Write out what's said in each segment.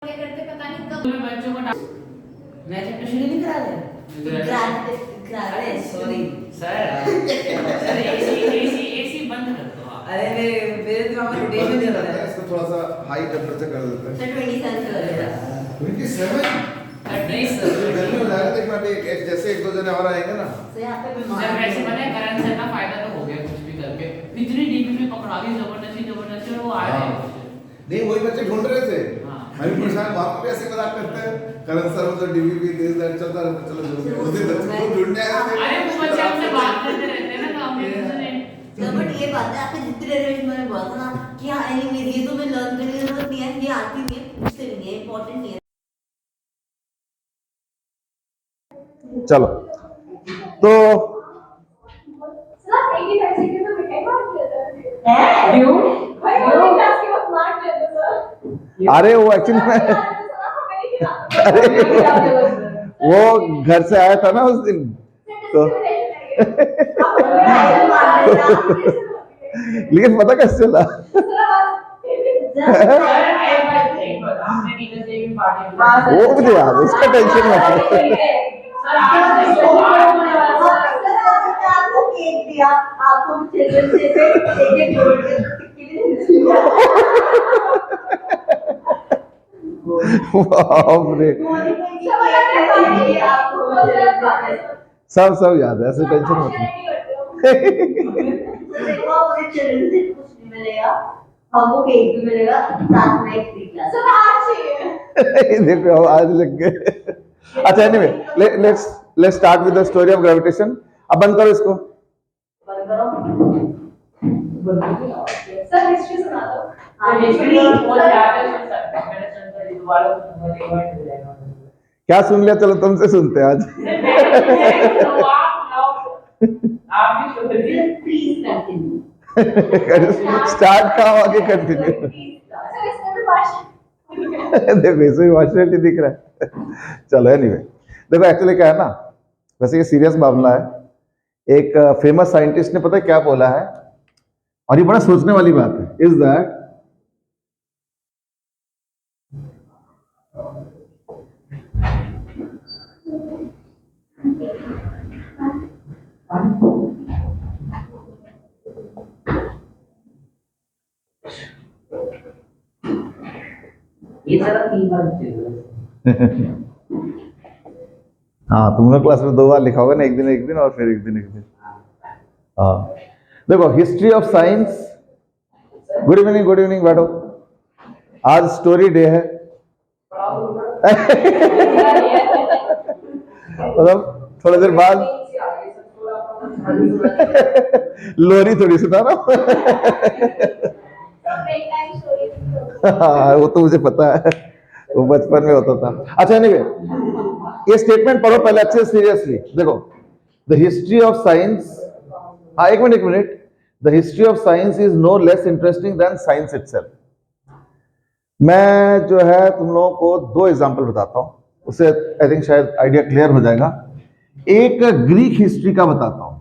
करते पता नहीं कब बच्चों को मैं चैप्टर शुरू नहीं करा रहे सॉरी सर एसी बंद कर दो अरे मेरे दिमाग में रोटेशन चल रहा है इसको थोड़ा सा हाई टेंपरेचर कर देते हैं सर 27 चल रहा है 27 नहीं सर गर्मी हो जाएगा देखना अभी जैसे एक दो जने और आएंगे ना सर यहाँ पे बीमार सर वैसे पता है करण सर का फायदा तो हो गया कुछ भी करके इतनी डीपी में पकड़ा दी जबरदस्ती और वो आ रहे हैं नहीं वही बच्चे ढूंढ रहे थे हमें परेशान बाप भी ऐसे मजाक करते हैं करण सर तो डीवीपी दिस दैट चलता रहता चलो जो उस दिन बच्चे को ढूंढने आए थे अरे वो बच्चे हमसे बात करते रहते हैं ना तो हमने सुने बट ये बात है आपने जितनी देर में मैंने बोला था ना कि हाँ एनीवेज ये तो मैं लर्न करने की जरूरत नहीं है ये आती नहीं है मुझसे नहीं है इंपॉर्टेंट नहीं है चलो तो सर एक ही सेकंड में मिठाई मार लिया था क्यों भाई वो क्लास के वक्त मार लिया था सर अरे वो एक्चुअली मैं अरे वो घर से आया था ना उस दिन तो लेकिन पता कैसे चला वो मुझे याद है उसका टेंशन मत लो आपको केक दिया आपको चिल्ड्रन डे पे एक बाप रे सब याद है ऐसे टेंशन मत लो हमको केक भी मिलेगा साथ में एक फ्री क्लास सर आज चाहिए देखो आज लग गए अच्छा anyway let's start with the story of gravitation अब बंद करो इसको बंद करो सर हिस्ट्री सुना दो क्या सुन लिया चलो तुमसे सुनते हैं आज प्लीज कंटिन्यू स्टार्ट कहाँ आगे कंटिन्यू सर इसमें भी भाषण देखो इसमें इमोशनलिटी दिख रहा है चलो एनीवे देखो एक्चुअली क्या है ना वैसे ये सीरियस मामला है एक फेमस साइंटिस्ट ने पता है क्या बोला है और ये बड़ा सोचने वाली बात है इज दैट ये सारा 3 बार हाँ तुम लोग क्लास में 2 बार लिखा होगा ना एक दिन और फिर एक दिन हाँ देखो history of science good evening बैठो आज स्टोरी डे है मतलब थोड़ी देर बाद लोरी थोड़ी सुना रहा हाँ वो तो मुझे पता है वो बचपन में होता था अच्छा एनीवे ये स्टेटमेंट पढ़ो पहले अच्छे सीरियसली देखो द हिस्ट्री ऑफ साइंस हाँ एक minute the history of science is no less interesting than science itself मैं जो है तुम लोगों को 2 एग्जांपल बताता हूं उससे आई थिंक शायद आइडिया क्लियर हो जाएगा एक ग्रीक हिस्ट्री का बताता हूं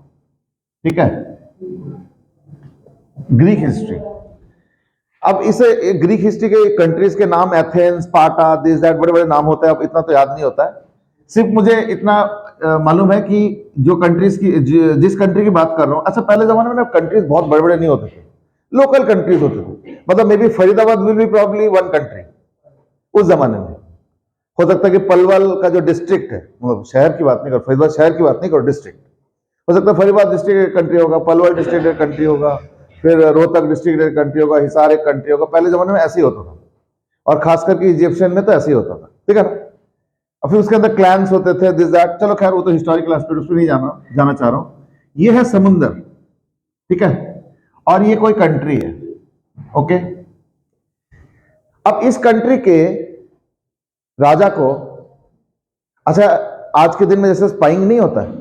ठीक है ग्रीक हिस्ट्री अब इसे ग्रीक हिस्ट्री के कंट्रीज के नाम एथेंस स्पार्टा दिस दैट बड़े बड़े नाम होते हैं अब इतना तो याद नहीं होता है सिर्फ मुझे इतना मालूम है कि जो कंट्रीज की जिस कंट्री की बात कर रहा हूं अच्छा पहले जमाने में ना कंट्रीज बहुत बड़े बड़े नहीं होते थे लोकल कंट्रीज होते थे मतलब may be Faridabad will be probably one country उस जमाने में हो सकता है कि पलवल का जो डिस्ट्रिक्ट है मतलब शहर की बात नहीं करो फरीदाबाद शहर की बात नहीं करो डिस्ट्रिक्ट हो सकता है फरीदाबाद डिस्ट्रिक्ट कंट्री होगा पलवल डिस्ट्रिक्ट कंट्री होगा फिर रोहतक डिस्ट्रिक्ट कंट्री होगा हिसार एक कंट्री होगा पहले जमाने में ऐसे ही होता था और खास करके इजिप्शियन में तो ऐसे ही होता था ठीक है ना और फिर उसके अंदर क्लैंस होते थे दिस दैट चलो खैर वो तो हिस्टोरिकल एस्पेक्ट उसमें नहीं जाना चाह रहा हूं ये है समुंदर ठीक है और ये कोई कंट्री है ओके अब इस कंट्री के राजा को अच्छा आज के दिन में जैसे स्पाइंग नहीं होता है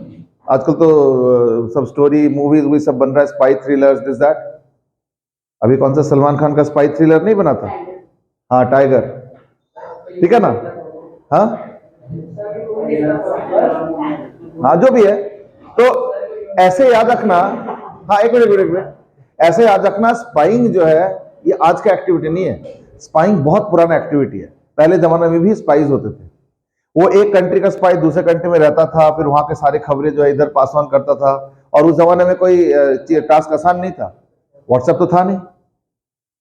आजकल तो सब स्टोरी मूवीज वही सब बन रहा है स्पाई थ्रिलर्स दिस दैट अभी कौन सा सलमान खान का स्पाई थ्रिलर नहीं बना था हाँ टाइगर ठीक है ना हाँ जो भी है तो ऐसे याद रखना हाँ एक मिनट ऐसे याद रखना स्पाइंग जो है ये आज का एक्टिविटी नहीं है स्पाइंग बहुत पुराना एक्टिविटी है पहले जमाने में भी स्पाइस होते थे। वो एक कंट्री का स्पाई दूसरे कंट्री में रहता था, फिर वहां के सारी खबरें जो है इधर पास ऑन करता था। और उस जमाने में कोई टास्क आसान नहीं था, व्हाट्सएप तो था नहीं,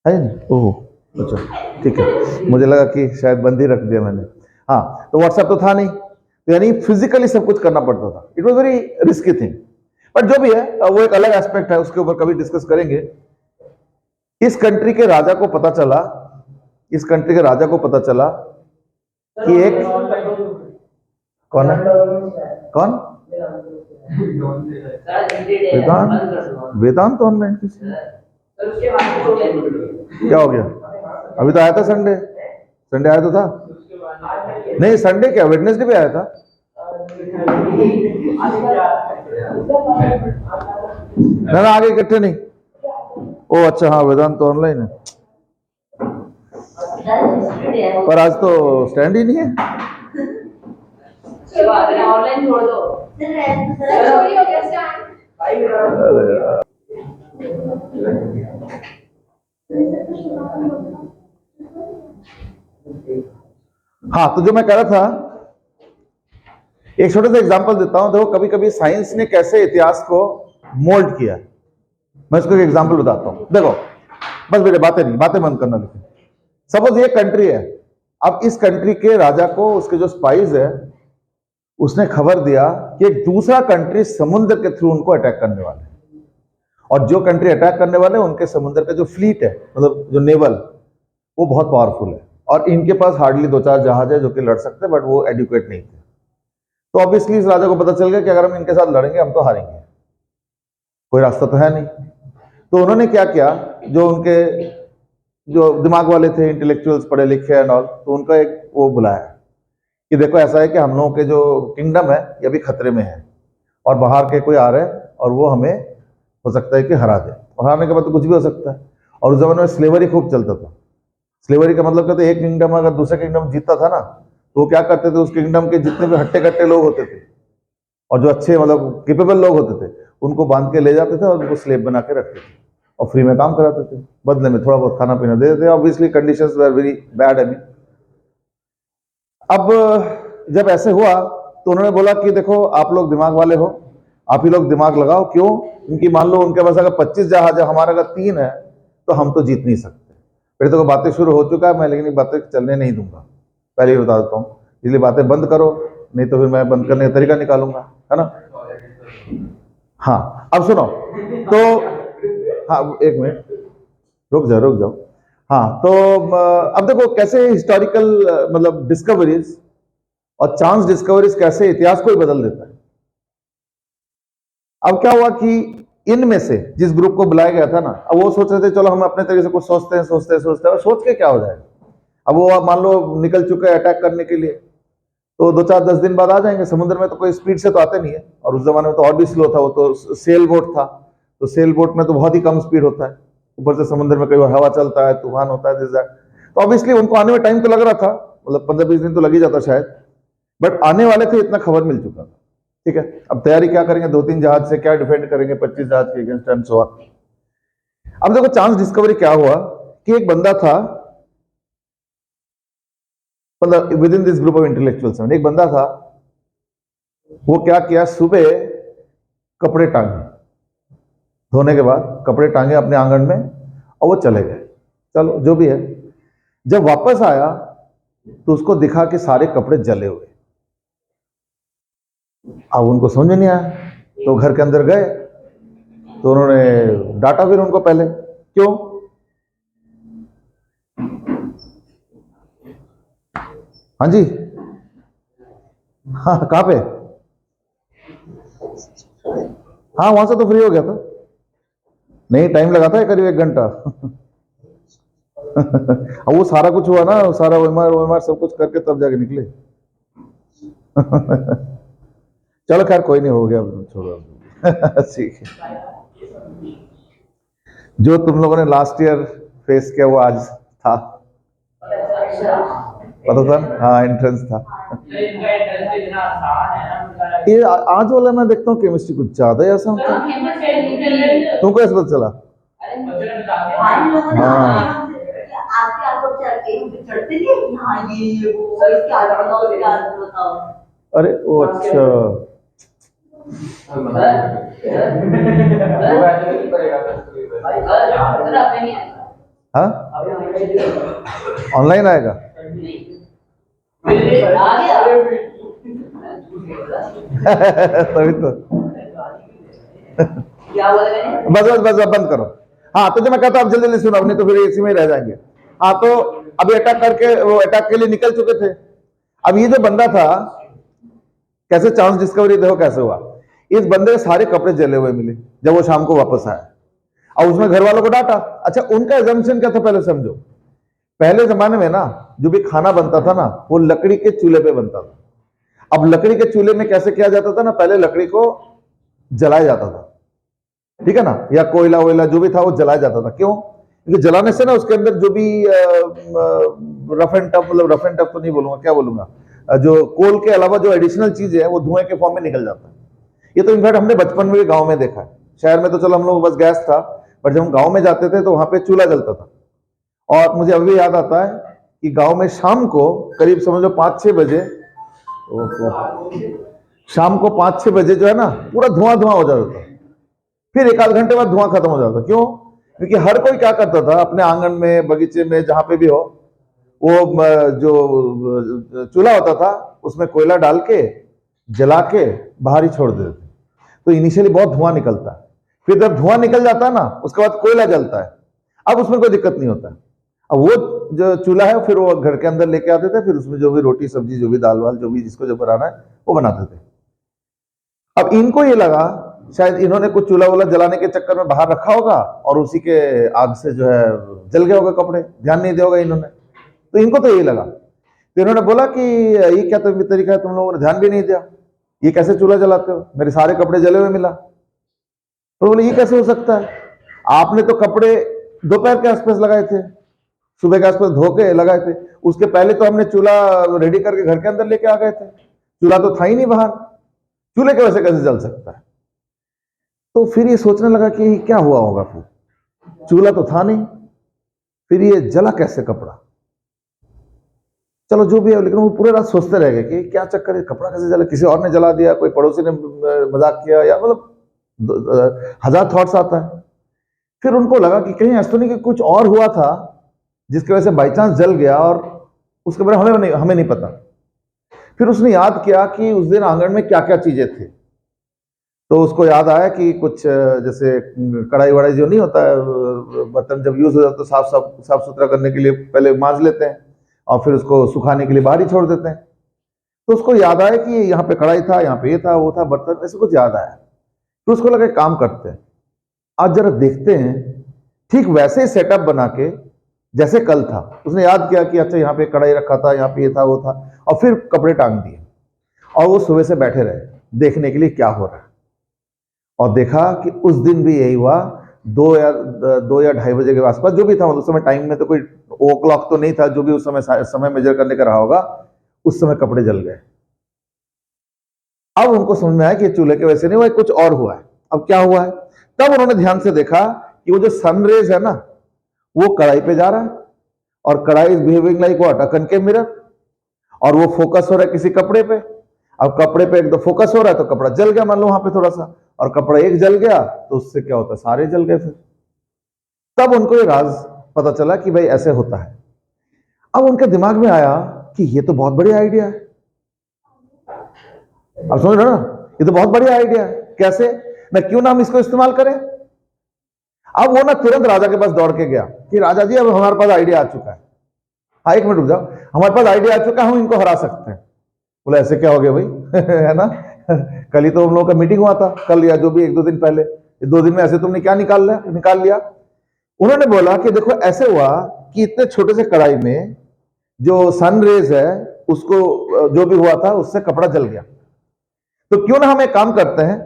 है नहीं। ओह अच्छा ठीक है, मुझे लगा कि शायद बंद ही रख दिया मैंने। हाँ, तो व्हाट्सएप तो था नहीं, तो यानी फिजिकली सब कुछ करना पड़ता था। It was very risky thing, but जो भी है वो एक अलग एस्पेक्ट है, उसके ऊपर कभी डिस्कस करेंगे। इस कंट्री के राजा को पता चला, इस कंट्री के राजा को पता चला कि एक कौन है, कौन, वेदांत, वेदांत ऑनलाइन किसी, क्या हो गया? अभी तो आया था संडे, संडे आया तो था नहीं, संडे क्या वेडनेसडे भी आया था। ना आगे इकट्ठे नहीं। ओ अच्छा, हाँ वेदांत तो ऑनलाइन है, पर आज तो स्टैंड ही नहीं है। ऑनलाइन छोड़ दो। हाँ, तो जो मैं कह रहा था, एक छोटा सा एग्जांपल देता हूं। देखो कभी कभी साइंस ने कैसे इतिहास को मोल्ड किया, मैं इसको एक एग्जांपल बताता हूं। देखो बस मेरे बातें नहीं, बातें बंद करना। लेकिन सपोज ये कंट्री है, अब इस कंट्री के राजा को उसके जो स्पाइस है उसने खबर दिया कि एक दूसरा कंट्री समुद्र के थ्रू उनको अटैक करने वाले है, और जो कंट्री अटैक करने वाले उनके समुद्र का जो फ्लीट है, मतलब जो नेवल, वो बहुत पावरफुल है, और इनके पास हार्डली 2-4 जहाज है जो कि लड़ सकते हैं, बट वो एडुकेट नहीं थे। तो ऑब्वियसली इस राजा को पता चल गया कि अगर हम इनके साथ लड़ेंगे हम तो हारेंगे, कोई रास्ता तो है नहीं। तो उन्होंने क्या किया, जो उनके जो दिमाग वाले थे, इंटेलेक्चुअल्स, पढ़े लिखे एंड ऑल, तो उनका एक वो बुलाया कि देखो ऐसा है कि हम लोगों के जो किंगडम है ये भी खतरे में है, और बाहर के कोई आ रहे हैं और वो हमें हो सकता है कि हरा दे, और हारने के बाद तो कुछ भी हो सकता है। और उस जमाने में स्लेवरी खूब चलता था। स्लेवरी का मतलब कहते एक किंगडम अगर दूसरे किंगडम जीतता था ना, तो वो क्या करते थे, उस किंगडम के जितने भी हट्टे कट्टे लोग होते थे और जो अच्छे मतलब केपेबल लोग होते थे, उनको बांध के ले जाते थे और उनको स्लेव बना के रखते थे और फ्री में काम कराते थे, बदले में थोड़ा बहुत खाना पीना दे देते थे। Obviously conditions were very bad. अब जब ऐसे हुआ तो उन्होंने बोला कि देखो आप लोग दिमाग वाले हो, आप ही लोग दिमाग लगाओ। क्यों? क्योंकि मान लो उनके पास अगर 25 जहाज है, हमारा अगर 3 है, तो हम तो जीत नहीं सकते। फिर तो बातें शुरू हो चुका है मैं, लेकिन बातें चलने नहीं दूंगा, पहले ही बता देता हूँ। इसलिए बातें बंद करो, नहीं तो फिर मैं बंद करने का तरीका निकालूंगा, है ना। हाँ अब सुनो तो, हाँ एक मिनट रुक जाओ। हाँ तो अब देखो कैसे हिस्टोरिकल मतलब डिस्कवरीज और चांस डिस्कवरीज कैसे इतिहास को ही बदल देता है। अब क्या हुआ कि इनमें से जिस ग्रुप को बुलाया गया था ना, अब वो सोच रहे थे चलो हम अपने तरीके से कुछ सोचते हैं और सोच के क्या हो जाएगा। अब वो मान लो निकल चुके हैं अटैक करने के लिए, तो 2-4-10 दिन बाद आ जाएंगे। समुद्र में तो कोई स्पीड से तो आते नहीं है, और उस जमाने में तो और भी स्लो था, वो तो सेल बोट था, तो सेल बोट में तो बहुत ही कम स्पीड होता है। ऊपर से समुद्र में कई बार हवा चलता है, तूफान होता है, तो ऑब्वियसली उनको आने में टाइम तो लग रहा था, मतलब 15-20 दिन तो लग ही जाता शायद, बट आने वाले थे इतना खबर मिल चुका था। ठीक है, अब तैयारी क्या करेंगे, 2-3 जहाज से क्या डिफेंड करेंगे 25 जहाज के अगेंस्ट एंड सो ऑन। अब देखो चांस डिस्कवरी क्या हुआ कि एक बंदा था, मतलब with in this group of intellectuals, एक बंदा था, वो क्या किया, सुबह कपड़े टांगे, धोने के बाद कपड़े टांगे अपने आंगन में और वो चले गए। चलो जो भी है, जब वापस आया तो उसको दिखा कि सारे कपड़े जले हुए। अब उनको समझ नहीं आया, तो घर के अंदर गए, तो उन्होंने डांटा फिर उनको पहले, क्यों? हाँ जी, हाँ कहाँ पे? हाँ वहां से तो फ्री हो गया था, नहीं टाइम लगा था करीब 1 घंटा। अब वो सारा कुछ हुआ ना, सारा ओएमआर सब कुछ करके तब जाके निकले। चलो खैर कोई नहीं, हो गया, छोड़ो। ठीक है, जो तुम लोगों ने लास्ट ईयर फेस किया वो आज था, पता था? हाँ एंट्रेंस था। ये आज वाला मैं देखता हूँ केमिस्ट्री कुछ ज्यादा ही आसान था। तुमको ऐसा पता चला? हम लोगों ने हाँ। आपके आपको चढ़ते हम पे चढ़ते थे यहाँ ये वो इसके आदत बताओ उसके आदत बताओ। अरे वो अच्छा, हाँ ऑनलाइन आएगा। तभी तो क्या बोला मैंने? बस बस बस अब बंद करो। हाँ तो जो मैं कहता हूँ, आप जल्दी जल्दी सुनो, नहीं तो फिर इसी में ही रह जाएंगे। हाँ तो अभी अटैक करके वो अटैक के लिए निकल चुके थे। अब ये जो बंदा था, कैसे चांस डिस्कवरी देखो कैसे हुआ। इस बंदे के सारे कपड़े जले हुए मिले जब वो शाम को वापस आया, और उसमें घर वालों को डांटा। अच्छा, उनका एजम्पशन क्या था पहले समझो। पहले जमाने में ना जो भी खाना बनता था ना, वो लकड़ी के चूल्हे पे बनता था। अब लकड़ी के चूल्हे में कैसे किया जाता था ना, पहले लकड़ी को जलाया जाता था, ठीक है ना, या कोयला वोयला जो भी था वो जलाया जाता था। क्यों? क्योंकि जलाने से ना उसके अंदर जो भी रफ एंड टफ, मतलब रफ एंड टफ तो नहीं बोलूंगा, क्या बोलूंगा, जो कोल के अलावा जो एडिशनल चीज है वो धुएं के फॉर्म में निकल जाता है। ये तो इनफैक्ट हमने बचपन में भी गांव में देखा है। शहर में तो चलो हम लोग बस गैस था, पर जब हम गांव में जाते थे तो वहां पे चूल्हा जलता था। और मुझे अभी याद आता है कि गांव में शाम को करीब समझ लो 5-6 बजे, शाम को 5-6 बजे जो है ना पूरा धुआं धुआं हो जाता था। फिर 1 आध घंटे बाद धुआं खत्म हो जाता। क्यों? क्योंकि हर कोई क्या करता था, अपने आंगन में, बगीचे में, जहां पे भी हो, वो जो चूल्हा होता था उसमें कोयला डाल के जला के बाहर ही छोड़ देते। तो इनिशियली बहुत धुआं निकलता है, फिर जब धुआं निकल जाता है ना उसके बाद कोयला जलता है। अब उसमें कोई दिक्कत नहीं होता। अब वो जो चूल्हा है फिर वो घर के अंदर लेके आते थे, फिर उसमें जो भी रोटी सब्जी, जो भी दाल वाल, जो भी जिसको जो बनाना है वो बनाते थे। अब इनको ये लगा शायद इन्होंने कुछ चूल्हा वूल्हा जलाने के चक्कर में बाहर रखा होगा और उसी के आग से जो है जल गए होगा कपड़े, ध्यान नहीं दिया होगा इन्होंने। तो इनको तो यही लगा, तो इन्होंने बोला कि ये क्या तरीका है, तुम लोगों ने ध्यान भी नहीं दिया, ये कैसे चूल्हा जलाते हो, मेरे सारे कपड़े जले हुए मिला। तो बोले ये कैसे हो सकता है, आपने तो कपड़े दोपहर के आसपास लगाए थे, सुबह के आसपास धो के लगाए थे, उसके पहले तो हमने चूल्हा रेडी करके घर के अंदर लेके आ गए थे, चूल्हा तो था ही नहीं बाहर, चूल्हे के वैसे कैसे जल सकता है। तो फिर ये सोचने लगा कि क्या हुआ होगा, फिर चूल्हा तो था नहीं, फिर ये जला कैसे कपड़ा। चलो जो भी है, लेकिन वो पूरे रात सोचते रह गए कि क्या चक्कर है, कपड़ा कैसे जला, किसी और ने जला दिया, कोई पड़ोसी ने मजाक किया, या मतलब 1000 थॉट्स आता है। फिर उनको लगा कि कहीं ऐसा नहीं कि कुछ और हुआ था जिसकी वजह से बाई चांस जल गया और उसके बारे में हमें नहीं पता। फिर उसने याद किया कि उस दिन आंगन में क्या क्या चीजें थी। तो उसको याद आया कि कुछ जैसे कढ़ाई वढ़ाई जो नहीं होता है, बर्तन जब यूज हो जाता है तो साफ सुथरा करने के लिए पहले मांज लेते हैं और फिर उसको सुखाने के लिए बाहर ही छोड़ देते हैं। तो उसको याद आया कि यहाँ पे कढ़ाई था, यहाँ पे ये था, वो था, बर्तन, ऐसे कुछ याद आया। तो उसको लगा काम करते हैं, आज जरा देखते हैं, ठीक वैसे ही सेटअप बना के जैसे कल था। उसने याद किया कि अच्छा यहाँ पे कढ़ाई रखा था, यहाँ पे ये था, वो था, और फिर कपड़े टांग दिए और वो सुबह से बैठे रहे देखने के लिए क्या हो रहा है। और देखा कि उस दिन भी यही हुआ, 2 या 2:30 बजे के आसपास, जो भी था, उस समय टाइम में तो कोई ओ क्लॉक तो नहीं था, जो भी उस समय मेजर करने का रहा होगा, उस समय कपड़े जल गए। अब उनको समझ में आया कि चूल्हे के वैसे नहीं हुआ, कुछ और हुआ है। अब क्या हुआ है, तब उन्होंने ध्यान से देखा कि वो जो सनरेज है ना वो कढ़ाई पे जा रहा है और कढ़ाई is behaving like what, a concave mirror, और वो फोकस हो रहा है किसी कपड़े पे। अब कपड़े पे एकदम फोकस हो रहा है तो कपड़ा जल गया, मान लो वहां पे थोड़ा सा, और कपड़ा एक जल गया तो उससे क्या होता है, सारे जल गए। फिर तब उनको ये राज पता चला कि भाई ऐसे होता है। अब उनके दिमाग में आया कि ये तो बहुत बढ़िया आइडिया है। अब समझ रहे हो ना, ये तो बहुत बढ़िया आइडिया है, कैसे ना, क्यों ना हम इसको इस्तेमाल करें। अब वो ना तुरंत राजा के पास दौड़ के गया कि राजा जी अब हमारे पास आइडिया आ चुका है। हाँ 1 मिनट रुक जाओ, हमारे पास आइडिया आ चुका है, हम इनको हरा सकते हैं। बोले ऐसे क्या हो गया भाई है ना, कल ही तो हम लोगों का मीटिंग हुआ था, कल या जो भी 1-2 दिन पहले, 2 दिन में ऐसे तुमने क्या निकाल लिया। उन्होंने बोला कि देखो ऐसे हुआ कि इतने छोटे से कढ़ाई में जो सनरेज है उसको जो भी हुआ था उससे कपड़ा जल गया। तो क्यों ना हम एक काम करते हैं,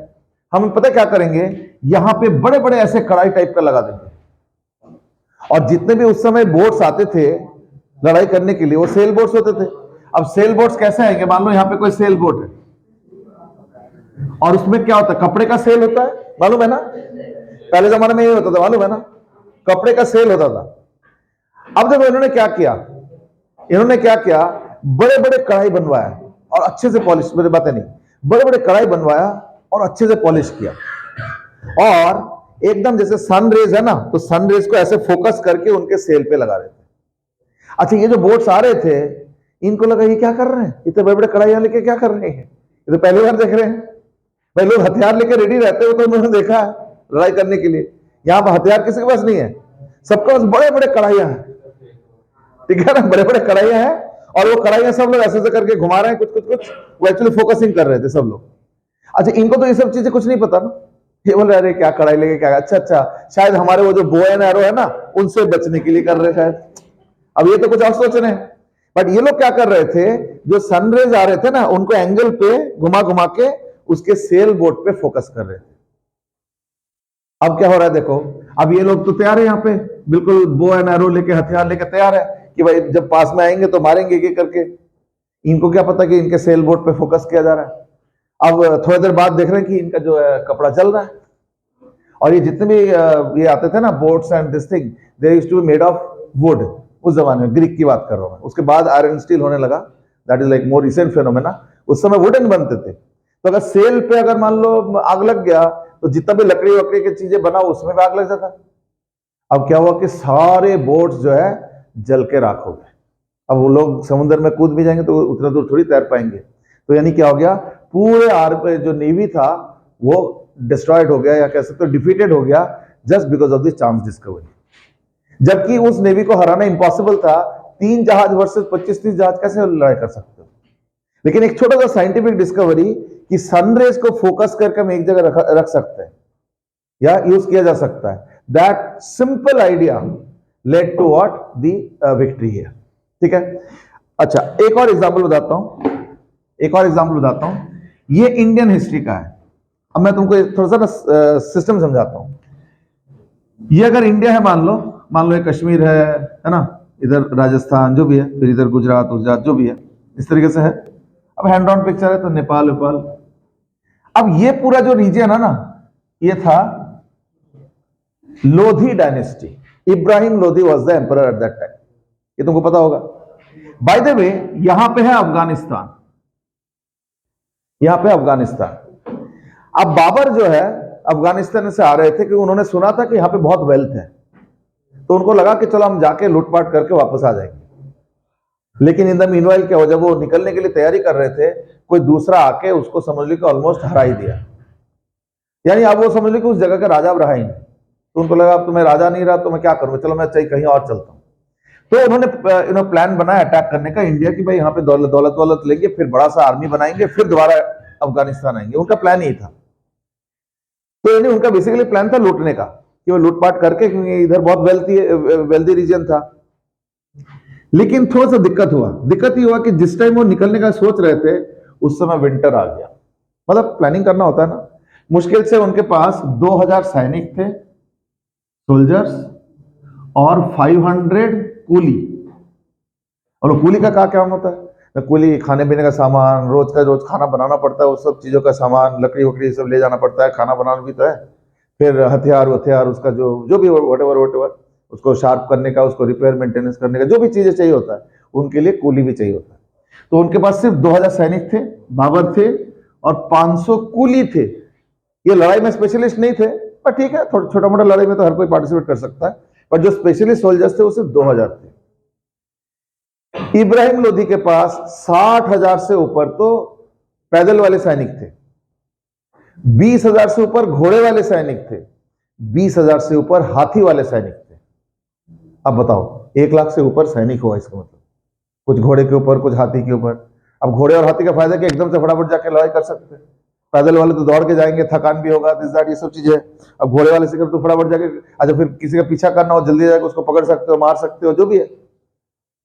हम पता क्या करेंगे, यहां पे बड़े बड़े ऐसे कढ़ाई टाइप का लगा देंगे, और जितने भी उस समय बोट्स आते थे लड़ाई करने के लिए वो सेल बोट्स होते थे। अब सेल बोट्स कैसे आएंगे, मान लो यहां पे कोई सेल बोट है और उसमें क्या होता है, कपड़े का सेल होता है, मालूम है ना, पहले जमाने में ये होता था, मालूम है ना, कपड़े का सेल होता था। अब देखो इन्होंने क्या किया, इन्होंने क्या किया, बड़े बड़े कढ़ाई बनवाया और अच्छे से पॉलिश, मेरी बातें नहीं, बड़े बड़े कढ़ाई बनवाया और अच्छे से पॉलिश किया, और एकदम जैसे सन रेज है ना, तो सन रेज को ऐसे फोकस करके उनके सेल पे लगा रहे थे। अच्छा, ये जो बोट्स आ रहे थे, इनको लगा ये क्या कर रहे हैं, इतने बड़े बड़े कढ़ाइयां लेके क्या कर रहे हैं, ये तो पहली बार देख रहे हैं। भाई लोग हथियार लेके रेडी रहते हो तो उन्होंने देखा है लड़ाई करने के लिए, यहाँ पर हथियार किसी के पास नहीं है, सबके पास बड़े बड़े कढ़ाइयां हैं, ठीक है ना, बड़े बड़े कढ़ाइयां हैं, और वो कढ़ाइयां सब लोग ऐसे ऐसे करके घुमा रहे हैं, कुछ वो एक्चुअली फोकसिंग कर रहे थे सब लोग। अच्छा, इनको तो ये सब चीजें कुछ नहीं पता ना, ये बोल रहे अरे क्या कढ़ाई लेके क्या, अच्छा शायद हमारे वो जो बो एंड एरो है ना, उनसे बचने के लिए कर रहे शायद। अब ये तो कुछ और सोच रहे हैं, बट ये लोग क्या कर रहे थे, जो सनरेज आ रहे थे ना, उनको एंगल पे घुमा घुमा के उसके सेल बोट पे फोकस कर रहे थे। अब क्या हो रहा है देखो, अब ये लोग तो तैयार है, यहाँ पे बिल्कुल बो एंड एरो लेके, हथियार लेके तैयार है कि भाई जब पास में आएंगे तो मारेंगे ये करके। इनको क्या पता कि इनके सेल बोट पे फोकस किया जा रहा है। अब थोड़ी देर बाद देख रहे हैं कि इनका जो है कपड़ा चल रहा है, और ये जितने भी ये आते थे ना boats and this thing, they used to be made of wood. उस जमाने में, ग्रीक की बात कर रहा हूं मैं, उसके बाद आयरन स्टील होने लगा, that is like more recent phenomena. उस समय वुडन बनते थे, तो अगर सेल पे अगर मान लो आग लग गया तो जितना भी लकड़ी वकड़ी की चीजें बना उसमें भी आग लग जाता। अब क्या हुआ कि सारे बोट्स जो है जल के राख हो गए। अब वो लोग समुद्र में कूद भी जाएंगे तो उतना दूर थोड़ी तैर पाएंगे, तो यानी क्या हो गया, पूरे जो नेवी था वो डिस्ट्रॉयड हो गया, या कह सकते हो डिफीटेड हो गया, just because of this chance discovery. जबकि उस नेवी को हराना इम्पॉसिबल था, 3 जहाज वर्सेस 25-30 जहाज कैसे लड़ाई कर सकते हो। लेकिन एक छोटा सा साइंटिफिक डिस्कवरी कि सनरेज को फोकस करके हम एक जगह रख सकते हैं या यूज किया जा सकता है, that simple idea led to what, the victory here. ठीक है, अच्छा एक और एग्जांपल बताता हूं, ये इंडियन हिस्ट्री का है। अब मैं तुमको थोड़ा सा ना सिस्टम समझाता हूं। ये अगर इंडिया है, मान लो ये कश्मीर है ना, इधर राजस्थान जो भी है, फिर इधर गुजरात जो भी है, इस तरीके से है। अब हैंड ऑन पिक्चर है तो नेपाल। अब ये पूरा जो रीजन है ना, ये था Lodhi dynasty. Ibrahim Lodhi was the emperor eight that time, ये तुमको पता होगा। बाय द वे, यहां पे है अफगानिस्तान, यहां पे अफगानिस्तान। अब बाबर जो है अफगानिस्तान से आ रहे थे कि उन्होंने सुना था कि यहां पे बहुत वेल्थ है, तो उनको लगा कि चलो हम जाके लूटपाट करके वापस आ जाएंगे। लेकिन इन द मीनवाइल क्या हो, जब वो निकलने के लिए तैयारी कर रहे थे, कोई दूसरा आके उसको समझ लो कि ऑलमोस्ट हरा ही दिया। यानी अब वो समझ लो कि उस जगह का राजा अब रहा ही नहीं, तो उनको लगा अब तो मैं राजा नहीं रहा तो मैं क्या करूंगा, चलो मैं चाहिए कहीं और चलता हूं। तो उन्होंने प्लान बनाया अटैक करने का इंडिया की, भाई यहाँ पे दौलत लेंगे, फिर बड़ा सा आर्मी बनाएंगे, फिर दोबारा अफगानिस्तान आएंगे। उनका प्लान यही था। तो यानी उनका बेसिकली प्लान था लूटने का, कि वो लूटपाट करके, क्योंकि इधर बहुत वेल्दी रीजन था। लेकिन थोड़ा सा दिक्कत ही हुआ कि जिस टाइम वो निकलने का सोच रहे थे उस समय विंटर आ गया। मतलब प्लानिंग करना होता है ना, मुश्किल से उनके पास 2000 सैनिक थे, सोल्जर्स, और 500 कूली। और कूली का क्या काम होता है, कूली खाने पीने का सामान, रोज खाना बनाना पड़ता है, उस सब चीजों का सामान, लकड़ी वकड़ी सब ले जाना पड़ता है, खाना बनाना भी तो है, फिर हथियार उसका जो भी वटेवर उसको शार्प करने का, उसको रिपेयर मेंटेनेंस करने का, जो भी चीजें चाहिए होता है, उनके लिए कूली भी चाहिए होता है। तो उनके पास सिर्फ 2000 सैनिक थे, बाबर थे, और 500 कूली थे। ये लड़ाई में स्पेशलिस्ट नहीं थे, पर ठीक है, छोटा मोटा लड़ाई में तो हर कोई पार्टिसिपेट कर सकता है, पर जो स्पेशलिस्ट सोल्जर्स थे वो सिर्फ 2000 थे। इब्राहिम लोधी के पास 60,000 से ऊपर तो पैदल वाले सैनिक थे, 20,000 से ऊपर घोड़े वाले सैनिक थे, 20,000 से ऊपर हाथी वाले सैनिक थे। अब बताओ, 1 लाख से ऊपर सैनिक हुआ, इसका मतलब कुछ घोड़े के ऊपर, कुछ हाथी के ऊपर। अब घोड़े और हाथी का फायदा कि एकदम से फटाफट जाके लड़ाई कर सकते हैं, पैदल वाले तो दौड़ के जाएंगे, थकान भी होगा, ये सब चीजें। अब घोड़े वाले से कर तो फटाफट जाके, अच्छा फिर किसी का पीछा करना हो, जल्दी जाकर उसको पकड़ सकते हो, मार सकते हो, जो भी है,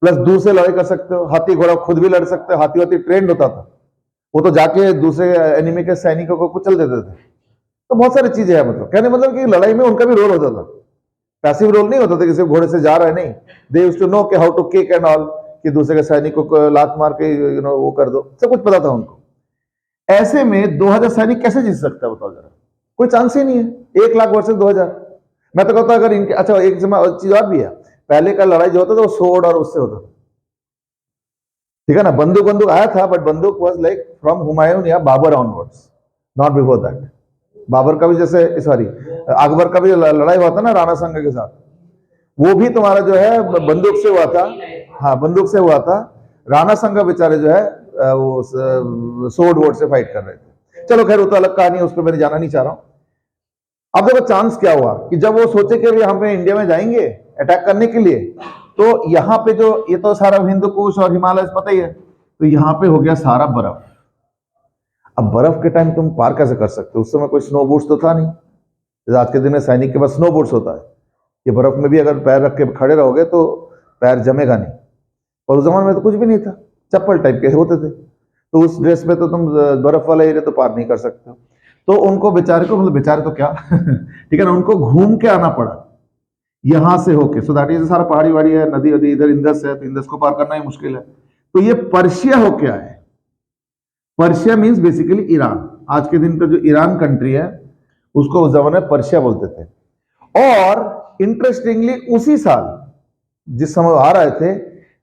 प्लस दूर से लड़ाई कर सकते हो। हाथी घोड़ा खुद भी लड़ सकते हो, हाथी ट्रेंड होता था, वो तो जाके दूसरे एनिमी के सैनिकों को कुचल देते थे। तो बहुत सारी चीजें हैं, मतलब कहने मतलब कि लड़ाई में उनका भी रोल होता था, पैसिव रोल नहीं होता था कि सिर्फ घोड़े से जा रहा है, नहीं, दे यूज्ड टू नो कि how to kick and all, कि दूसरे के सैनिकों को लात मार के वो कर दो, सब कुछ पता था उनको। ऐसे में 2000 सैनिक कैसे जीत सकता है बताओ जरा, कोई चांस ही नहीं है। 1 लाख वर्सेस 2000। मैं तो कहता अगर इनके, अच्छा एक चीज और भी है, पहले का लड़ाई जो होता था वो सोर्ड और उससे होता था, ठीक है ना, बंदूक आया था, बट बंदूक वाज लाइक फ्रॉम हुमायूं या Babur onwards, not before that. Babur का भी जैसे, सॉरी अकबर का भी लड़ाई हुआ था ना राणा संगा के साथ, वो भी तुम्हारा जो है बंदूक से हुआ था। हाँ, बंदूक से हुआ था। राणा संगा बेचारे जो है वो सोर्ड वोर्ड से फाइट कर रहे थे। चलो खैर, वो तो अलग कहानी है, उस पर मैंने जाना नहीं चाह रहा हूं। अब देखो चांस क्या हुआ कि जब वो सोचे कि हम इंडिया में जाएंगे अटैक करने के लिए, तो यहाँ पे जो ये तो सारा हिंदू कुश और हिमालय पता ही है, तो यहाँ पे हो गया सारा बर्फ। अब बर्फ के टाइम तुम पार कैसे कर सकते हो? उस समय कोई स्नो बूट्स तो था नहीं, जैसे आज के दिन में सैनिक के पास स्नो बूट्स होता है। ये बर्फ में भी अगर पैर रख के खड़े रहोगे तो पैर जमेगा नहीं, और उस जमाने में तो कुछ भी नहीं था, चप्पल टाइप के होते थे, तो उस ड्रेस में तो तुम बर्फ वाला एरिया तो पार नहीं कर सकते हो। तो उनको बेचारे को, मतलब बेचारे तो क्या ठीक है ना, उनको घूम के आना पड़ा यहां से होके। सो दैट इज सारा पहाड़ी वाड़ी है, नदी वदी, इधर इंदस है, तो इंदस को पार करना ही मुश्किल है, तो ये पर्शिया होके आए। Persia means basically Iran. आज के दिन का जो ईरान कंट्री है उसको उस जमाने में पर्शिया बोलते थे। और इंटरेस्टिंगली उसी साल जिस समय आ रहे थे,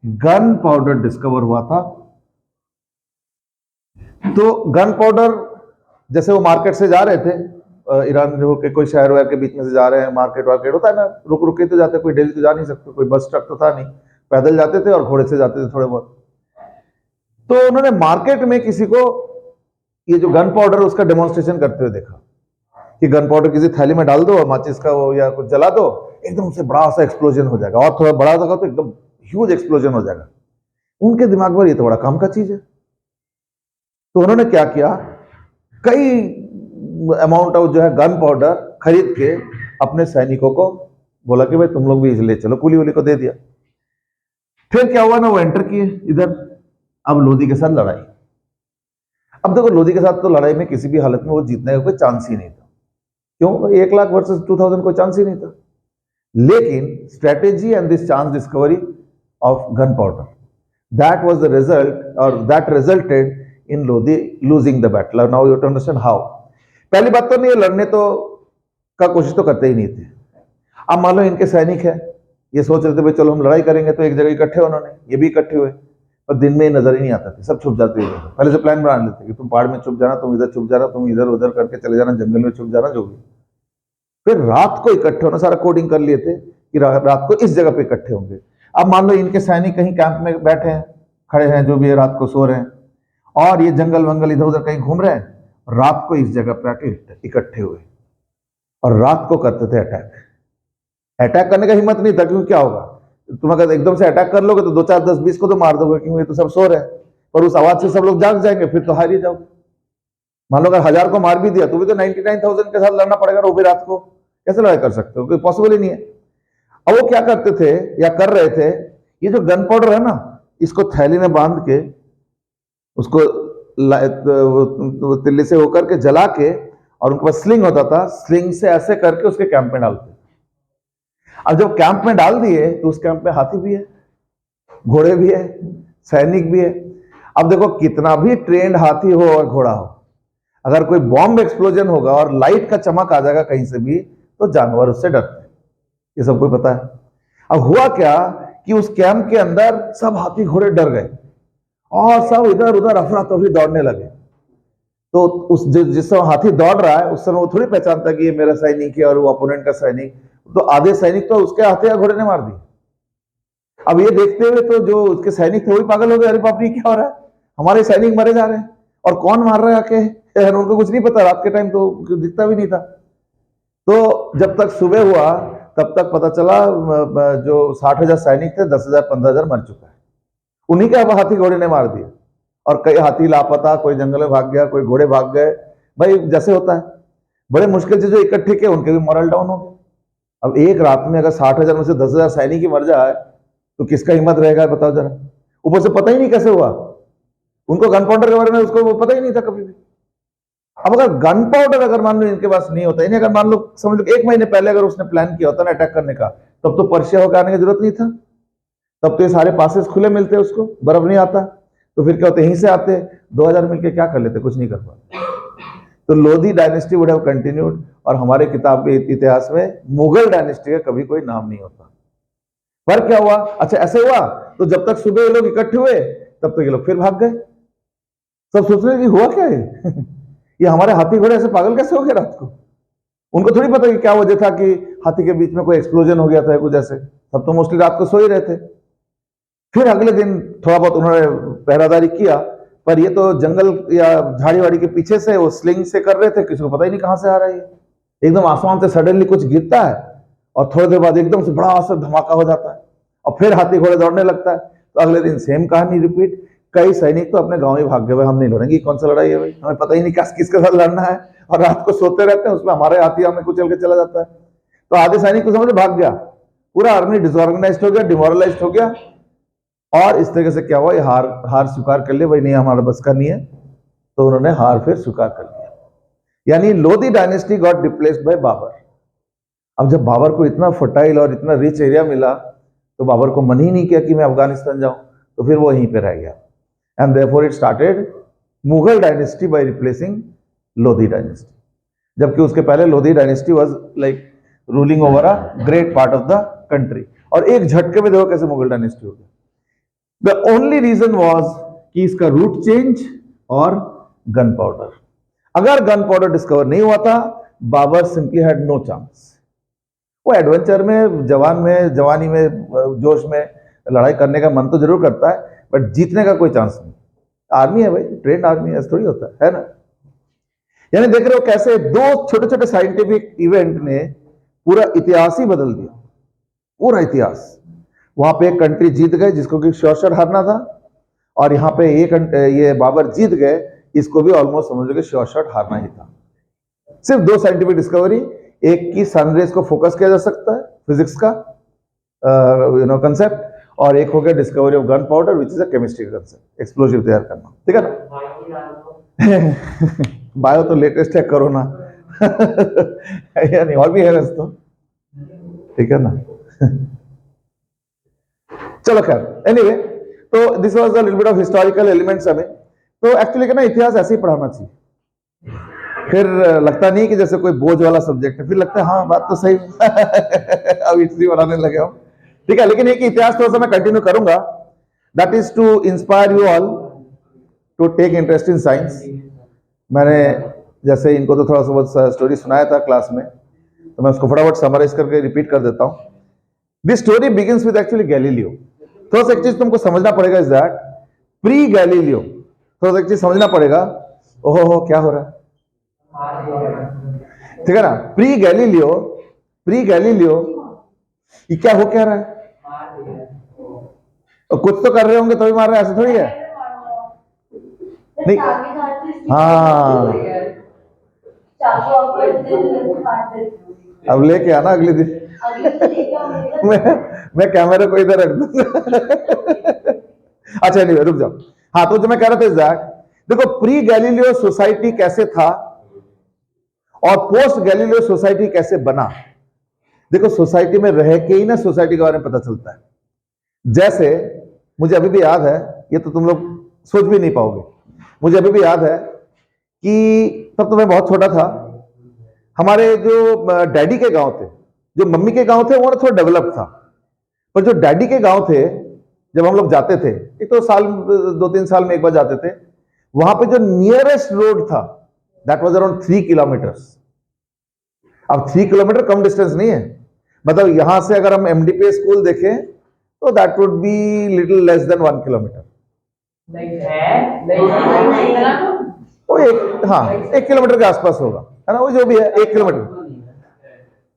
गन पाउडर डिस्कवर हुआ था। तो गन पाउडर, जैसे वो मार्केट से जा रहे थे, ईरान के कोई शहर वहर के बीच में से जा रहे हैं, मार्केट वार्केट होता है ना, रुक रुक के तो जाते, कोई डेली तो जा नहीं सकते, कोई बस ट्रक तो था नहीं, पैदल जाते थे और घोड़े से जाते थे थोड़े बहुत। तो उन्होंने मार्केट में किसी को ये जो गन पाउडर उसका डेमोन्स्ट्रेशन करते हुए देखा कि गन पाउडर किसी थैली में डाल दो, माचिस का वो या कुछ जला दो, एकदम से बड़ा सा एक्सप्लोजन हो जाएगा, और थोड़ा बड़ा होगा तो एकदम ह्यूज एक्सप्लोजन हो जाएगा। उनके दिमाग में ये तो बड़ा काम का चीज है। तो उन्होंने क्या किया, कई अमाउंट ऑफ जो है गन पाउडर खरीद के अपने सैनिकों को बोला कि भाई तुम लोग भी ले चलो, कुली उली को दे दिया। फिर क्या हुआ ना, वो एंटर किए इधर। अब लोधी के साथ लड़ाई। अब देखो, लोधी के साथ तो लड़ाई में किसी भी हालत में वो जीतने का कोई चांस ही नहीं था। क्यों? 1 लाख वर्सेस 2000 कोई चांस ही नहीं था। लेकिन strategy and this chance discovery of gunpowder, that was the result, और that resulted in Lodhi losing the battle. Now you to understand how. पहली बात तो नहीं, लड़ने तो का कोशिश तो करते ही नहीं थे। अब मान लो इनके सैनिक है, ये सोच रहे थे भाई चलो हम लड़ाई करेंगे, तो एक जगह इकट्ठे, उन्होंने ये भी इकट्ठे हुए, और दिन में नजर ही नहीं आता थे, सब छुप जाते थे। पहले से प्लान बना लेते कि तुम पहाड़ में छुप जाना, तुम इधर छुप जाना, तुम इधर उधर करके चले जाना, जंगल में छुप जाना, जो भी। फिर रात को इकट्ठे होना, सारा कोडिंग कर लिए थे कि रात को इस जगह पे इकट्ठे होंगे। अब मान लो इनके सैनिक कहीं कैंप में बैठे हैं, खड़े हैं, जो भी है, रात को सो रहे हैं, और ये जंगल वंगल इधर उधर कहीं घूम रहे हैं, रात को इस जगह पे आके इकट्ठे हुए, और रात को करते थे अटैक। अटैक करने का हिम्मत नहीं था, क्योंकि क्या होगा, तुम अगर एकदम से अटैक कर लोगे तो 2 4 10 20 को तो मार दोगे, क्योंकि ये तो सब सो रहे हैं, पर उस आवाज से सब लोग जाग जाएंगे, फिर तो हार ही जाओगे। मान लो अगर 1000 को मार भी दिया तो भी तो 99,000 के साथ लड़ना पड़ेगा, वो भी रात को कैसे लड़ाई कर सकते हो? कोई पॉसिबल ही नहीं है। अब वो क्या करते थे या कर रहे थे, ये जो गन पाउडर है ना, इसको थैली में बांध के उसको तिल्ली से होकर के जला के, और उनके पास स्लिंग होता था, स्लिंग से ऐसे करके उसके कैंप में डालते। अब जब कैंप में डाल दिए तो उस कैंप में हाथी भी है, घोड़े भी है, सैनिक भी है। अब देखो, कितना भी ट्रेंड हाथी हो और घोड़ा हो, अगर कोई बॉम्ब एक्सप्लोजन होगा और लाइट का चमक आ जाएगा कहीं से भी, तो जानवर उससे डरते हैं, ये सबको पता है। अब हुआ क्या कि उस कैंप के अंदर सब हाथी घोड़े डर गए, और सब इधर उधर अफरा तफरी दौड़ने लगे। तो उस जिस समय हाथी दौड़ रहा है, उस समय वो थोड़ी पहचानता कि ये मेरा सैनिक है और वो अपोनेंट का सैनिक, तो आधे सैनिक तो उसके हाथे या घोड़े ने मार दिए। अब ये देखते हुए तो जो उसके सैनिक थे वो भी पागल हो गए, अरे बाप रे क्या हो रहा है, हमारे सैनिक मरे जा रहे हैं, और कौन मार रहा है आके, उनको कुछ नहीं पता, रात के टाइम तो दिखता भी नहीं था। तो जब तक सुबह हुआ तब तक पता चला जो 60,000 सैनिक थे, 10,000 15,000 मर चुका है, उन्हीं के अब हाथी घोड़े ने मार दिया। और कई हाथी लापता, कोई जंगल में भाग गया, कोई घोड़े भाग गए, भाई जैसे होता है। बड़े मुश्किल से जो इकट्ठे किए उनके भी मॉरल डाउन हो गए। अब एक रात में अगर 60,000 में से 10,000 सैनिक ही मर जाए तो किसका हिम्मत रहेगा, बताओ जरा। ऊपर से पता ही नहीं कैसे हुआ, उनको गन पाउडर के बारे में उसको वो पता ही नहीं था कभी भी। अब अगर गन पाउडर अगर मान लो इनके पास नहीं होता, इन्हें अगर मान लो समझ लो 1 महीने पहले अगर उसने प्लान किया होता ना अटैक करने का, तब तो पर्शिया होकर आने की जरूरत नहीं था, तब तो ये सारे पासेस खुले मिलते, उसको बर्फ नहीं आता, तो फिर क्या होते, यहीं से आते, 2000 मिलके क्या कर लेते, कुछ नहीं कर पाते। तो Lodhi dynasty would have continued, और हमारे किताब के इतिहास में मुगल डायनेस्टी का कभी कोई नाम नहीं होता। पर क्या हुआ, अच्छा ऐसे हुआ, तो जब तक सुबह ये लोग इकट्ठे हुए तब तो ये लोग फिर भाग गए। सब सोच रहे कि हुआ क्या है ये हमारे हाथी घोड़े ऐसे पागल कैसे हो गए रात को। उनको थोड़ी पता कि क्या वजह था कि हाथी के बीच में कोई एक्सप्लोजन हो गया था कुछ ऐसे। सब तो मोस्टली रात को सो ही रहे थे। फिर अगले दिन थोड़ा बहुत उन्होंने पहरादारी किया, पर ये तो जंगल या झाड़ी वाड़ी के पीछे से वो स्लिंग से कर रहे थे, किसी को पता ही नहीं कहां से आ रहा है। एकदम आसमान से सडनली कुछ गिरता है और थोड़ी देर बाद एकदम से बड़ा सा धमाका हो जाता है और फिर हाथी घोड़े दौड़ने लगता है। तो अगले दिन सेम कहानी रिपीट। कई सैनिक तो अपने गांव ही भाग गए, भाई हम नहीं लड़ेंगे, कौन सा लड़ाई है भाई, हमें पता ही नहीं किसके साथ लड़ना है। और रात को सोते रहते हैं, उसमें हमारे हाथी हमें कुचल के चला जाता है। तो आधे सैनिक को समझ भाग गया, पूरा आर्मी डिसऑर्गेनाइज हो गया, डिमोरलाइज हो गया। और इस तरीके से क्या हुआ, ये हार स्वीकार कर लिया, भाई नहीं हमारा बस का नहीं है। तो उन्होंने हार फिर स्वीकार कर लिया, यानी Lodi dynasty got replaced by Babur. अब जब बाबर को इतना फर्टाइल और इतना रिच एरिया मिला तो बाबर को मन ही नहीं किया कि मैं अफगानिस्तान जाऊं, तो फिर वो यहीं पे रह गया। And therefore it started Mughal dynasty by replacing Lodhi dynasty, जबकि उसके पहले Lodhi dynasty was like ruling over a great part of the country. और एक झटके में देखो कैसे मुगल डायनेस्टी हो गया। द ओनली रीजन वॉज कि इसका रूट चेंज और गन पाउडर। अगर गन पाउडर डिस्कवर नहीं हुआ था, Babur simply had no chance. वो एडवेंचर में, जवानी में, जोश में लड़ाई करने का मन तो जरूर करता है, बट जीतने का कोई चांस नहीं। आर्मी है भाई, ट्रेंड आर्मी है, ऐसा थोड़ी होता है ना। यानी देख रहे हो कैसे दो छोटे छोटे साइंटिफिक इवेंट ने पूरा इतिहास ही बदल दिया, पूरा इतिहास। वहां पे एक कंट्री जीत गए जिसको कि श्योर शॉट हारना था, और यहाँ पे ये बाबर जीत गए, इसको भी ऑलमोस्ट समझ लो कि श्योर शॉट हारना ही था। सिर्फ दो साइंटिफिक डिस्कवरी, एक की सनरेज को फोकस किया जा सकता है, फिजिक्स का कंसेप्ट, और एक हो गया discovery of gun powder which is a chemistry का कंसेप्ट, एक्सप्लोजिव तैयार करना, ठीक है ना। बायो तो लेटेस्ट है, कोरोना यानी और भी है वैसे तो, ठीक है ना। चलो खैर, एनीवे, तो this was a little bit of historical elements हमें। तो एक्चुअली क्या ना, इतिहास ऐसे ही पढ़ाना चाहिए, फिर लगता नहीं कि जैसे कोई बोझ वाला सब्जेक्ट है, फिर लगता है हाँ बात तो सही अब हिस्ट्री बनाने लगे हम, ठीक है। लेकिन एक इतिहास थोड़ा सा मैं कंटिन्यू करूंगा, that is to inspire you all to take interest in science. मैंने जैसे इनको तो थोड़ा सा बहुत स्टोरी सुनाया था क्लास में, तो मैं उसको फटाफट समराइज करके रिपीट कर देता हूं। This story begins with actually Galileo. थोड़ा सा एक चीज तुमको समझना पड़ेगा, इज दैट प्री गैलीलियो, थोड़ा सा एक चीज समझना पड़ेगा। ओहो क्या हो रहा है, ठीक है ना। प्री गैलीलियो ये क्या हो क्या रहा है, और कुछ तो कर रहे होंगे तभी मार रहे हैं, ऐसा थोड़ी है। नहीं, हाँ अब लेके आना अगले दिन मैं कैमरे को इधर रख दूंगा अच्छा नहीं, रुक जाओ। हाँ, तो जो मैं कह रहा था दैट, देखो प्री गैलीलियो सोसाइटी कैसे था और पोस्ट गैलीलियो सोसाइटी कैसे बना। देखो सोसाइटी में रह के ही ना सोसाइटी के बारे में पता चलता है। जैसे मुझे अभी भी याद है, ये तो तुम लोग सोच भी नहीं पाओगे, मुझे अभी भी याद है कि तब तो मैं बहुत छोटा था। हमारे जो डैडी के गांव थे, जो मम्मी के गांव थे, वो ना थोड़ा डेवलप था, पर जो डैडी के गांव थे, जब हम लोग जाते थे, एक तो साल 2-3 साल में एक बार जाते थे, वहां पे जो नियरेस्ट रोड था दैट वाज अराउंड 3 किलोमीटर्स। अब 3 किलोमीटर कम डिस्टेंस नहीं है, मतलब यहां से अगर हम एमडीपी स्कूल देखें तो that would be little less than 1 kilometre. वो एक, हाँ 1 किलोमीटर के आसपास होगा, है ना, वो जो भी है 1 किलोमीटर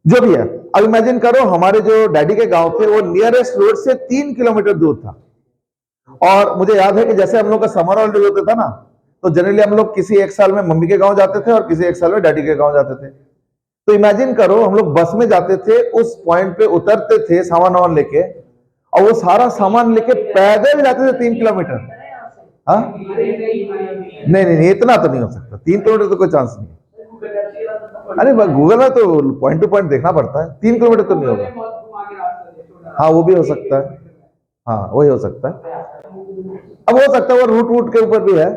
जो भी है। अब इमेजिन करो, हमारे जो डैडी के गांव थे वो नियरेस्ट रोड से 3 किलोमीटर दूर था। और मुझे याद है कि जैसे हम लोग का समर हॉलिडे होता था ना, तो जनरली हम लोग किसी एक साल में मम्मी के गांव जाते थे और किसी एक साल में डैडी के गांव जाते थे। तो इमेजिन करो, हम लोग बस में जाते थे, उस पॉइंट पे उतरते थे सामान वामान लेके, और वो सारा सामान लेके पैदल जाते थे 3 किलोमीटर। हाँ नहीं, इतना तो नहीं हो सकता, 3 किलोमीटर तो कोई चांस नहीं। अरे गूगल में तो पॉइंट टू पॉइंट देखना पड़ता है, 3 किलोमीटर तो नहीं होगा। हाँ वो भी हो सकता है, हाँ वही हो सकता है। अब हो सकता है वो रूट के ऊपर भी है,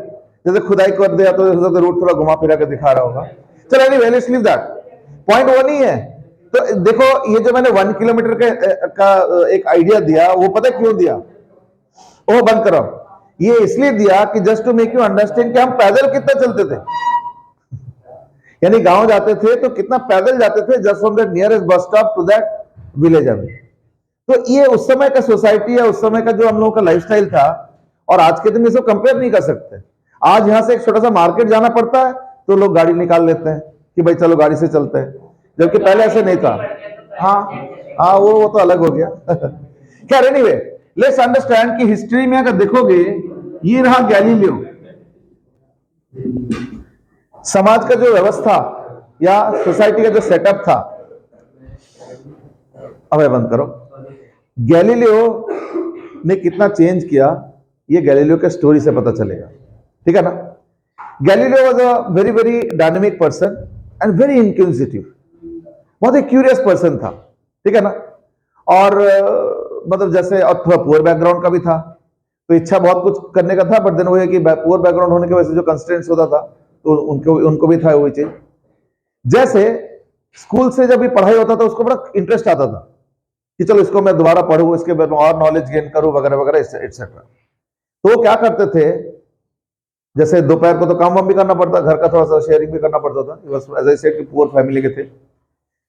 जैसे खुदाई कर दिया तो रूट थोड़ा घुमा फिरा के दिखा रहा होगा। चलो anyway, let's leave that, point वो नहीं है। तो देखो, ये जो मैंने 1 किलोमीटर का एक आइडिया दिया, वो पता क्यों दिया, वो बंद करो। ये इसलिए दिया कि just to make you understand कि हम पैदल कितना चलते थे, यानी गांव जाते थे तो कितना पैदल जाते थे, just from that nearest bus stop to that village अभी। तो ये उस समय का सोसाइटी है, उस समय का जो हम लोगों का लाइफस्टाइल था, और आज के दिन में इसको कंपेयर नहीं कर सकते। आज यहां से एक छोटा सा मार्केट जाना पड़ता है तो लोग गाड़ी निकाल लेते हैं कि भाई चलो गाड़ी से चलते हैं, जबकि पहले ऐसे नहीं था। हाँ हाँ, वो तो अलग हो गया। खैर एनीवे, लेट्स अंडरस्टैंड कि हिस्ट्री में अगर देखोगे, ये रहा गैलीलियो। समाज का जो व्यवस्था या सोसाइटी का जो सेटअप था, अब बंद करो, गैलीलियो ने कितना चेंज किया, ये गैलीलियो के स्टोरी से पता चलेगा, ठीक है ना। Galileo was a very very dynamic person and very inquisitive, बहुत ही क्यूरियस पर्सन था, ठीक है ना। और मतलब जैसे, और थोड़ा पुअर बैकग्राउंड का भी था, तो इच्छा बहुत कुछ करने का था, बट देन वो है कि पुअर बैकग्राउंड होने की वजह से जो कंस्ट्रेंट्स होता था तो उनको भी था वही चीज। जैसे स्कूल से जब भी पढ़ाई होता था उसको बड़ा इंटरेस्ट आता था कि चलो इसको मैं दोबारा पढ़ूं, इसके बारे में और नॉलेज गेन करूं वगैरह वगैरह एक्सेट्रा। तो वो क्या करते थे, जैसे दोपहर को तो काम वाम भी करना पड़ता, घर का थोड़ा सा शेयरिंग भी करना पड़ता था, बस एज आई सेड कि पुअर फैमिली के थे।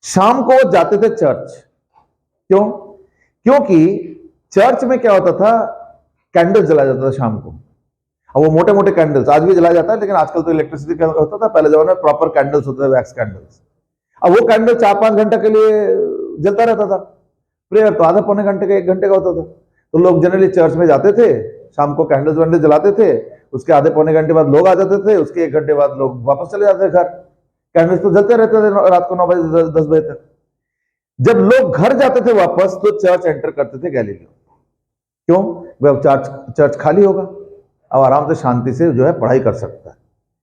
शाम को वो जाते थे चर्च। क्यों? क्योंकि चर्च में क्या होता था, कैंडल जलाया जाता था शाम को। अब वो मोटे मोटे कैंडल्स आज भी जलाया जाता है, लेकिन आजकल तो इलेक्ट्रिसिटी का होता था, पहले जमाने में प्रॉपर कैंडल्स होते थे, वैक्स कैंडल्स। अब वो कैंडल 4-5 घंटे के लिए जलता रहता था। प्रेयर तो आधा पौने घंटे का, 1 घंटे का होता था। तो लोग जनरली चर्च में जाते थे, शाम को कैंडल्स वैंडल्स जलाते थे, उसके आधे पौने घंटे बाद लोग आ जाते थे, उसके 1 घंटे बाद लोग वापस चले जाते थे घर। कैंडल्स तो जलते रहते थे रात को 9 बजे 10 बजे तक। जब लोग घर जाते थे वापस तो चर्च एंटर करते थे गैलीलियो। क्यों? वह चर्च खाली होगा, अब आराम से शांति से जो है पढ़ाई कर सकता है,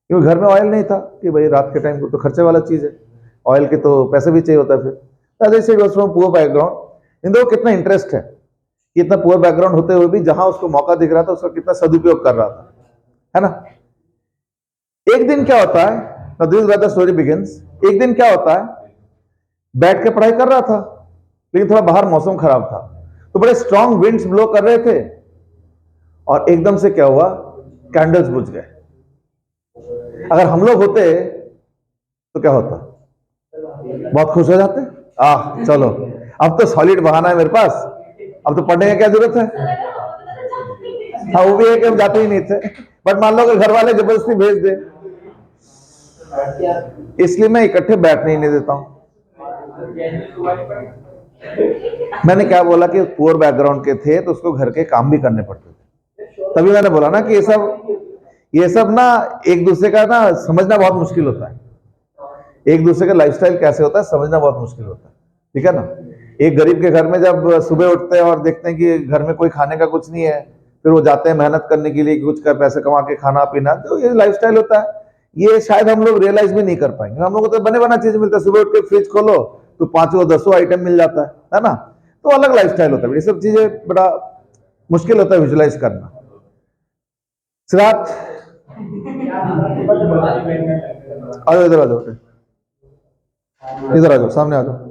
क्योंकि घर में ऑयल नहीं था कि भाई रात के टाइम को तो खर्चे वाला चीज है, ऑयल के तो पैसे भी चाहिए होता है। फिर जैसे पुअर बैकग्राउंड, इन दोनों कितना इंटरेस्ट है कि इतना पुअर बैकग्राउंड होते हुए भी जहां उसको मौका दिख रहा था उसका कितना सदुपयोग कर रहा था, है ना। एक दिन क्या होता है, this is where the story begins. एक दिन क्या होता है, बैठ के पढ़ाई कर रहा था, लेकिन थोड़ा बाहर मौसम खराब था, तो बड़े स्ट्रॉन्ग विंड्स ब्लो कर रहे थे, और एकदम से क्या हुआ, कैंडल्स बुझ गए। अगर हम लोग होते तो क्या होता, बहुत खुश हो जाते, चलो अब तो सॉलिड बहाना है मेरे पास, अब तो पढ़ने की क्या जरूरत है। हाँ, वो भी है कि हम जाते ही नहीं थे, बट मान लो कि घर वाले जबरदस्ती भेज दे, इसलिए मैं इकट्ठे बैठने ही नहीं देता हूं। मैंने क्या बोला कि पुअर बैकग्राउंड के थे तो उसको घर के काम भी करने पड़ते थे, तभी मैंने बोला ना कि ये सब ना एक दूसरे का ना समझना बहुत मुश्किल होता है, एक दूसरे का लाइफस्टाइल कैसे होता है समझना बहुत मुश्किल होता है, ठीक है ना। एक गरीब के घर में जब सुबह उठते हैं और देखते हैं कि घर में कोई खाने का कुछ नहीं है, फिर वो जाते हैं मेहनत करने के लिए कि कुछ कर पैसे कमा के खाना पीना, तो ये लाइफस्टाइल होता है। ये शायद हम लोग रियलाइज भी नहीं कर पाएंगे, हम लोग को तो बने बना चीज मिलता है, सुबह उठ के फ्रिज खोलो तो 5-10 आइटम मिल जाता है ना। तो अलग लाइफस्टाइल होता है, ये सब चीजें बड़ा मुश्किल होता है विजुलाइज करना। सिद्धार्थ आ जाओ, इधर आ जाओ, इधर आ जाओ, सामने आ जाओ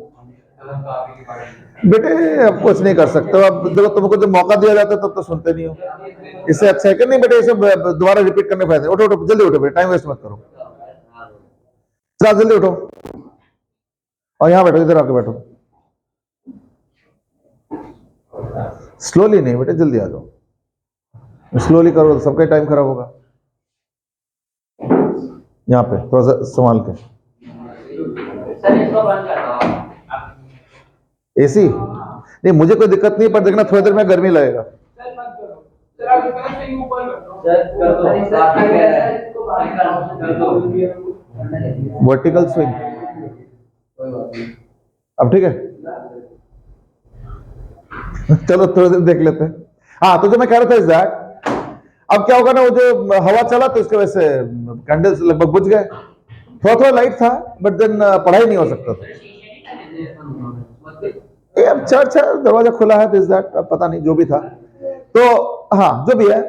बेटे। अब कुछ नहीं कर सकते, अब देखो तुमको जब मौका दिया जाता है तब तो सुनते नहीं हो, इससे अच्छा है कि नहीं बेटे, ये सब दोबारा रिपीट करने फायदे। उठो उठो, जल्दी उठो बेटे, टाइम वेस्ट मत करो, जल्दी उठो और यहाँ बैठो, इधर आके बैठो। स्लोली नहीं बेटे, जल्दी आ जाओ, स्लोली करो तो सबका टाइम खराब होगा। यहाँ पे थोड़ा सा संभाल के। एसी नहीं, मुझे कोई दिक्कत नहीं, पर देखना थोड़ी देर में गर्मी लगेगा। वर्टिकल स्विंग, अब ठीक है। चलो थोड़ी देर देख लेते हैं। हाँ, तो जो मैं कह रहा था इस दैट, अब क्या होगा ना, वो जो हवा चला तो इसकी वजह से कैंडल्स लगभग बुझ गए, थोड़ा थोड़ा लाइट था, बट देन पढ़ाई नहीं हो सकता था। अब चर्च है, दरवाजा खुला है, दिस दैट, अब पता नहीं जो भी था, तो हाँ जो भी है।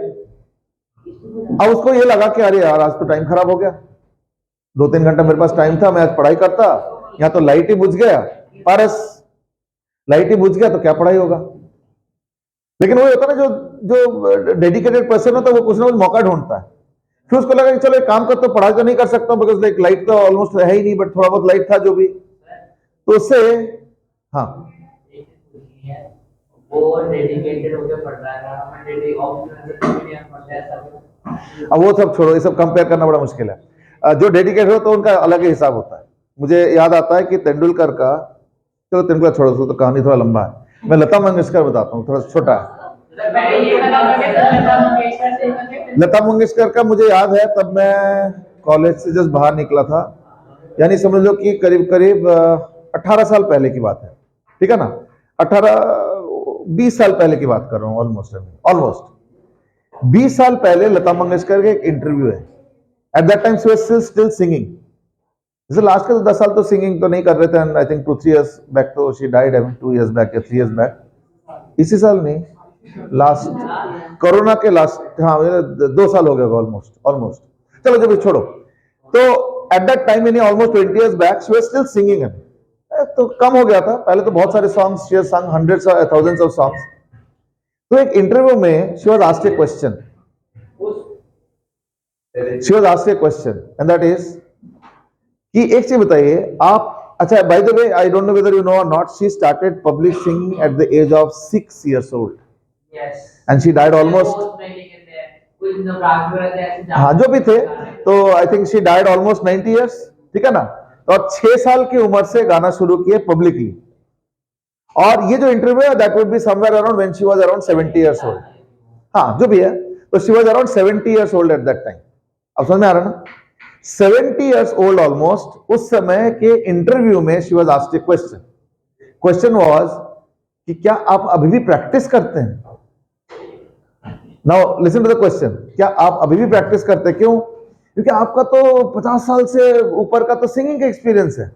अब उसको ये लगा कि अरे यार आज तो टाइम खराब हो गया, 2-3 घंटा मेरे पास टाइम था, मैं आज पढ़ाई करता, यहाँ तो लाइट ही बुझ गया, पारस लाइट ही बुझ गया तो क्या पढ़ाई होगा। लेकिन वो होता है ना, जो जो डेडिकेटेड पर्सन होता है वो कुछ ना कुछ मौका ढूंढता है। फिर उसको लगा कि चलो एक काम कर, तो पढ़ाई तो नहीं कर सकता बिकॉज लाइक लाइट तो ऑलमोस्ट है ही नहीं, बट थोड़ा बहुत लाइट था जो भी, तो उससे हाँ वो डेडिकेटेड होकर पढ़ रहा है, हम डेडिकेटेड पढ़ते हैं सब। अब वो सब छोड़ो, ये सब कंपेयर करना बड़ा मुश्किल है। जो डेडिकेटेड हो तो उनका अलग ही हिसाब होता है। मुझे याद आता है कि तेंदुलकर का, चलो तेंदुलकर छोड़ो, उसको तो कहानी थोड़ा लंबा है, मैं लता मंगेशकर बताता हूँ, थोड़ा छोटा है। लता मंगेशकर का मुझे याद है, तब मैं कॉलेज से जस्ट बाहर निकला था, यानी समझ लो कि करीब करीब 18 साल पहले की बात है, ठीक है ना, 18-20 साल पहले की बात कर रहा हूँ, ऑलमोस्ट 20 साल पहले लता मंगेशकर का एक इंटरव्यू है। Eight that time she was still singing, जैसे लास्ट के 10 साल तो सिंगिंग तो नहीं कर रहे थे, and I think 2-3 years back तो शी डाइड, 2 इयर्स बैक या 3 इयर्स बैक, इसी साल नहीं, लास्ट कोरोना के लास्ट, हाँ 2 साल हो गए ऑलमोस्ट, चलो जब छोड़ो। तो at that time in almost 20 years back she was still singing, तो कम हो गया था, पहले तो बहुत सारे songs she has sung, hundreds और थाउजेंड्स ऑफ सॉन्ग्स। तो एक इंटरव्यू में she was asked a question, and that is कि एक चीज बताइए आप, अच्छा by the way I don't know whether you know और not, she started public singing at the as of 6 years old, and she died almost, हाँ जो भी थे, तो I think she died almost 90 years, ठीक है ना। और 6 साल की उम्र से गाना शुरू किए पब्लिकली, और ये जो इंटरव्यू है that would be somewhere around when she was around 70 years old, हाँ जो भी है, तो she was around 70 years old eight that time. अब समझ में आ रहा है ना, 70 years old ऑलमोस्ट, उस समय के इंटरव्यू में she was asked a question was कि क्या आप अभी भी प्रैक्टिस करते हैं? Now listen to the question, क्या आप अभी भी प्रैक्टिस करते हैं? क्यों? क्योंकि आपका तो 50 साल से ऊपर का तो सिंगिंग का एक्सपीरियंस है,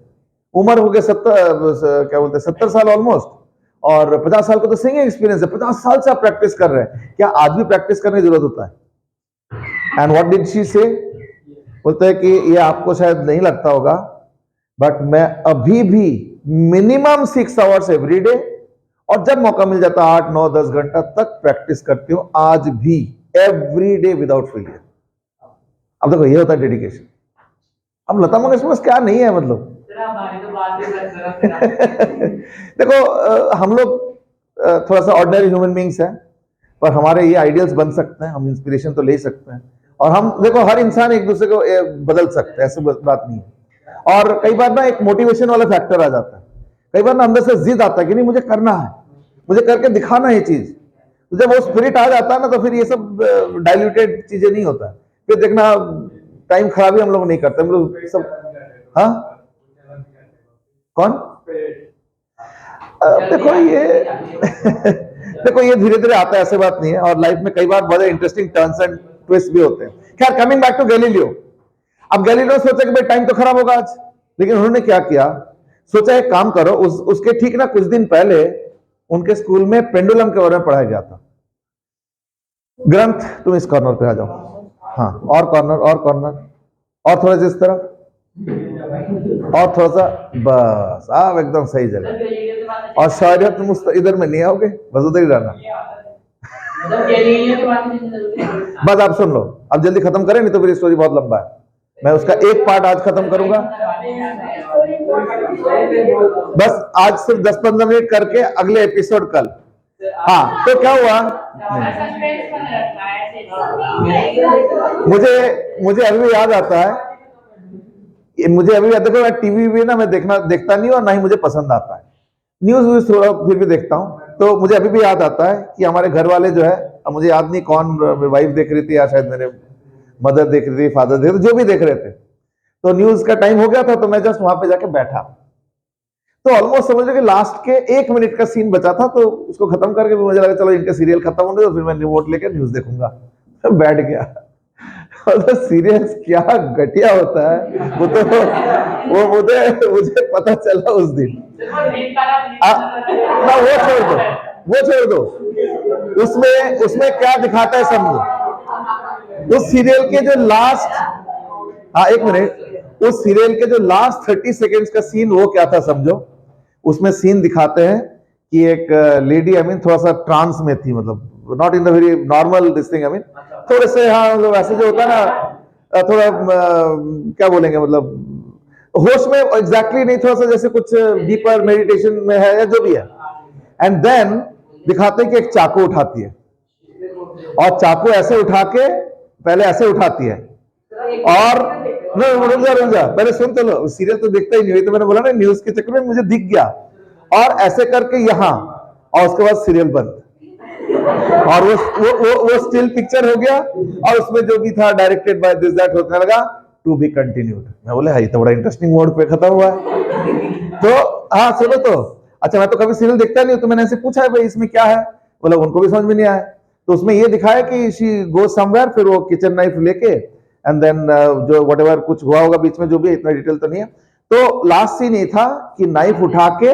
उम्र हो गया 70 साल ऑलमोस्ट, और 50 साल का तो सिंगिंग एक्सपीरियंस है, 50 साल से आप प्रैक्टिस कर रहे हैं, क्या आज भी प्रैक्टिस करने की जरूरत होता है? एंड व्हाट डिड शी से? बोलते हैं कि ये आपको शायद नहीं लगता होगा, बट मैं अभी भी मिनिमम 6 hours एवरी डे, और जब मौका मिल जाता 8, 9, 10 घंटा तक प्रैक्टिस करती हूं, आज भी एवरी डे विदाउट फेलियर। अब देखो ये होता है डेडिकेशन। अब लता मंगेशकर बस क्या नहीं है, मतलब देखो हम लोग थोड़ा सा ऑर्डिनरी ह्यूमन बींग्स हैं, पर हमारे ये आइडियल्स बन सकते हैं, हम इंस्पिरेशन तो ले सकते हैं, और हम देखो हर इंसान एक दूसरे को बदल सकते हैं, ऐसी बात नहीं है। और कई बार ना एक मोटिवेशन वाला फैक्टर आ जाता है, कई बार ना अंदर से जिद आता है कि नहीं मुझे करना है, मुझे करके दिखाना है ये चीज, तो जब वो स्पिरिट आ जाता है ना, तो फिर ये सब डाइल्यूटेड चीजें नहीं होता है, फिर देखना टाइम खराब ही हम लोग नहीं करते, हम लोग सब, हाँ कौन देखो ये देखो ये धीरे धीरे आता है, ऐसे बात नहीं है, और लाइफ में कई बार बड़े इंटरेस्टिंग टर्न्स एंड ट्विस्ट भी होते हैं। खैर कमिंग बैक टू गैलीलियो, अब गैलीलियो सोचा कि भाई टाइम तो खराब होगा आज, लेकिन उन्होंने क्या किया, सोचा एक काम करो, उसके ठीक ना कुछ दिन पहले उनके स्कूल में पेंडुलम के बारे में पढ़ाया गया था। ग्रंथ तुम इस कॉर्नर पे आ जाओ, हाँ और कॉर्नर और थोड़ा सा इस तरफ, और थोड़ा सा, बस आप एकदम सही जगह, और शायद तुम उस इधर में नहीं आओगे, बस उधर ही रहना। बस आप सुन लो, अब जल्दी खत्म करें, नहीं तो फिर स्टोरी बहुत लंबा है, मैं उसका एक पार्ट आज खत्म करूंगा, बस आज सिर्फ 10-15 मिनट करके अगले एपिसोड कल। हाँ तो क्या हुआ, मुझे अभी भी याद आता है, देखो मैं टीवी भी ना मैं देखता नहीं, और ना ही मुझे पसंद आता है, न्यूज थोड़ा फिर भी देखता हूँ, तो मुझे अभी भी याद आता है कि हमारे घर वाले जो है, अब मुझे याद नहीं कौन, वाइफ देख रही थी या शायद मेरे मदर देख रही थी, फादर देख रहे थे, जो भी देख रहे थे, तो न्यूज का टाइम हो गया था, तो मैं जस्ट वहां पे जाके बैठा, तो ऑलमोस्ट समझ लो कि लास्ट के 1 मिनट का सीन बचा था, तो उसको खत्म करके मुझे लगा चलो इनके सीरियल खत्म होंगे, तो फिर मैं रिमोट लेकर न्यूज देखूंगा, तो बैठ गया। और तो सीरियल्स क्या घटिया होता है, वो मुझे पता चला उस दिन। ना वो छोड़ दो, उसमें क्या दिखाता है समझो, उस सीरियल के जो लास्ट, हाँ 1 मिनट, उस सीरियल के जो लास्ट 30 सेकेंड्स का सीन वो क्या था समझो, उसमें सीन दिखाते हैं कि एक लेडी आई मीन थोड़ा सा ट्रांस में थी, मतलब not in the very normal this thing, I mean थोड़े से, हाँ मतलब ऐसे जो होता है ना थोड़ा क्या बोलेंगे, मतलब होश में एग्जैक्टली नहीं, थोड़ा सा जैसे कुछ डीपर मेडिटेशन में है या जो भी है। एंड देन दिखाते हैं कि एक चाकू उठाती है और चाकू ऐसे उठा के पहले ऐसे उठाती है और रुक जा पहले सुन तो लो, सीरियल तो देखता ही नहीं, वही तो मैंने बोला ना, न्यूज के चक्कर में मुझे दिख गया, और ऐसे करके यहां, और उसके बाद सीरियल बंद, और वो स्टिल पिक्चर हो गया, और उसमें जो भी था डायरेक्टेड बाय दिस दैट होने लगा, टू बी कंटिन्यूड। मैं बोले हाँ ये तो बड़ा इंटरेस्टिंग मोड पे खत्म हुआ है। तो हाँ सुनो तो, अच्छा मैं तो कभी सीरियल देखता नहीं हूं, तो मैंने ऐसे पूछा है भाई इसमें क्या है, बोला उनको भी समझ में नहीं आया। तो उसमें ये दिखाया कि शी गो समवेयर, फिर वो किचन नाइफ लेके एंड देन जो व्हाटएवर कुछ हुआ होगा बीच में, जो भी है, इतना डिटेल तो नहीं है। तो लास्ट सीन ये था कि नाइफ उठा के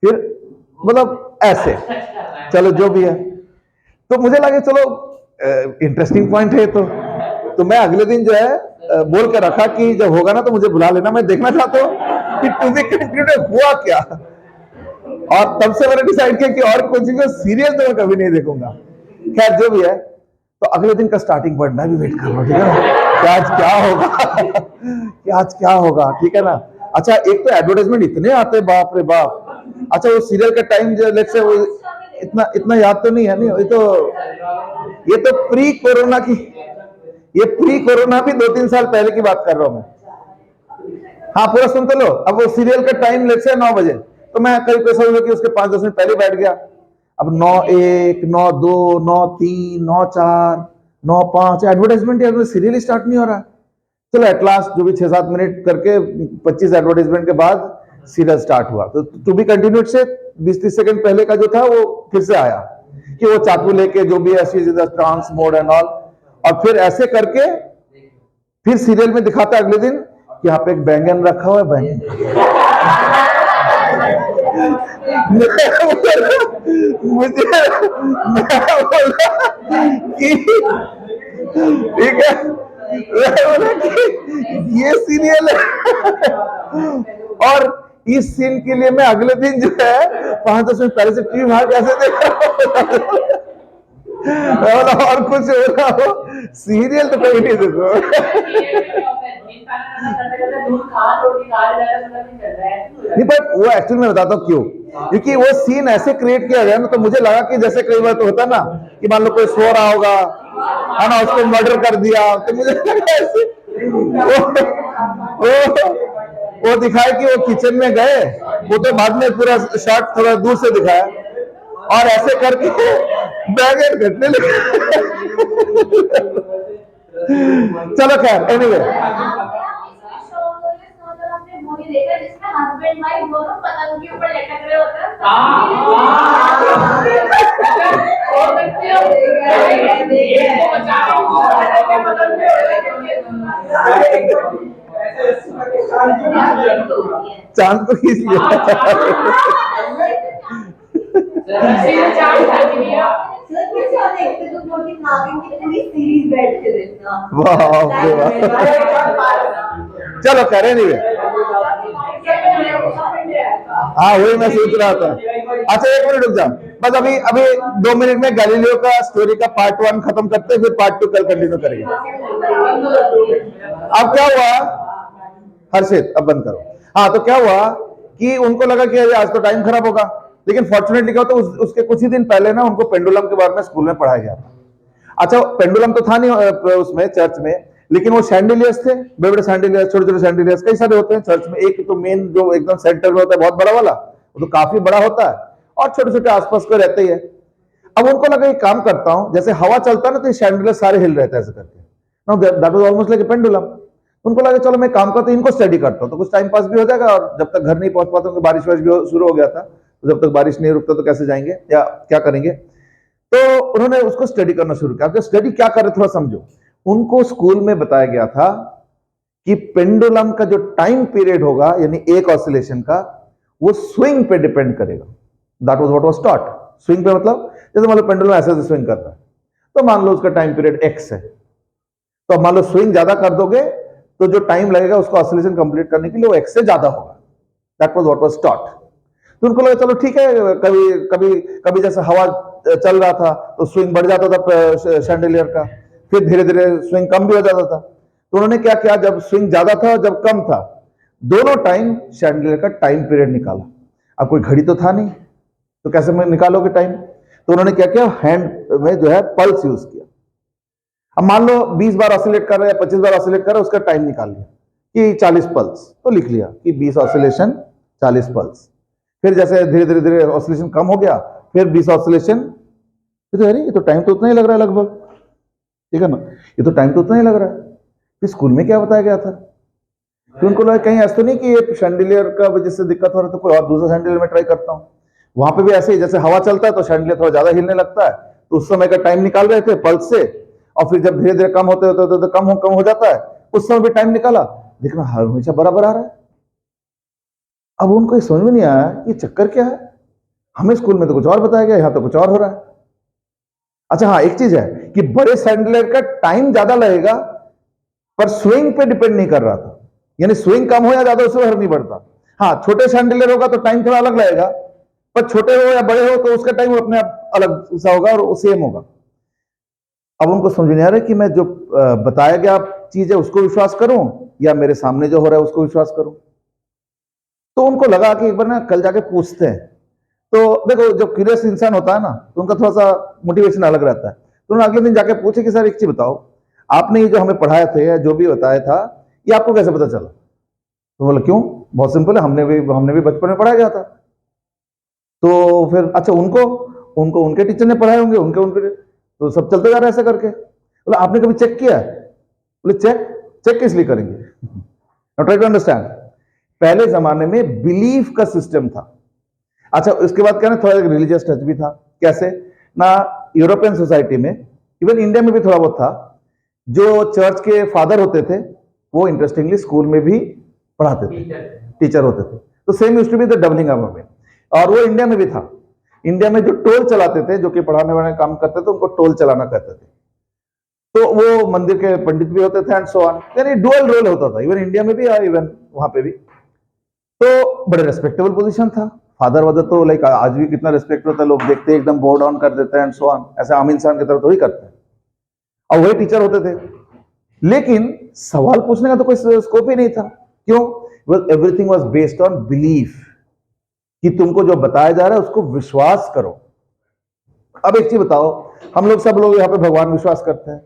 फिर मतलब ऐसे, चलो जो भी है, तो मुझे लगे चलो इंटरेस्टिंग पॉइंट है। तो मैं अगले दिन जो है बोल के रखा कि जब होगा ना तो मुझे बुला लेना, मैं देखना चाहता हूँ कि टू बी कंटिन्यूड हुआ क्या। और तब से मैंने डिसाइड किया कि और कोई सीरियल तो मैं कभी नहीं देखूंगा। खैर जो भी है, तो अगले दिन का स्टार्टिंग पॉइंट मैं भी वेट कर रहा हूँ, ठीक है ना, कि आज क्या होगा कि आज क्या होगा, ठीक है ना। अच्छा एक तो एडवर्टाइजमेंट इतने आते बाप रे बाप। अच्छा वो सीरियल का टाइम जो लेट्स से वो इतना याद तो नहीं है, नहीं ये तो प्री कोरोना की, ये प्री कोरोना भी 2-3 साल पहले की बात कर रहा हूं मैं। हाँ पूरा सुन तो लो। अब वो सीरियल का टाइम लेट्स से 9 बजे, तो मैं करीब ऐसा हुआ कि उसके 5-10 मिनट पहले बैठ गया। अब 9:01, 9:02, 9:03, 9:04, 9:05 एडवर्टाइजमेंट है, सीरियल स्टार्ट नहीं हो रहा। चलो एट लास्ट जो भी 6-7 मिनट करके 25 एडवर्टाइजमेंट के बाद सीरियल स्टार्ट हुआ। तो टू बी कंटिन्यूड से 20-30 सेकंड पहले का जो था वो फिर से आया कि वो चाकू लेके जो भी ऐसी ट्रांस मोड एंड ऑल, और फिर ऐसे करके फिर सीरियल में दिखाता है अगले दिन कि यहाँ पे एक बैंगन रखा हुआ है, बैंगन मुझे मैं बोला कि ठीक है, बोला कि ये सीरियल है, और इस सीन के लिए मैं अगले दिन जो है 5-10 मिनट पहले से टीवी बाहर कैसे देखा और कुछ हो रहा हो, सीरियल तो कहीं नहीं देखो। नहीं पर वो एक्चुअली मैं बताता हूँ क्यों, क्योंकि वो सीन ऐसे क्रिएट किया गया ना, तो मुझे लगा कि जैसे कई बार तो होता ना कि मान लो कोई सो रहा होगा है ना, उसको मर्डर कर दिया, तो मुझे लगा ऐसे वो दिखाया कि वो किचन में गए, वो तो बाद में पूरा शॉट थोड़ा दूर से दिखाया, और ऐसे करके बैगन घटने लगे। चलो खैर एनीवे, जिसमें हस्बैंड वाइफ दोनों पतंग के ऊपर लटक रहे होते हैं। चांद को खींच लिया। चलो करें नहीं, हाँ वही मैं सोच रहा था। अच्छा 1 मिनट रुक जा, बस अभी 2 मिनट में गैलीलियो का स्टोरी का पार्ट 1 खत्म करते हैं, फिर पार्ट 2 कल कंटिन्यू करेंगे। अब क्या हुआ हर्षित, अब बंद करो। हाँ तो क्या हुआ कि उनको लगा कि आज तो टाइम खराब होगा, लेकिन फॉर्चुनेटली क्या होता है उसके कुछ ही दिन पहले ना उनको पेंडुलम के बारे में स्कूल में पढ़ाया गया था। अच्छा पेंडुलम तो था नहीं उसमें चर्च में, लेकिन वो सैंडिलियर्स थे, बड़े बड़े सैंडिलियर्स, छोटे छोटे सैंडिलियर्स कई सारे होते हैं चर्च में। एक तो मेन जो एकदम सेंटर में होता है बहुत बड़ा वाला, वो तो काफी बड़ा होता है, और छोटे छोटे आसपास के रहते ही है। अब उनको लगा एक काम करता हूं, जैसे हवा चलता है ना तो सैंडिलियर सारे हिल रहते हैं ऐसे करके, now that was almost like a pendulum. उनको लगा चलो मैं काम करता हूं, इनको स्टडी करता हूं, तो कुछ टाइम पास भी हो जाएगा, और जब तक घर नहीं पहुंच पाता हूं, बारिश वारिश भी शुरू हो गया था, तो जब तक बारिश नहीं रुकता तो कैसे जाएंगे या क्या करेंगे। तो उन्होंने उसको स्टडी करना शुरू किया। स्टडी क्या कर रहे थोड़ा समझो। उनको स्कूल में बताया गया था कि पेंडुलम का जो टाइम पीरियड होगा, यानी एक ऑसिलेशन का, वो स्विंग पे डिपेंड करेगा। That was what was taught. Swing पे मतलब जैसे मान लो पेंडुलम ऐसे स्विंग कर रहा है, तो मान लो उसका टाइम पीरियड x है, तो मान लो स्विंग ज्यादा कर दोगे तो जो टाइम लगेगा उसको ऑसिलेशन कंप्लीट करने के लिए वो x से ज्यादा होगा। That was what was taught. तो उनको लगा चलो ठीक है, कभी कभी कभी जैसे हवा चल रहा था तो स्विंग बढ़ जाता था शैंडिलियर का, फिर धीरे धीरे स्विंग कम भी हो जाता था। तो उन्होंने क्या किया, जब स्विंग ज्यादा था और जब कम था, दोनों टाइम शैंडिलियर का टाइम पीरियड निकाला। अब कोई घड़ी तो था नहीं, तो कैसे में निकालोगे टाइम? तो उन्होंने क्या किया, हैंड में जो है पल्स यूज किया। अब मान लो 20 बार ऑसिलेट कर रहा है, 25 बार ऑसिलेट कर रहा है, उसका टाइम निकाल लिया कि 40 पल्स, तो लिख लिया कि 20 ऑसिलेशन 40 पल्स। फिर जैसे धीरे धीरे धीरे ऑसिलेशन कम हो गया, फिर 20 ऑसिलेशन, तो अरे ये तो टाइम तो उतना ही लग रहा है लगभग, ठीक है ना, ये तो टाइम तो उतना ही लग रहा है। फिर स्कूल में क्या बताया गया था? तो उनको लगा कहीं ऐसा तो नहीं कि ये शैंडिलियर का वजह से दिक्कत हो रहा है, तो कोई और दूसरा शैंडिलियर में ट्राई करता हूँ। वहां पे भी ऐसे ही, जैसे हवा चलता है तो शैंडिलियर थोड़ा ज्यादा हिलने लगता है, तो उस समय का टाइम निकाल रहे थे पल्स से, और फिर जब धीरे धीरे कम होते होते होते कम हो जाता है, उस समय भी टाइम निकाला, देखना हमेशा बराबर आ रहा है। अब उनको ये समझ में नहीं आया कि चक्कर क्या है, हमें स्कूल में तो कुछ और बताया गया, यहां तो कुछ और हो रहा है। अच्छा हाँ, एक चीज है कि बड़े शैंडिलियर का टाइम ज्यादा लगेगा, पर स्विंग पे डिपेंड नहीं कर रहा था, यानी स्विंग कम हो या ज्यादा उससे फर्क नहीं पड़ता। हाँ, छोटे शैंडिलियर होगा तो टाइम थोड़ा अलग लगेगा, पर छोटे हो या बड़े हो तो उसका टाइम अपने आप अलग सा होगा और सेम होगा। अब उनको समझ नहीं आ रहा कि मैं जो बताया गया चीज है उसको विश्वास करूं या मेरे सामने जो हो रहा है उसको विश्वास करूं। तो उनको लगा कि एक बार ना कल जाके पूछते हैं। तो देखो, जब क्यूरियस इंसान होता है ना, तो उनका थोड़ा सा मोटिवेशन अलग रहता है। तो उन्होंने अगले दिन जाके पूछे कि सर एक चीज बताओ, आपने ये जो हमें पढ़ाए थे या जो भी बताया था, ये आपको कैसे पता चला? तो बोले क्यों, बहुत सिंपल है, हमने भी बचपन में पढ़ाया गया था। तो फिर अच्छा, उनको उनके टीचर ने पढ़ाए होंगे, उनके तो सब चलते जा रहा है ऐसा करके। बोले आपने कभी चेक किया? बोले चेक किस लिए करेंगे? Try to understand. पहले जमाने में बिलीफ का सिस्टम था। अच्छा, उसके बाद क्या ना, थोड़ा रिलीजियस टच भी था। कैसे ना, यूरोपियन सोसाइटी में, इवन इंडिया में भी थोड़ा बहुत था, जो चर्च के फादर होते थे वो इंटरेस्टिंगली स्कूल में भी पढ़ाते थे, टीचर होते थे। तो same used to be the doubling up में, और वो इंडिया में भी था। इंडिया में जो टोल चलाते थे, जो कि पढ़ाने वाले काम करते थे, उनको टोल चलाना कहते थे। तो वो मंदिर के पंडित भी होते थे एंड सो ऑन, यानी डुअल रोल होता था, इवन इंडिया में भी और इवन वहां पे भी। तो बड़े रेस्पेक्टेबल पोजीशन था। फादर वादर तो लाइक आज भी कितना रेस्पेक्ट होता है, लोग देखते हैं एकदम बो डाउन कर देते हैं एंड सो ऑन, ऐसे आम इंसान की तरह थोड़ी करते हैं। और वही टीचर होते थे। लेकिन सवाल पूछने का तो कोई स्कोप ही नहीं था। क्यों? Everything was based on belief, कि तुमको जो बताया जा रहा है उसको विश्वास करो। अब एक चीज बताओ, हम लोग सब लोग यहाँ पे भगवान विश्वास करते हैं,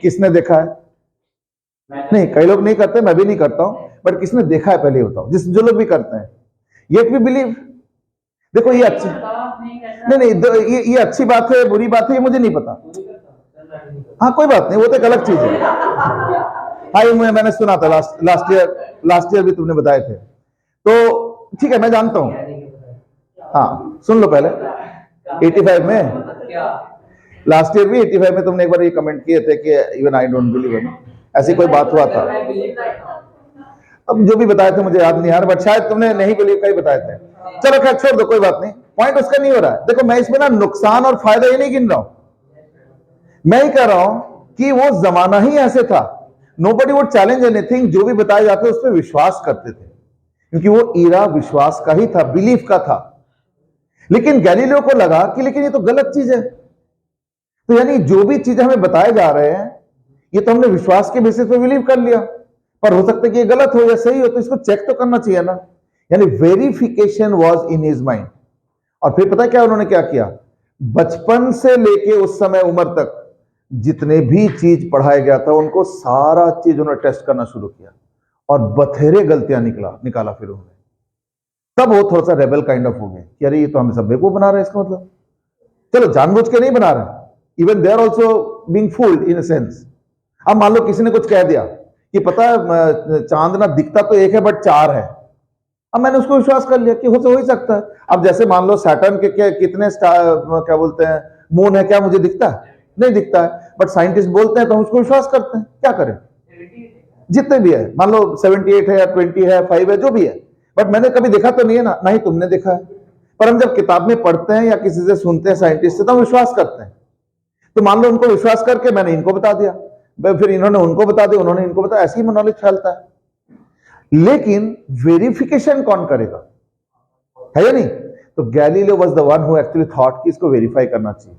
किसने देखा है? नहीं, कई लोग नहीं करते, मैं भी नहीं करता हूं, बट किसने देखा है पहले बताओ, जो लोग भी करते हैं। Yet we believe. देखो ये अच्छी नहीं, ये अच्छी बात है बुरी बात है ये मुझे नहीं पता। हाँ कोई बात नहीं, वो तो एक अलग चीज है। हाँ ये मैंने सुना था लास्ट ईयर भी तुमने बताए थे, तो ठीक है मैं जानता हूं। हाँ सुन लो पहले, 85 में, लास्ट ईयर भी 85 में तुमने एक बार ये कमेंट किए थे कि even I don't believe in, ऐसी कोई बात हुआ था। अब जो भी बताए थे मुझे याद नहीं आ रहा, बट शायद तुमने नहीं बिलीव का ही बताए थे। चलो खैर छोड़ दो, कोई बात नहीं, पॉइंट उसका नहीं हो रहा है। देखो मैं इसमें ना नुकसान और फायदा ये नहीं गिन रहा हूं, मैं ही कह रहा हूं कि वो जमाना ही ऐसे था, नोबडी वुड चैलेंज एनीथिंग, जो भी बताए जाते उस पर विश्वास करते थे, क्योंकि वो ईरा विश्वास का ही था, बिलीफ का था। लेकिन गैलीलियो को लगा कि लेकिन ये तो गलत चीज है, तो यानी जो भी चीजें हमें बताए जा रहे हैं ये तो हमने विश्वास के बेसिस पे बिलीव कर लिया, पर हो सकता है कि ये गलत हो या सही हो, तो इसको चेक तो करना चाहिए ना। यानी verification was in his mind. और फिर पता है क्या उन्होंने क्या किया, बचपन से लेके उस समय उम्र तक जितने भी चीज पढ़ाया गया था उनको सारा चीज उन्होंने टेस्ट करना शुरू किया, और बथेरे गलतियां निकाला फिर उन्होंने। तब वो थोड़ा सा रेबल काइंड ऑफ हो गए कि अरे ये तो हमें सब बेवकूफ बना रहे हैं, इसका मतलब चलो जानबूझ के नहीं बना रहे, even they are also being fooled in a sense. अब मान लो किसी ने कुछ कह दिया कि पता है चांद ना दिखता तो एक है बट चार है, अब मैंने उसको विश्वास कर लिया कि हो ही सकता है। अब जैसे मान लो सैटर्न के कितने क्या बोलते हैं मून है, क्या मुझे दिखता है? नहीं दिखता है, बट साइंटिस्ट बोलते हैं तो हम उसको विश्वास करते हैं, क्या करें? जितने भी है, मान लो 78 है या 20 है 5 है जो भी है, बट मैंने कभी देखा तो नहीं है ना ही तुमने देखा है, पर हम जब किताब में पढ़ते हैं या किसी से सुनते हैं साइंटिस्ट से तो हम विश्वास करते हैं। तो मान लो उनको विश्वास करके मैंने इनको बता दिया, फिर इन्होंने उनको बता दिया, उन्होंने इनको बताया, ऐसे ही नॉलेज फैलता है। लेकिन वेरिफिकेशन कौन करेगा, है या नहीं? तो Galileo was the one who actually thought कि इसको वेरीफाई करना चाहिए।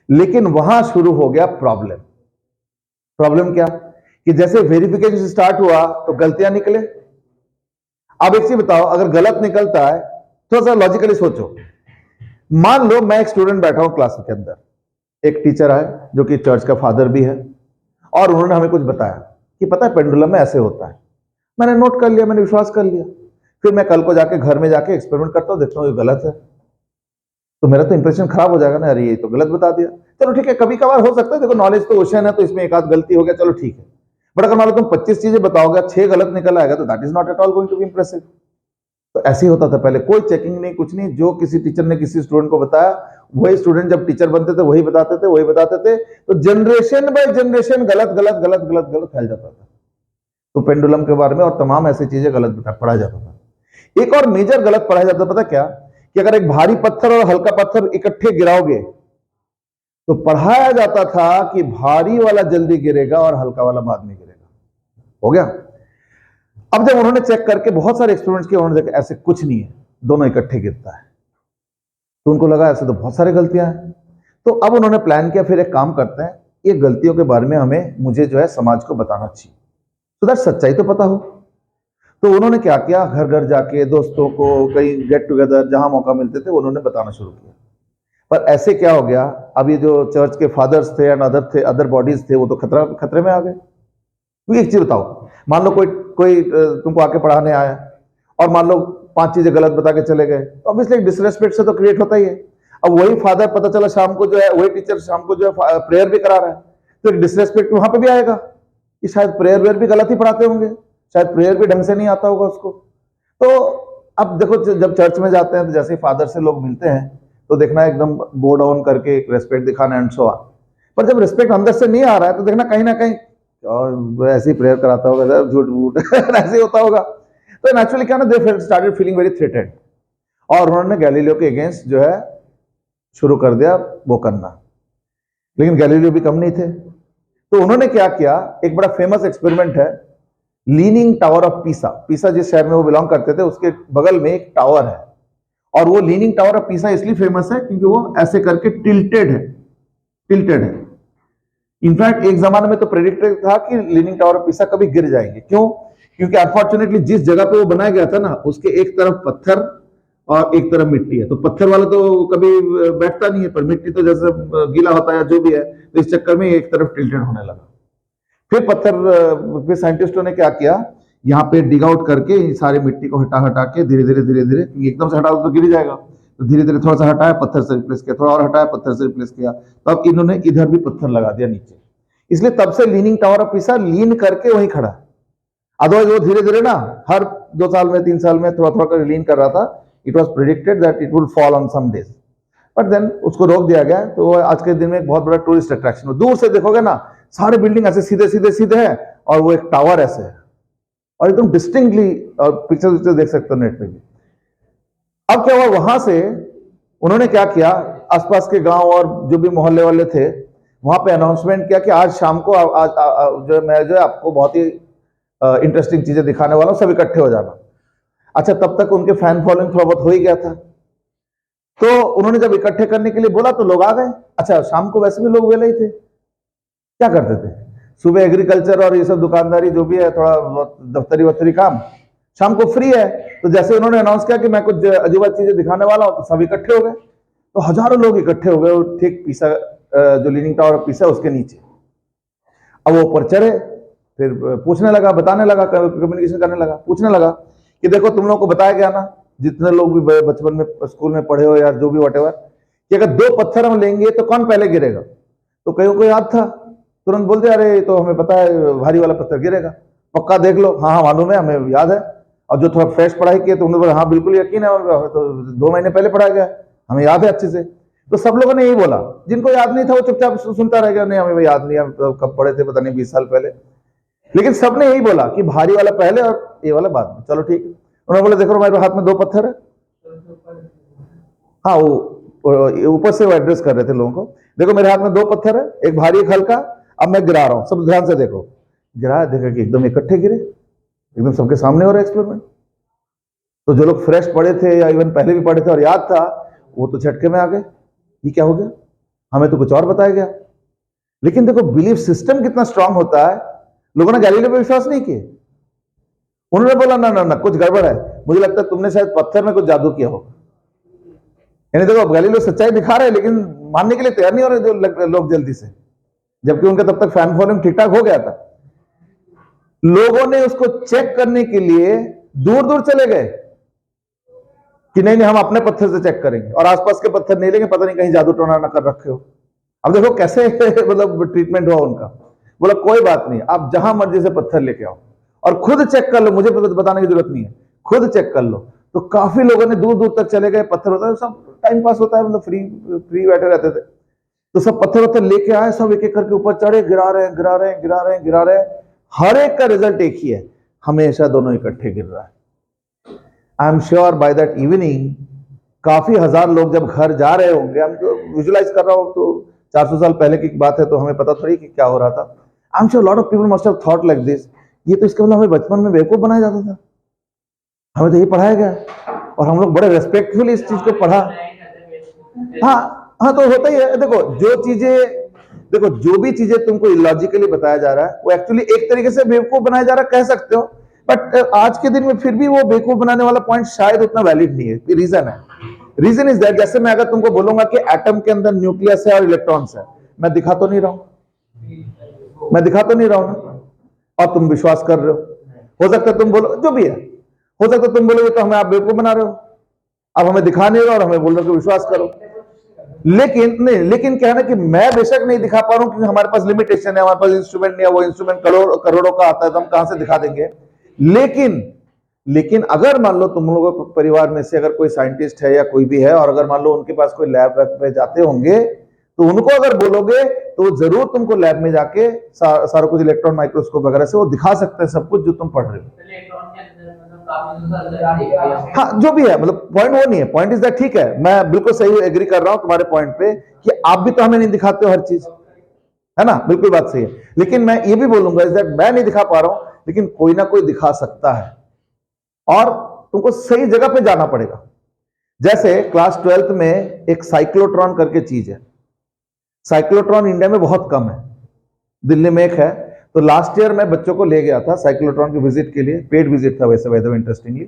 लेकिन वहां शुरू हो गया प्रॉब्लम। प्रॉब्लम क्या कि जैसे वेरिफिकेशन स्टार्ट हुआ तो गलतियां निकले। अब एक चीज बताओ, अगर गलत निकलता है थोड़ा सा लॉजिकली सोचो। मान लो मैं एक स्टूडेंट बैठा हूं क्लास के अंदर, एक टीचर आए जो कि चर्च का फादर भी है, और उन्होंने हमें कुछ बताया कि पता है पेंडुलम में ऐसे होता है। मैंने नोट कर लिया, मैंने विश्वास कर लिया। फिर मैं कल को जाके घर में जाके एक्सपेरिमेंट करता हूं, देखता हूं ये गलत है, तो मेरा तो इंप्रेशन खराब हो जाएगा ना, अरे ये तो गलत बता दिया। चलो ठीक है, कभी कभार हो सकता है, देखो नॉलेज तो ओशन है, तो इसमें एक आध गलती हो गया, चलो ठीक है। बट अगर मान लो तुम 25 चीजें बताओगे, 6 गलत निकल आएगा, तो that is not at all going to be impressive. तो ऐसे ही होता था पहले, कोई चेकिंग नहीं, कुछ नहीं, जो किसी टीचर ने किसी स्टूडेंट को बताया वही स्टूडेंट जब टीचर बनते थे वही बताते थे, वही बताते थे। तो जनरेशन बाय जनरेशन गलत गलत गलत गलत गलत फैल जाता था। तो पेंडुलम के बारे में और तमाम ऐसी चीजें गलत पढ़ा जाता था। एक और मेजर गलत पढ़ा जाता था, पता क्या, कि अगर एक भारी पत्थर और हल्का पत्थर इकट्ठे गिराओगे तो पढ़ाया जाता था कि भारी वाला जल्दी गिरेगा और हल्का वाला बाद में गिरेगा। हो गया। अब जब उन्होंने चेक करके बहुत सारे एक्सपेरिमेंट्स किए, उन्होंने देखा ऐसे कुछ नहीं है, दोनों इकट्ठे गिरता है। तो उनको लगा ऐसे तो बहुत सारी गलतियां हैं। तो अब उन्होंने प्लान किया, फिर एक काम करते हैं, ये गलतियों के बारे में मुझे जो है समाज को बताना चाहिए, तो दैट सच्चाई तो पता हो। तो उन्होंने क्या किया, घर घर जाके दोस्तों को, कहीं गेट टुगेदर जहां मौका मिलते थे उन्होंने बताना शुरू किया। पर ऐसे क्या हो गया, अब ये जो चर्च के फादर्स थे एंड अदर बॉडीज थे, वो तो खतरे में आ गए। क्योंकि एक चीज बताओ, मान लो कोई तुमको आके पढ़ाने आया और मान लो 5 चीजें गलत बता के चले गए, तो ऑब्वियसली डिसरेस्पेक्ट से तो क्रिएट होता ही है। अब वही फादर पता चला शाम को जो है, वही टीचर शाम को जो है प्रेयर भी करा रहा है, तो एक डिसरेस्पेक्ट वहां पे भी आएगा कि शायद प्रेयर वेयर भी गलत ही पढ़ाते होंगे, शायद प्रेयर भी ढंग से नहीं आता होगा उसको। तो अब देखो, जब चर्च में जाते हैं तो जैसे फादर से लोग मिलते हैं तो देखना एकदम बो डाउन करके रेस्पेक्ट दिखाना एंड सो ऑन। पर जब रिस्पेक्ट अंदर से नहीं आ रहा है तो देखना कहीं ना कहीं और ऐसे ही प्रेयर कराता होगा, झूठ मूठ ऐसे ही होता होगा। तो नेचुरली क्या ना, they started feeling very threatened, और उन्होंने गैलीलियो के अगेंस्ट जो है शुरू कर दिया वो करना। लेकिन गैलीलियो भी कम नहीं थे, तो उन्होंने क्या किया, एक बड़ा फेमस एक्सपेरिमेंट है लीनिंग टावर ऑफ पीसा। पीसा जिस शहर में वो बिलोंग करते थे उसके बगल में एक टावर है, और वो लीनिंग टावर ऑफ पीसा इसलिए फेमस है क्योंकि वो ऐसे करके टिल्टेड है। इनफैक्ट एक जमाने में तो प्रेडिक्टेड था कि लीनिंग टावर ऑफ पीसा कभी गिर जाएंगे। क्यों? क्योंकि अनफॉर्चुनेटली जिस जगह पे वो बनाया गया था ना, उसके एक तरफ पत्थर और एक तरफ मिट्टी है, तो पत्थर वाला तो कभी बैठता नहीं है, पर मिट्टी तो जैसे गीला होता है जो भी है, तो इस चक्कर में एक तरफ टिल्टेड होने लगा। फिर साइंटिस्टों ने क्या किया, यहाँ पे डिग आउट करके सारी मिट्टी को हटा के धीरे धीरे एकदम से हटा दो तो गिर जाएगा, तो धीरे धीरे थोड़ा सा हटाया, पत्थर से रिप्लेस किया, थोड़ा और हटाया, पत्थर से रिप्लेस किया। तो अब इन्होंने इधर भी पत्थर लगा दिया नीचे, इसलिए तब से लीनिंग टावर ऑफ पीसा लीन करके वहीं खड़ा। अदरवाइज वो धीरे धीरे ना हर 2 साल में 3 साल में थोड़ा थोड़ा कर लीन कर रहा था। It was predicted that it will fall on some days, but then उसको रोक दिया गया। तो आज के दिन में एक बहुत बड़ा टूरिस्ट अट्रैक्शन है। दूर से देखोगे ना, सारे बिल्डिंग ऐसे सीधे है, और वो एक टावर ऐसे है, और एकदम डिस्टिंक्टली, और पिक्चर देख सकते हो नेट पे भी। अब क्या हुआ, वहां से उन्होंने क्या किया, आसपास के गांव और जो भी मोहल्ले वाले थे वहां पे अनाउंसमेंट किया कि आज शाम को मैं जो है आपको बहुत ही इंटरेस्टिंग चीजें दिखाने वाला हूं, सब इकट्ठे हो जाना। अच्छा, तब तक उनके फैन फॉलोइंग थोड़ा बहुत हो ही गया था, तो उन्होंने जब इकट्ठे करने के लिए बोला तो लोग आ गए। अच्छा, शाम को वैसे भी लोग वेले ही थे, क्या करते थे, सुबह एग्रीकल्चर और ये सब दुकानदारी जो भी है, थोड़ा दफ्तरी काम, शाम को फ्री है। तो जैसे उन्होंने अनाउंस किया कि मैं कुछ अजूबा चीजें दिखाने वाला हूं, तो सब इकट्ठे हो गए। तो हजारों लोग इकट्ठे हो गए ठीक पीसा, जो लीनिंग टावर पीसा उसके नीचे। अब वो ऊपर चढ़े, फिर पूछने लगा, बताने लगा, कम्युनिकेशन करने लगा, पूछने लगा कि देखो तुम लोगों को बताया गया ना, जितने लोग भी बचपन में स्कूल में पढ़े हो या जो भी व्हाटएवर, कि अगर 2 पत्थर हम लेंगे तो कौन पहले गिरेगा। तो कईयों को याद था, तुरंत बोलते अरे तो हमें पता है भारी वाला पत्थर गिरेगा, पक्का देख लो। हाँ मालूम है, हमें याद है। और जो थोड़ा फ्रेश पढ़ाई किए तो उन्होंने बोला हाँ बिल्कुल यकीन है, तो 2 महीने पहले पढ़ा गया, हमें याद है अच्छे से। तो सब लोगों ने यही बोला, जिनको याद नहीं था वो चुपचाप सुनता रह गया, नहीं हमें याद नहीं, हम तो कब पढ़े थे पता नहीं 20 साल पहले। लेकिन सबने यही बोला कि भारी वाला पहले और ये वाला बाद में। चलो ठीक है, उन्होंने बोला देखो हमारे हाथ में 2 पत्थर है। हाँ, वो ऊपर से वो एड्रेस कर रहे थे लोगों को, देखो मेरे हाथ में 2 पत्थर है, एक भारी एक हल्का, अब मैं गिरा रहा हूं, सब ध्यान से देखो। गिराया, देखा कि एकदम इकट्ठे गिरे, एकदम सबके सामने हो रहा है एक्सपेरिमेंट। तो जो लोग फ्रेश पढ़े थे या इवन पहले भी पढ़े थे और याद था, वो तो झटके में आ गए, ये क्या हो गया, हमें तो कुछ और बताया गया। लेकिन देखो बिलीफ सिस्टम कितना स्ट्रांग होता है। लोगों ने गैलीलियो पे विश्वास नहीं किए, उन्होंने बोला ना ना ना कुछ गड़बड़ है, मुझे लगता है तुमने शायद पत्थर में कुछ जादू किया हो। यानी देखो गैलीलियो सच्चाई दिखा रहे हैं लेकिन मानने के लिए तैयार नहीं हो रहे जो लोग जल्दी से, जबकि उनका तब तक फैन फॉलोइंग ठीक ठाक हो गया था। लोगों ने उसको चेक करने के लिए दूर दूर चले गए कि नहीं नहीं हम अपने पत्थर से चेक करेंगे, और आसपास के पत्थर नहीं लेंगे, पता नहीं कहीं जादू टोना ना कर रखे हो। अब देखो कैसे मतलब ट्रीटमेंट हुआ उनका। बोला कोई बात नहीं, आप जहां मर्जी से पत्थर लेके आओ और खुद चेक कर लो, मुझे बताने की जरूरत नहीं है, खुद चेक कर लो। तो काफी लोगों ने दूर दूर तक चले गए, पत्थर होता है, सब टाइम पास होता है, मतलब फ्री बैठे रहते थे, तो सब पत्थर लेके आए, सब एक एक करके ऊपर चढ़े, गिरा रहे हैं गिरा रहे हैं गिरा रहे हैं गिरा रहे हैं, हर एक का रिजल्ट एक ही है, हमेशा दोनों इकट्ठे गिर रहा है। I am sure by that evening काफी हजार लोग जब घर जा रहे होंगे, हम तो विजुलाइज कर रहा हूं, तो 400 साल पहले की बात है तो हमें पता थोड़ी कि क्या हो रहा था। I am sure lot of people must have thought like this, ये तो इसके मतलब हमें बचपन में बेवकूफ बनाया जाता था, हमें तो ये पढ़ाया गया और हम लोग बड़े रेस्पेक्टफुली इस चीज को पढ़ा। हाँ तो होता ही है। देखो जो भी चीजें तुमको इलॉजिकली बताया जा रहा है वो एक्चुअली एक तरीके से बेवकूफ बनाया जा रहा है कह सकते हो, बट आज के दिन में फिर भी वो बेवकूफ बनाने वाला पॉइंट शायद उतना वैलिड नहीं है। रीजन इज दैट, जैसे मैं अगर तुमको बोलूंगा कि एटम के अंदर न्यूक्लियस है और इलेक्ट्रॉन्स है, मैं दिखा तो नहीं रहा हूं, और तुम विश्वास कर रहे हो सकता है तुम बोलो जो भी है, हो सकता है तुम बोलोगे तो हमें आप बेवकूफ बना रहे हो, अब हमें दिखा नहीं रहे और हमें बोल रहे हो कि विश्वास करो। लेकिन क्या है ना कि मैं बेशक नहीं दिखा पा रहा हूं क्योंकि हमारे पास लिमिटेशन है, हमारे पास इंस्ट्रूमेंट नहीं है, वो इंस्ट्रूमेंट करोड़ों का आता है तो हम कहां से दिखा देंगे। लेकिन अगर मान लो तुम लोगों के परिवार में से अगर कोई साइंटिस्ट है या कोई भी है, और अगर मान लो उनके पास कोई लैब में जाते होंगे, तो उनको अगर बोलोगे तो जरूर तुमको लैब में जाके सारा कुछ इलेक्ट्रॉन माइक्रोस्कोप वगैरह से वो दिखा सकते हैं सब कुछ जो तुम पढ़ रहे हो। हाँ जो भी है, मतलब पॉइंट वो नहीं है, पॉइंट इज दैट ठीक है, मैं बिल्कुल सही एग्री कर रहा हूं तुम्हारे पॉइंट पे कि आप भी तो हमें नहीं दिखाते हो हर चीज, है ना, बिल्कुल बात सही है। लेकिन मैं ये भी बोलूंगा इज दैट मैं नहीं दिखा पा रहा हूं, लेकिन कोई ना कोई दिखा सकता है, और तुमको सही जगह पे जाना पड़ेगा। जैसे क्लास 12th में एक साइक्लोट्रॉन करके चीज है, साइक्लोट्रॉन इंडिया में बहुत कम है, दिल्ली में एक है। तो लास्ट ईयर मैं बच्चों को ले गया था साइक्लोट्रॉन की विजिट के लिए, पेड विजिट था वैसे इंटरेस्टिंगली,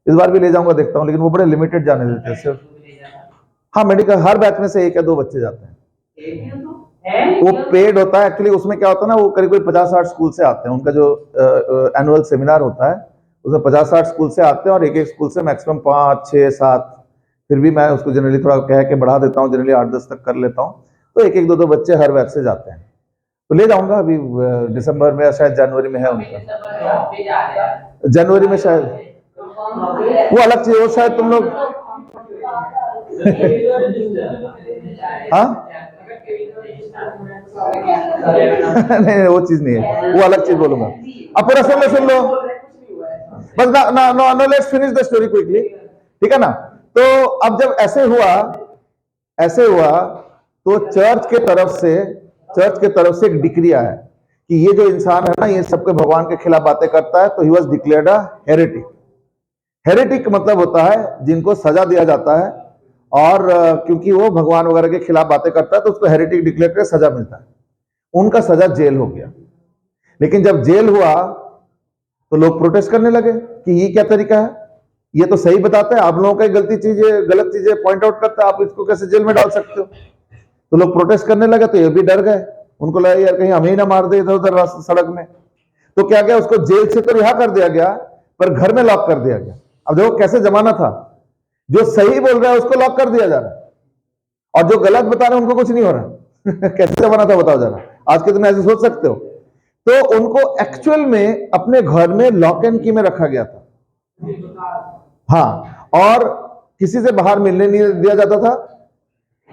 इस बार भी ले जाऊंगा, देखता हूं, लेकिन वो बड़े लिमिटेड जाने देते हैं सिर्फ। हाँ मेडिकल हर बैच में से 1 या 2 बच्चे जाते हैं, वो पेड होता है एक्चुअली। उसमें क्या होता है ना, वो करीब 50-60 स्कूल से आते हैं, उनका जो एनुअल सेमिनार होता है उसमें 50-60 स्कूल से आते हैं, और एक स्कूल से मैक्सिमम 5, 6, 7, फिर भी मैं उसको जनरली थोड़ा कह के बढ़ा देता हूँ, जनरली 8-10 तक कर लेता हूँ, तो 1-1, 2-2 बच्चे हर बैच से जाते हैं। तो ले जाऊंगा अभी दिसंबर में या शायद जनवरी में है उनका, जनवरी में शायद, वो अलग चीज, वो शायद तुम लोग हाँ नहीं वो चीज नहीं है, वो अलग चीज बोलूंगा। अब पूरा सुन लो बस ना let's finish the story quickly, ठीक है ना। तो अब जब ऐसे हुआ तो चर्च के तरफ से एक डिक्री आया कि ये जो इंसान है ना, ये सबके भगवान के खिलाफ बातें करता है, तो he was declared a heretic. Heretic मतलब होता है जिनको सजा दिया जाता है, और क्योंकि वो भगवान वगैरह के खिलाफ बातें करता है तो उसको हेरेटिक डिक्लेयर करके सजा मिलता है। उनका सजा जेल हो गया। लेकिन जब जेल हुआ तो लोग प्रोटेस्ट करने लगे कि ये क्या तरीका है, ये तो सही बताता है, आप लोगों का गलत चीजें पॉइंट आउट करता है, आप इसको कैसे जेल में डाल सकते हो। तो लोग प्रोटेस्ट करने लगे, तो ये भी डर गए, उनको लगा यार कहीं हमें ही ना मार दे इधर उधर सड़क में। तो क्या गया, उसको जेल से तो रिहा कर दिया गया, पर घर में लॉक कर दिया गया। अब देखो कैसे जमाना था, जो सही बोल रहा है उसको लॉक कर दिया जा रहा है, और जो गलत बता रहे हैं उनको कुछ नहीं हो रहा। कैसे जमाना था बताओ जरा, आज के दिन ऐसे सोच सकते हो। तो उनको एक्चुअल में अपने घर में लॉक एंड की में रखा गया था, हाँ, और किसी से बाहर मिलने नहीं दिया जाता था।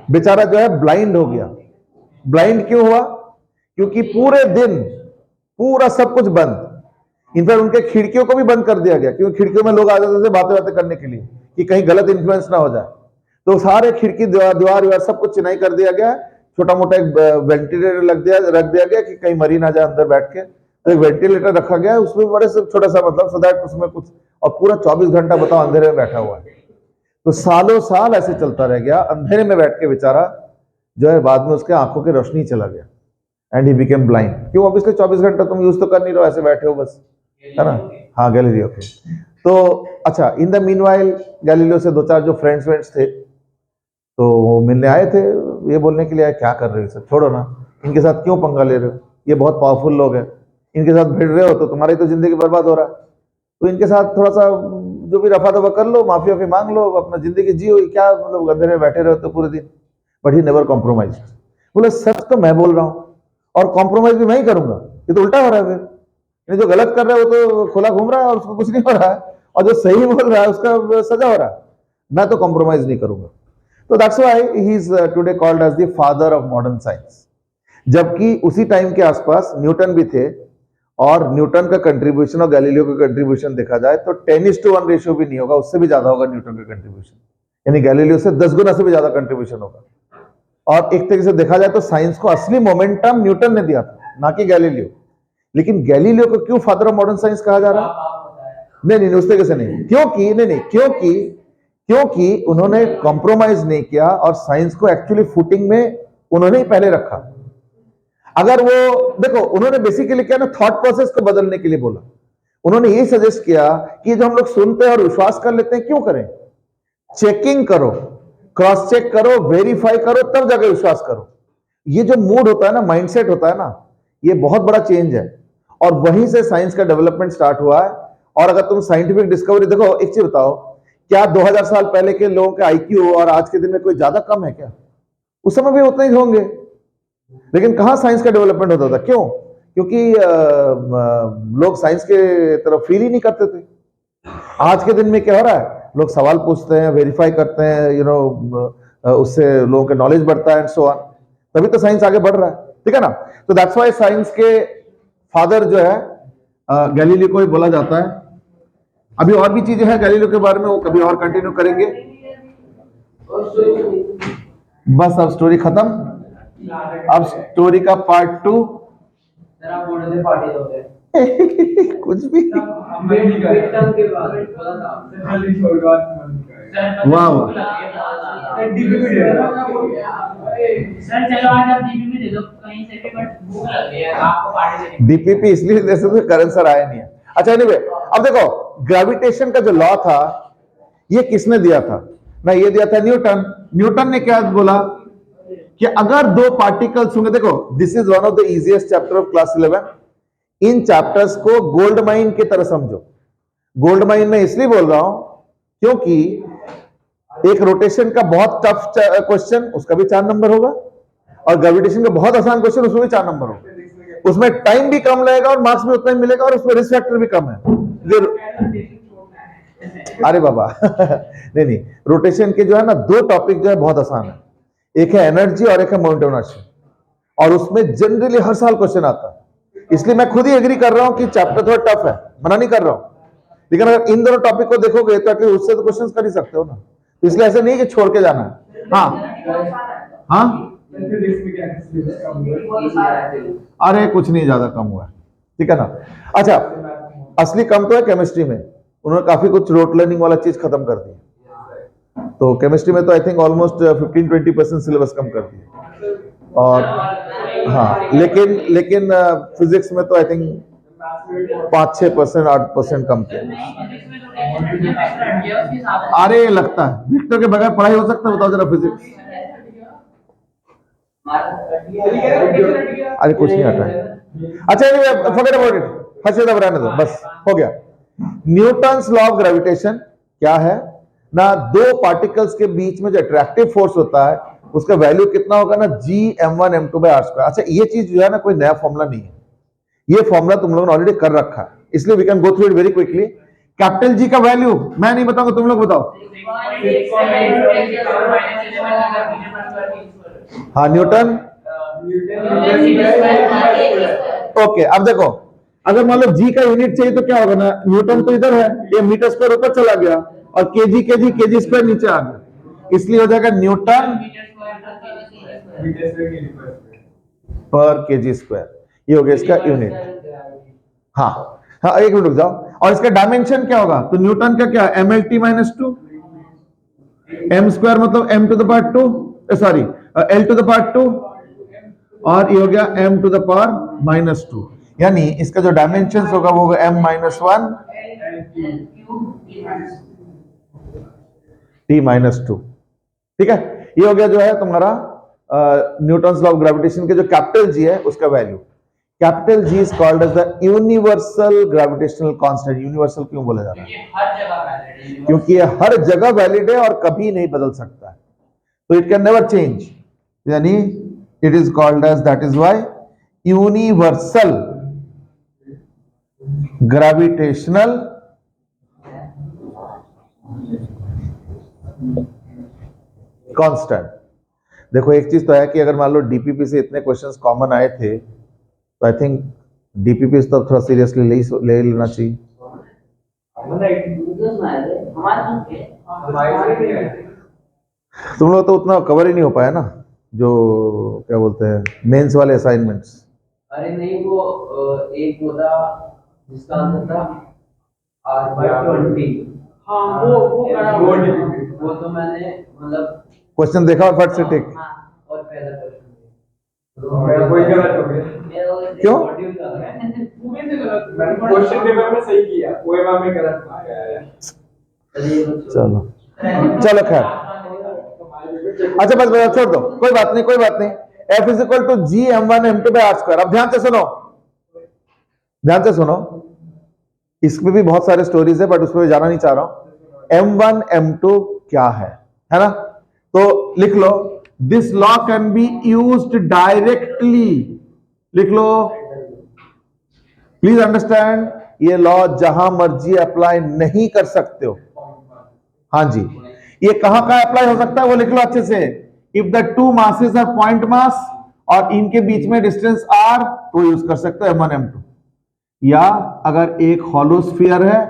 बेचारा जो है ब्लाइंड हो गया। ब्लाइंड क्यों हुआ? क्योंकि पूरे दिन पूरा सब कुछ बंद, इनफैक्ट उनके खिड़कियों को भी बंद कर दिया गया, क्योंकि खिड़कियों में लोग आ जाते थे बातें करने के लिए कि कहीं गलत इन्फ्लुएंस ना हो जाए। तो सारे खिड़की दीवार सब कुछ चिनाई कर दिया गया, छोटा मोटा एक वेंटिलेटर रख दिया गया कि कहीं मरी ना जाए अंदर बैठ के। तो तो एक वेंटिलेटर रखा गया है, उसमें बड़े से छोटा सा मतलब सो दैट उसमें कुछ, और पूरा 24 घंटा बताओ अंधेरे में बैठा हुआ है। तो सालों साल ऐसे चलता रह गया, अंधेरे में बैठ के बेचारा जो है बाद में उसके आंखों की रोशनी चला गया एंड ही बिकेम ब्लाइंड। क्यों? ऑब्वियसली 24 घंटा तुम यूज तो कर नहीं रहो, ऐसे बैठे हो बस, है ना। हाँ, गैलीलियो के। तो अच्छा, इन द मीनवाइल गैलीलियो से दो चार जो फ्रेंड्स थे तो वो मिलने आए थे, ये बोलने के लिए आए क्या कर रहे हो सर, छोड़ो ना, इनके साथ क्यों पंगा ले रहे हो, ये बहुत पावरफुल लोग हैं, इनके साथ भिड़ रहे हो तो तुम्हारी तो जिंदगी बर्बाद हो रहा है, तो इनके साथ थोड़ा सा जो भी रफा दफा कर लो, माफी वाफी मांग लो, अपना जिंदगी जियो, क्या मतलब अंधेरे में बैठे रहो तो पूरे दिन। But he never compromise. बोले सच तो मैं बोल रहा हूँ और कॉम्प्रोमाइज भी मैं ही करूंगा, ये तो उल्टा हो रहा है फिर, ये जो गलत कर रहा है वो तो खुला घूम रहा है और उसको कुछ नहीं हो रहा है, और जो सही बोल रहा है उसका सजा हो रहा है, मैं तो कॉम्प्रोमाइज नहीं करूंगा। तो that's why he is today called as the father of modern science. जबकि उसी टाइम के आसपास न्यूटन भी थे, और न्यूटन का कंट्रीब्यूशन और गैलीलियो का कंट्रीब्यूशन देखा जाए तो 10:1 रेशियो भी नहीं होगा, उससे भी ज्यादा होगा न्यूटन का कंट्रीब्यूशन, यानी गैलीलियो से 10 गुना से भी ज्यादा कंट्रीब्यूशन होगा। और एक तरीके से देखा जाए तो साइंस को असली मोमेंटम न्यूटन ने दिया था, ना कि गैलीलियो। लेकिन गैलीलियो को क्यों फादर ऑफ मॉडर्न साइंस कहा जा रहा है? नहीं, उस तरीके से नहीं, क्योंकि उन्होंने कॉम्प्रोमाइज नहीं किया और साइंस को एक्चुअली फुटिंग में उन्होंने ही पहले रखा। अगर वो देखो, उन्होंने बेसिकली क्या ना, थॉट प्रोसेस को बदलने के लिए बोला। उन्होंने ये सजेस्ट किया कि जो हम लोग सुनते हैं और विश्वास कर लेते हैं, क्यों करें, चेकिंग करो, क्रॉस चेक करो, वेरीफाई करो, तब जाकर विश्वास करो। ये जो मूड होता है ना, माइंडसेट होता है ना, ये बहुत बड़ा चेंज है, और वहीं से साइंस का डेवलपमेंट स्टार्ट हुआ है। और अगर तुम साइंटिफिक डिस्कवरी देखो, एक चीज बताओ, क्या 2000 साल पहले के लोगों के आईक्यू और आज के दिन में कोई ज्यादा कम है क्या? उस समय भी उतने ही होंगे, लेकिन कहां साइंस का डेवलपमेंट होता था? क्यों? क्योंकि लोग साइंस के तरफ फील ही नहीं करते थे। आज के दिन में क्या हो रहा है, लोग सवाल पूछते हैं, वेरीफाई करते हैं, उससे लोगों का नॉलेज बढ़ता है एंड सो ऑन, तभी तो साइंस आगे बढ़ रहा है, ठीक है ना। तो दैट्स व्हाई साइंस के फादर जो है गैलीलियो को ही बोला जाता है। अभी और भी चीजें हैं गैलीलियो के बारे में, वो कभी और कंटिन्यू करेंगे। बस अब स्टोरी खत्म, अब स्टोरी का पार्ट 2 कुछ भी वाह वाह, डीपीपी इसलिए जैसे तो करण सर आए नहीं है। अच्छा, एनीवे, अब देखो ग्रेविटेशन का जो लॉ था ये किसने दिया था ना? ये दिया था न्यूटन। न्यूटन ने क्या बोला कि अगर दो पार्टिकल्स होंगे, देखो this is one of the easiest chapter of class 11। In chapters को गोल्ड माइन की तरह समझो। गोल्ड माइन में इसलिए बोल रहा हूं क्योंकि एक रोटेशन का बहुत टफ क्वेश्चन, उसका भी 4 नंबर होगा, और ग्रेविटेशन का बहुत आसान क्वेश्चन, उसमें भी 4 नंबर होगा। उसमें टाइम भी कम लगेगा और मार्क्स भी उतना ही मिलेगा, और उसमें रिस्क फैक्टर भी कम है। अरे बाबा नहीं, रोटेशन के जो है ना 2 टॉपिक जो है बहुत आसान है, एक है एनर्जी और एक है मोमेंट ऑफ इनर्शिया, और उसमें जनरली हर साल क्वेश्चन आता है। इसलिए मैं खुद ही एग्री कर रहा हूं कि चैप्टर थोड़ा टफ है, मना नहीं कर रहा हूं, लेकिन अगर इन दोनों टॉपिक को देखोगे तो एटलीस्ट उससे तो क्वेश्चंस कर ही सकते हो ना। तो इसलिए ऐसे नहीं कि छोड़ के जाना है। हाँ, अरे कुछ नहीं, ज्यादा कम हुआ है, ठीक है ना। अच्छा, असली कम तो है केमिस्ट्री में, उन्होंने काफी कुछ रोट लर्निंग वाला चीज खत्म कर दी, तो केमिस्ट्री में तो आई थिंक ऑलमोस्ट 15-20% सिलेबस कम कर दिया। और हाँ, लेकिन फिजिक्स में तो आई थिंक 5-6%, 8% कम किया। अरे लगता है वेक्टर के बगैर पढ़ाई हो सकता है? बताओ जरा फिजिक्स। अरे कुछ नहीं आता है। अच्छा, फॉरगेट अबाउट इट, हर्षिता रहने दो, बस हो गया। न्यूटन्स लॉ ऑफ ग्रेविटेशन क्या है ना, 2 पार्टिकल्स के बीच में जो अट्रैक्टिव फोर्स होता है उसका वैल्यू कितना होगा ना, Gm1m2/r²। अच्छा, ये चीज जो है ना कोई नया फॉर्मूला नहीं है, ये फॉर्मूला तुम लोगों ने ऑलरेडी कर रखा है, इसलिए we can go through it very quickly. Capital G का वैल्यू मैं नहीं बताऊंगा, तुम लोग बताओ। हाँ, न्यूटन। ओके, अब देखो, अगर मान लो जी का यूनिट चाहिए तो क्या होगा ना, न्यूटन तो इधर है, ये मीटर स्क्वायर ऊपर चला गया, और केजी स्क्वायर नीचे आ गया, इसलिए हो जाएगा न्यूटन पर केजी स्क्वायर, ये हो गया इसका यूनिट। हाँ हाँ, एक मिनट रुक जाओ। और इसका डायमेंशन क्या होगा? तो न्यूटन का क्या, M L T minus two, M square मतलब M to the power two, sorry L to the power two, और ये हो गया M to the power minus two. यानी इसका जो डायमेंशन होगा वो होगा M minus one T minus two. ठीक है, ये हो गया जो है तुम्हारा न्यूटन्स लॉ ऑफ ग्रेविटेशन के जो कैपिटल जी है उसका value. Capital G is called as the universal gravitational constant. Universal क्यों बोला जाता है? हर जगह वैलिड है। क्योंकि ये हर जगह वैलिड है और कभी नहीं बदल सकता है, तो इट कैन नेवर चेंज, यानी it is called as, that is why universal gravitational constant. देखो एक चीज तो है कि अगर मान लो डीपीपी से इतने क्वेश्चंस कॉमन आए थे तो आई थिंक डीपीपी तो थोड़ा सीरियसली ले लेना चाहिए। तुम लोग तो उतना कवर ही नहीं हो पाया ना, जो क्या बोलते हैं मेंस वाले असाइनमेंट्स। अरे नहीं, वो एक वो था जिसका आंसर था R/20। हाँ वो करा वो तो मैंने मतलब क्वेश्चन देखा और फट से टिक। और पहला क्वेश्चन कोई गलत हो गया। क्यों? क्वेश्चन पेपर में सही किया, पोएमा में गलत आया है। चलो चलो खैर, अच्छा बस बस छोड़ दो, कोई बात नहीं कोई बात नहीं। F is equal to G m one m two by r square. अब ध्यान से सुनो, ध्यान से सुनो, इसमें भी बहुत सारे स्टोरीज है बट उस पर जाना नहीं चाह रहा हूं। M1 M2 क्या है ना? तो लिख लो, this law can be used directly. लिख लो, प्लीज अंडरस्टैंड, ये लॉ जहां मर्जी अप्लाई नहीं कर सकते हो। हाँ जी, ये कहां कहां अप्लाई हो सकता है वो लिख लो अच्छे से। If the two masses are point mass और इनके बीच में डिस्टेंस r, तो यूज कर सकते हो M1 M2। या अगर एक हॉलो स्फीयर है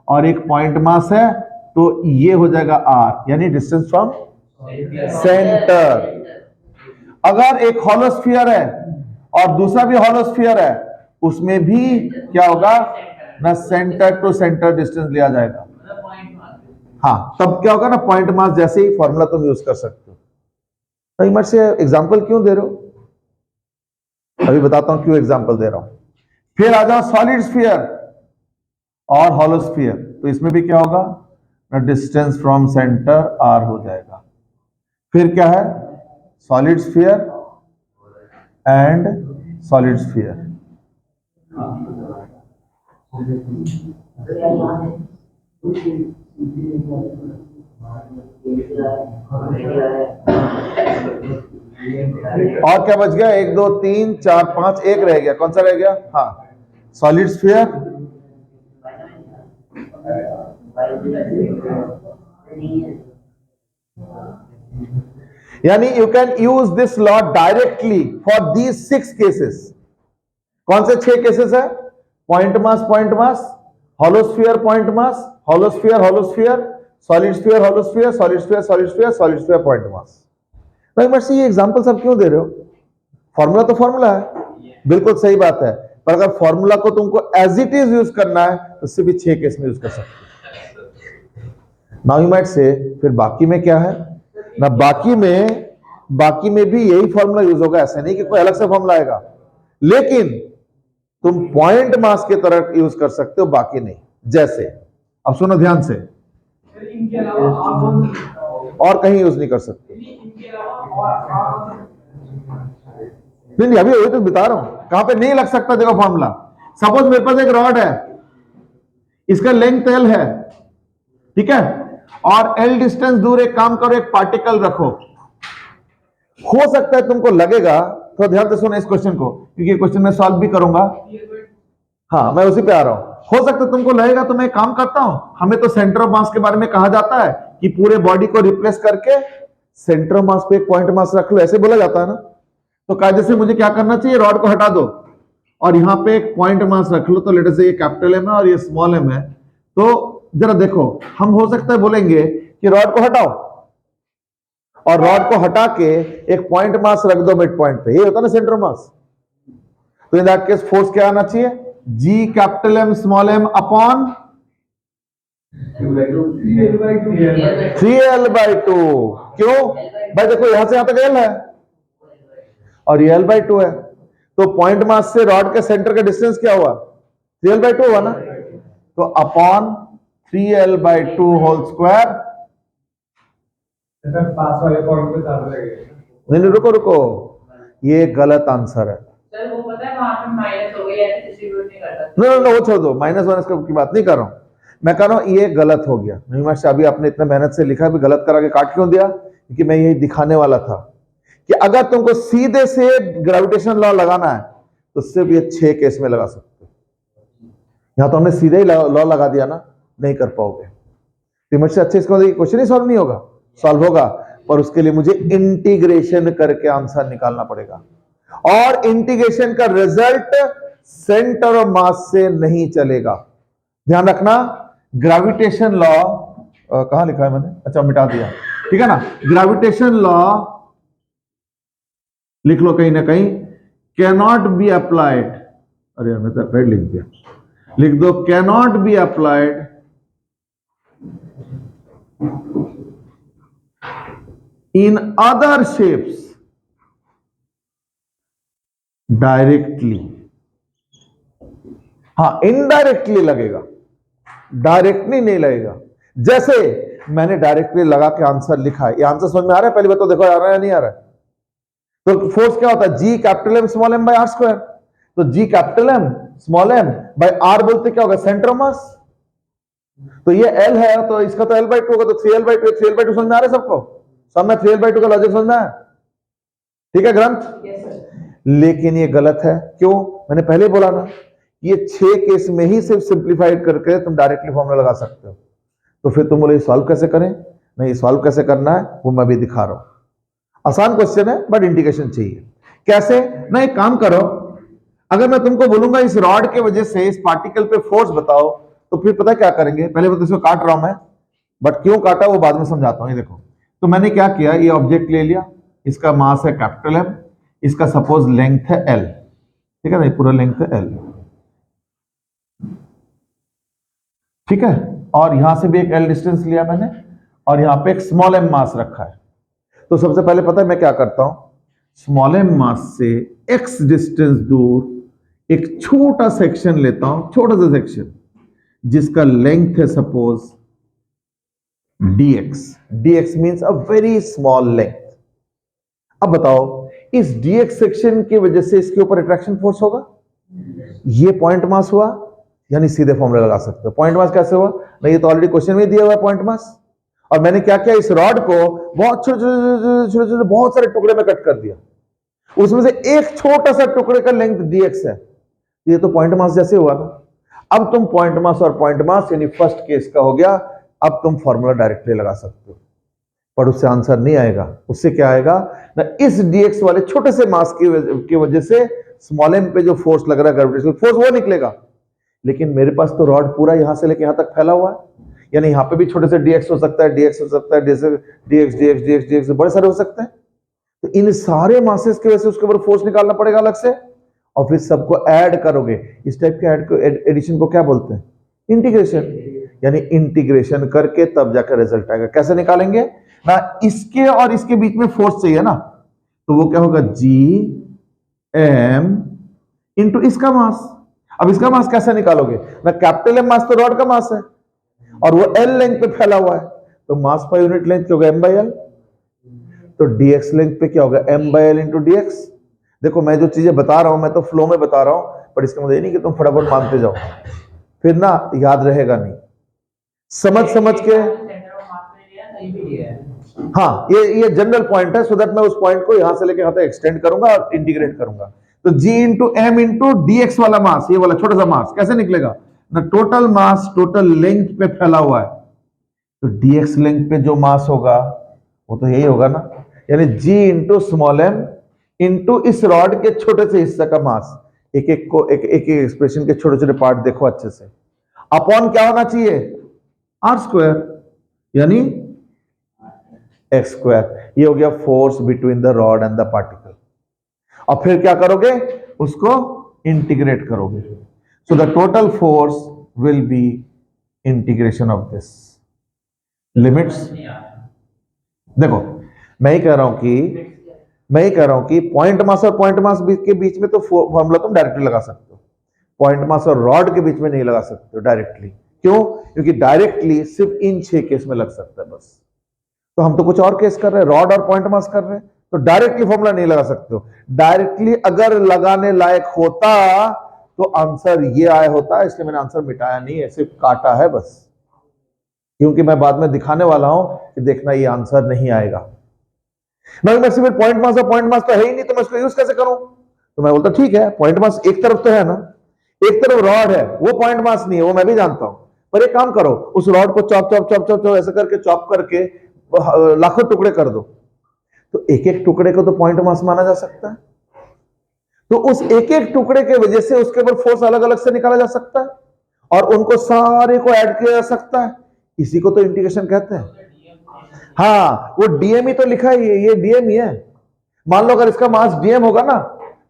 और एक पॉइंट मास है तो ये हो जाएगा r, यानी डिस्टेंस फ्रॉम सेंटर। अगर एक हॉलो स्फीयर है और दूसरा भी हॉलो स्फीयर है, उसमें भी क्या होगा ना, सेंटर टू सेंटर डिस्टेंस लिया जाएगा। हाँ, तब क्या होगा ना, पॉइंट मास जैसे ही फॉर्मूला तुम यूज कर सकते हो। तो मत से एग्जांपल क्यों दे रहे हो? अभी बताता हूं क्यों एग्जांपल दे रहा हूं। फिर आ जाओ सॉलिड स्फीयर और हॉलो स्फीयर, तो इसमें भी क्या होगा ना, डिस्टेंस फ्रॉम सेंटर r हो जाएगा। फिर क्या है, solid sphere and solid sphere. और क्या बच गया? 1 2 3 4 5, एक रह गया। कौन सा रह गया? हाँ, सॉलिड स्फीयर यानी you can use this law directly for these 6 cases. कौन से 6 केसेस है? Point mass hollow sphere point mass, hollow sphere solid sphere hollow sphere, solid sphere solid sphere point मास। तो ये एग्जांपल सब क्यों दे रहे हो? फॉर्मूला तो फॉर्मूला है, बिल्कुल सही बात है, पर अगर फॉर्मूला को तुमको एज इट इज यूज करना है तो सिर्फ 6 केस में यूज कर सकते हो। नाउ यू माइट से, फिर बाकी में क्या है ना, बाकी में भी यही फॉर्मूला यूज होगा। ऐसा नहीं कि कोई अलग से फॉर्मूला आएगा, लेकिन तुम पॉइंट मास की तरह यूज कर सकते हो, बाकी नहीं। जैसे अब सुनो ध्यान से, इनके अलावा और कहीं यूज नहीं कर सकते। इनके अलावा नहीं, अभी वही तो बता रहा हूं, कहां पे नहीं लग सकता। देखो फॉर्मूला, सपोज मेरे पास एक रॉड है, इसका लेंथ L है, ठीक है, और L डिस्टेंस दूर एक काम करो, एक पार्टिकल रखो। हो सकता है तुमको लगेगा, तो ध्यान से सुनो इस क्वेश्चन को, क्योंकि क्वेश्चन मैं सॉल्व भी करूंगा। हाँ, मैं उसी पे आ रहा हूं। हो सकता है तुमको लगेगा, तो मैं काम करता हूं, हमें तो सेंटर ऑफ मास के बारे में कहा जाता है कि पूरे बॉडी को रिप्लेस करके सेंटर ऑफ मास पे एक पॉइंट मास रख लो, ऐसे बोला जाता है ना। तो कायदे से मुझे क्या करना चाहिए, रॉड को हटा दो और यहां पे एक पॉइंट मास रख लो। तो लेट अस से ये कैपिटल M है और ये स्मॉल m है। तो जरा देखो, हम हो सकता है बोलेंगे कि रॉड को हटाओ और रॉड को हटा के एक पॉइंट मास रख दो मिड पॉइंट पे, ये होता है ना सेंटर मास। तो इन दैट केस फोर्स क्या आना चाहिए, G capital M small m upon 3l/2। क्यों भाई? देखो यहां से यहां तक l है और ये l/2 है, तो पॉइंट मास से रॉड के सेंटर का डिस्टेंस क्या हुआ? 3l/2 हुआ ना, तो अपॉन 3l/2 होल स्क्वायर। पास वाले पॉइंट पे ज्यादा लगेगा। नहीं रुको रुको, ये गलत आंसर है। सर वो पता है वहां पे माइनस हो गई, ऐसे डिस्ट्रीब्यूट नहीं करता। नो वो छोड़ दो, माइनस माइनस की बात नहीं कर रहा हूं, मैं कह रहा हूं ये गलत हो गया। नहीं मास्टर, अभी आपने इतना मेहनत से लिखा, भी गलत करा के काट क्यों दिया? क्योंकि मैं यही दिखाने वाला था कि अगर तुमको सीधे से ग्रेविटेशन लॉ लगाना है तो सिर्फ ये 6 केस में लगा सकते हो। यहां तो हमने सीधे ही लॉ लगा दिया ना, नहीं कर पाओगे। से अच्छे इसका क्वेश्चन ही सॉल्व नहीं होगा, सॉल्व होगा पर उसके लिए मुझे इंटीग्रेशन करके आंसर निकालना पड़ेगा, और इंटीग्रेशन का रिजल्ट सेंटर ऑफ मास से नहीं चलेगा। ध्यान रखना, ग्रेविटेशन लॉ कहां लिखा है मैंने? अच्छा मिटा दिया, ठीक है ना। ग्रेविटेशन लॉ लिख लो कहीं ना कहीं, कैन नॉट बी अप्लाइड। अरे मैं तो अप्लाइड लिख दिया, लिख दो can not be applied in other shapes directly. हाँ इनडायरेक्टली लगेगा, डायरेक्टली नहीं लगेगा। जैसे मैंने डायरेक्टली लगा के आंसर लिखा है, ये आंसर समझ में आ रहा है? पहले बताओ, देखो आ रहा है या नहीं आ रहा है? तो फोर्स क्या होता है? G capital M small m by r square. तो G capital M small m by r बोलते क्या होगा? Centre of mass. तो ये L है तो इसका तो L/2 होगा, तो 3l/2। 3l/2 समझ में आ रहा है सबको? सब में 3l/2 का लॉजिक समझ में आया? ठीक है ग्रंथ। लेकिन ये गलत है, क्यों? मैंने पहले ही बोला ना, ये 6 केस में ही सिर्फ सिंप्लीफाइड करके तुम डायरेक्टली फॉर्मूला लगा सकते हो। तो फिर तुम बोले सॉल्व कैसे करें? नहीं, सॉल्व कैसे करना है वो मैं भी दिखा रहा हूं। आसान क्वेश्चन है बट इंटीग्रेशन चाहिए। कैसे ना, एक काम करो, अगर मैं तुमको बोलूंगा इस रॉड के वजह से इस पार्टिकल पे फोर्स बताओ, तो फिर पता क्या करेंगे? पहले तो इसको काट रहा हूं मैं, बट क्यों काटा वो बाद में समझाता हूं। ये देखो, तो मैंने क्या किया, ये ऑब्जेक्ट ले लिया, इसका मास है कैपिटल M, इसका सपोज लेंथ है L, ठीक है ना, ये पूरा लेंथ है L, ठीक है। और यहां से भी एक L डिस्टेंस लिया मैंने, और यहां पे एक स्मॉल m मास रखा है। तो सबसे पहले पता है मैं क्या करता हूं? स्मॉल m मास से x डिस्टेंस दूर एक छोटा सेक्शन लेता हूं, छोटा सा सेक्शन जिसका लेंथ है suppose dx। dx means a very small length. अब बताओ, इस dx सेक्शन की वजह से इसके ऊपर अट्रैक्शन फोर्स होगा? ये पॉइंट मास हुआ, यानी सीधे फॉर्मूला लगा सकते हो। पॉइंट मास कैसे हुआ? नहीं, ये तो ऑलरेडी क्वेश्चन में दिया हुआ है पॉइंट मास। और मैंने क्या किया, इस रॉड को बहुत छोटे बहुत सारे टुकड़े में कट कर दिया, उसमें से एक छोटा सा टुकड़े का लेंथ dx है, ये तो पॉइंट मास जैसे हुआ ना। अब तुम पॉइंट मास और पॉइंट मास यानी फर्स्ट केस का हो गया, अब तुम फॉर्मूला डायरेक्टली लगा सकते हो, पर उससे आंसर नहीं आएगा। उससे क्या आएगा ना, इस dx वाले छोटे से मास की वजह से स्मॉल m पे जो फोर्स लग रहा है, ग्रेविटेशनल फोर्स, वो निकलेगा। लेकिन मेरे पास तो रॉड पूरा यहां से लेके यहां तक फैला हुआ है, यानी यहां पे भी छोटे से dx हो सकता है, dx हो सकता है, dx बड़े सारे हो सकते हैं। तो इन सारे मासेस की वजह से उसके ऊपर फोर्स निकालना पड़ेगा अलग से, और फिर सबको ऐड करोगे। इस टाइप के एडिशन को क्या बोलते हैं? इंटीग्रेशन। यानी इंटीग्रेशन करके तब जाकर रिजल्ट आएगा। कैसे निकालेंगे ना, इसके और इसके बीच में फोर्स चाहिए ना, तो वो क्या होगा? Gm इंटू इसका मास। अब इसका मास कैसे निकालोगे ना? कैपिटल M मास तो रॉड का मास है और वो L लेंथ पे फैला हुआ है, तो मास पर यूनिट लेंथ क्या होगा? M/L। तो dx लेंथ पे क्या होगा? M/L into dx। देखो मैं जो चीजें बता रहा हूं, मैं तो फ्लो में बता रहा हूं, पर इसका मतलब ये नहीं कि तुम फटाफट मानते जाओ, फिर ना याद रहेगा नहीं। समझ के, हाँ ये जनरल पॉइंट है, सो दैट मैं उस पॉइंट को यहां से लेके यहां तक एक्सटेंड करूंगा और इंटीग्रेट करूंगा। तो G into M into dx वाला मास, ये वाला छोटा सा मास कैसे निकलेगा ना? टोटल मास टोटल लेंथ पे फैला हुआ है, तो dx लेंथ पे जो मास होगा वो तो यही होगा ना, यानी G into small m into इस रॉड के छोटे से हिस्से का मास। एक एक एक्सप्रेशन के छोटे छोटे पार्ट देखो अच्छे से। अपॉन क्या होना चाहिए? r स्क्वायर, यानी x स्क्वायर। ये हो गया force between the rod and the particle. और फिर क्या करोगे? उसको इंटीग्रेट करोगे। So the total force will be integration of this limits. देखो मैं ही कह रहा हूं कि पॉइंट मास और पॉइंट मास के बीच में तो फॉर्मूला तुम डायरेक्टली लगा सकते हो, पॉइंट मास और रॉड के बीच में नहीं लगा सकते हो डायरेक्टली। क्यों? क्योंकि डायरेक्टली सिर्फ इन 6 केस में लग सकता है बस। तो हम तो कुछ और केस कर रहे हैं, रॉड और पॉइंट मास कर रहे हैं, तो डायरेक्टली फॉर्मूला नहीं लगा सकते हो। डायरेक्टली अगर लगाने लायक होता तो आंसर ये आया होता, इसलिए मैंने आंसर मिटाया नहीं है, सिर्फ काटा है बस, क्योंकि मैं बाद में दिखाने वाला हूं कि देखना ये आंसर नहीं आएगा। मैं सिर्फ पॉइंट मास और पॉइंट मास तो है ही नहीं, तो मैं इसको यूज कैसे करूं? तो मैं बोलता ठीक है, पॉइंट मास एक तरफ तो है ना, एक तरफ रॉड है, वो पॉइंट मास नहीं है, वो मैं भी जानता हूं, पर एक काम करो, उस रॉड को चॉप चॉप चॉप चॉप ऐसे करके चॉप करके लाखों टुकड़े कर दो, तो एक एक टुकड़े को तो पॉइंट मास माना जा सकता है। तो उस एक एक टुकड़े के वजह से उसके ऊपर फोर्स अलग अलग से निकाला जा सकता है, और उनको सारे को ऐड किया जा सकता है। इसी को तो इंटीग्रेशन कहते हैं। हाँ, वो डीएम ही तो लिखा है, ये डीएम ही है। मान लो अगर इसका मास डीएम होगा ना,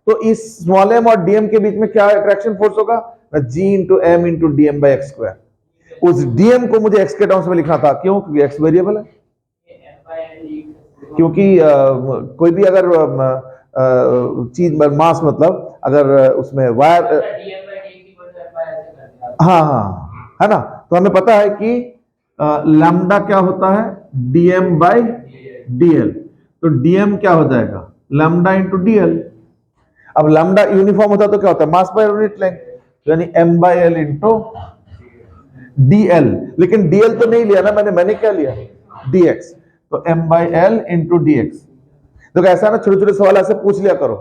तो इस स्मॉल एम और डीएम के बीच में क्या अट्रैक्शन फोर्स होगा? G into M into dm by x square. उस डीएम को मुझे एक्स के टर्म्स में लिखना था, क्यों? क्योंकि एक्स वेरिएबल है। क्योंकि कोई भी अगर चीज मास, मतलब अगर उसमें वायर, हाँ है ना, तो हमें पता है कि लैम्डा क्या होता है? Dm by dl. तो डीएम क्या हो जाएगा? Lambda into dl. अब लैम्डा यूनिफॉर्म होता तो क्या होता है? मास पर यूनिट लेंथ, यानी m by l into dl. लेकिन डीएल तो नहीं लिया ना मैंने क्या लिया? डीएक्स। तो m by l into dx. तो ऐसा ना छोटे छोटे सवाल ऐसे पूछ लिया करो,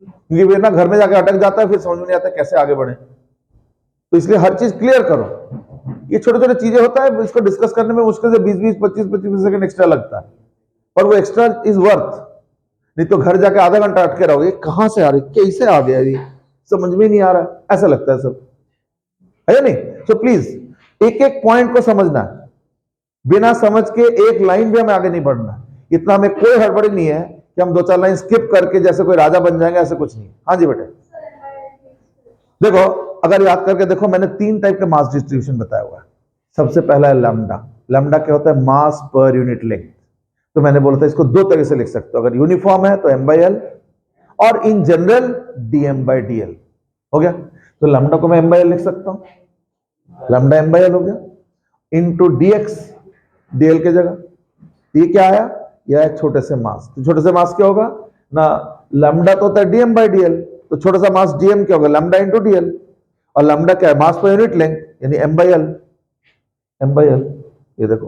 क्योंकि फिर ना घर में जाके अटक जाता है, फिर समझ में नहीं आता कैसे आगे बढ़े। तो इसलिए हर चीज क्लियर करो। ये छोटे छोटे चीजें होता है, इसको डिस्कस करने में मुश्किल से 20-20, 25-25 सेकंड एक्स्ट्रा लगता है, पर वो एक्स्ट्रा इज वर्थ। नहीं तो घर जाके आधा घंटा अटके रहोगे, कहां से आ रही, कैसे आ गया, ये समझ में नहीं आ रहा, ऐसा लगता है सब, है या नहीं? तो प्लीज एक एक पॉइंट को समझना है, बिना समझ के एक लाइन भी हमें आगे नहीं बढ़ना। इतना हमें कोई हड़बड़ी नहीं है कि हम 2-4 लाइन स्किप करके जैसे कोई राजा बन जाएंगे, ऐसे कुछ नहीं। हाँ जी बेटे, देखो अगर याद करके देखो, मैंने 3 टाइप के मास डिस्ट्रीब्यूशन बताया हुआ है। सबसे पहला है लैम्डा। लैम्डा क्या होता है? मास पर यूनिट लेंथ। तो मैंने बोला था इसको 2 तरह से लिख सकते हो, अगर यूनिफॉर्म है तो एम बाई एल, और in general DM by DL. हो गया? तो लैम्डा को मैं एम बाई एल लिख सकता हूं, लैम्डा एम बाई एल हो गया, इंटू डीएक्स, डीएल के जगह। ये क्या आया? यह है छोटे से मास। तो छोटे से मास क्या होगा ना? लैम्डा तो होता है डीएम बाई डीएल, तो छोटा सा मास डीएम क्या होगा? Lambda into dl. और लैम्डा क्या है? मास पर यूनिट लेंथ, यानी m by l. M by l, ये देखो।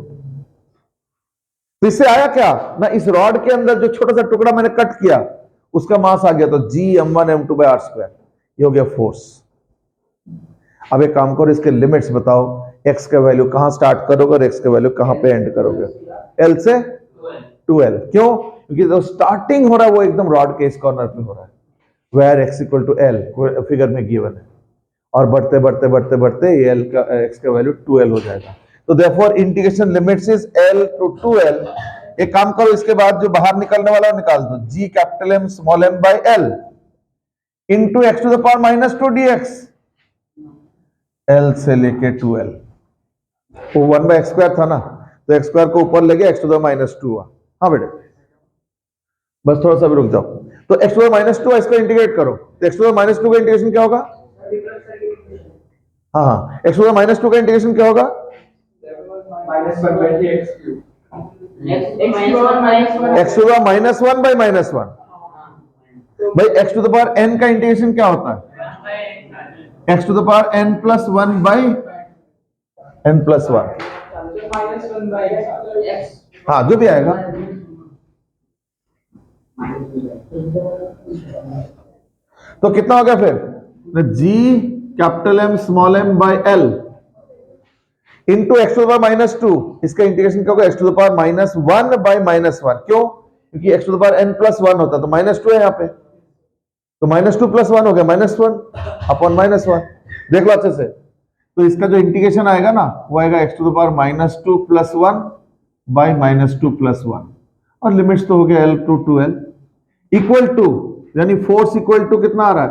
तो इससे आया क्या ना, इस रॉड के अंदर जो छोटा सा टुकड़ा मैंने कट किया, उसका मास आ गया, तो जी m1 m2 by r square. ये हो गया फोर्स। अब एक काम करो, इसके लिमिट्स बताओ, x का वैल्यू कहां स्टार्ट करोगे और x का वैल्यू कहां पे एंड करोगे? l से 2l। क्यों? क्योंकि जो स्टार्टिंग हो रहा है वो एकदम रॉड के इस कॉर्नर पे हो रहा है, where x equal to l figure में गिवन है, और बढ़ते बढ़ते बढ़ते बढ़ते ये l का x का वैल्यू 2l हो जाएगा। तो therefore integration limits is l to 2l। एक काम करो, इसके बाद जो बाहर निकलने वाला है निकाल दो, g capital M small m by l into x to the power minus 2 dx, l से लेके 2l। वो 1 बाई एक्स स्क्वायर था ना, तो एक्स स्क्वायर को ऊपर ले गया, x टू द माइनस 2 हुआ। हाँ बेटे, बस थोड़ा सा भी रुक जाओ। तो x टू द माइनस 2 इसको इंटीग्रेट करो, तो x टू द माइनस 2 का इंटीग्रेशन क्या होगा? हाँ, x टू द माइनस 2 का इंटीग्रेशन क्या होगा? x to the minus 1 by minus 1। भाई x to the power n का इंटीग्रेशन क्या होता है? x to the power n plus 1 by n plus 1। हाँ, जो भी आएगा। तो कितना हो गया फिर? g capital M small m by l into x to the power minus 2। इसका इंटीग्रेशन क्या होगा? X to the power minus 1 by minus 1। क्यों? क्योंकि x to the power n plus 1 होता है, तो माइनस 2 है यहाँ पे, तो माइनस 2 प्लस 1 हो गया माइनस 1 अपॉन माइनस 1। देख लो अच्छे से, तो इसका जो इंटीग्रेशन आएगा ना, वो आएगा x to the power minus 2 plus 1 by minus 2 plus 1, और लिमिट्स तो हो गया l to 2l equal to, यानी फोर्स इक्वल टू कितना आ रहा है?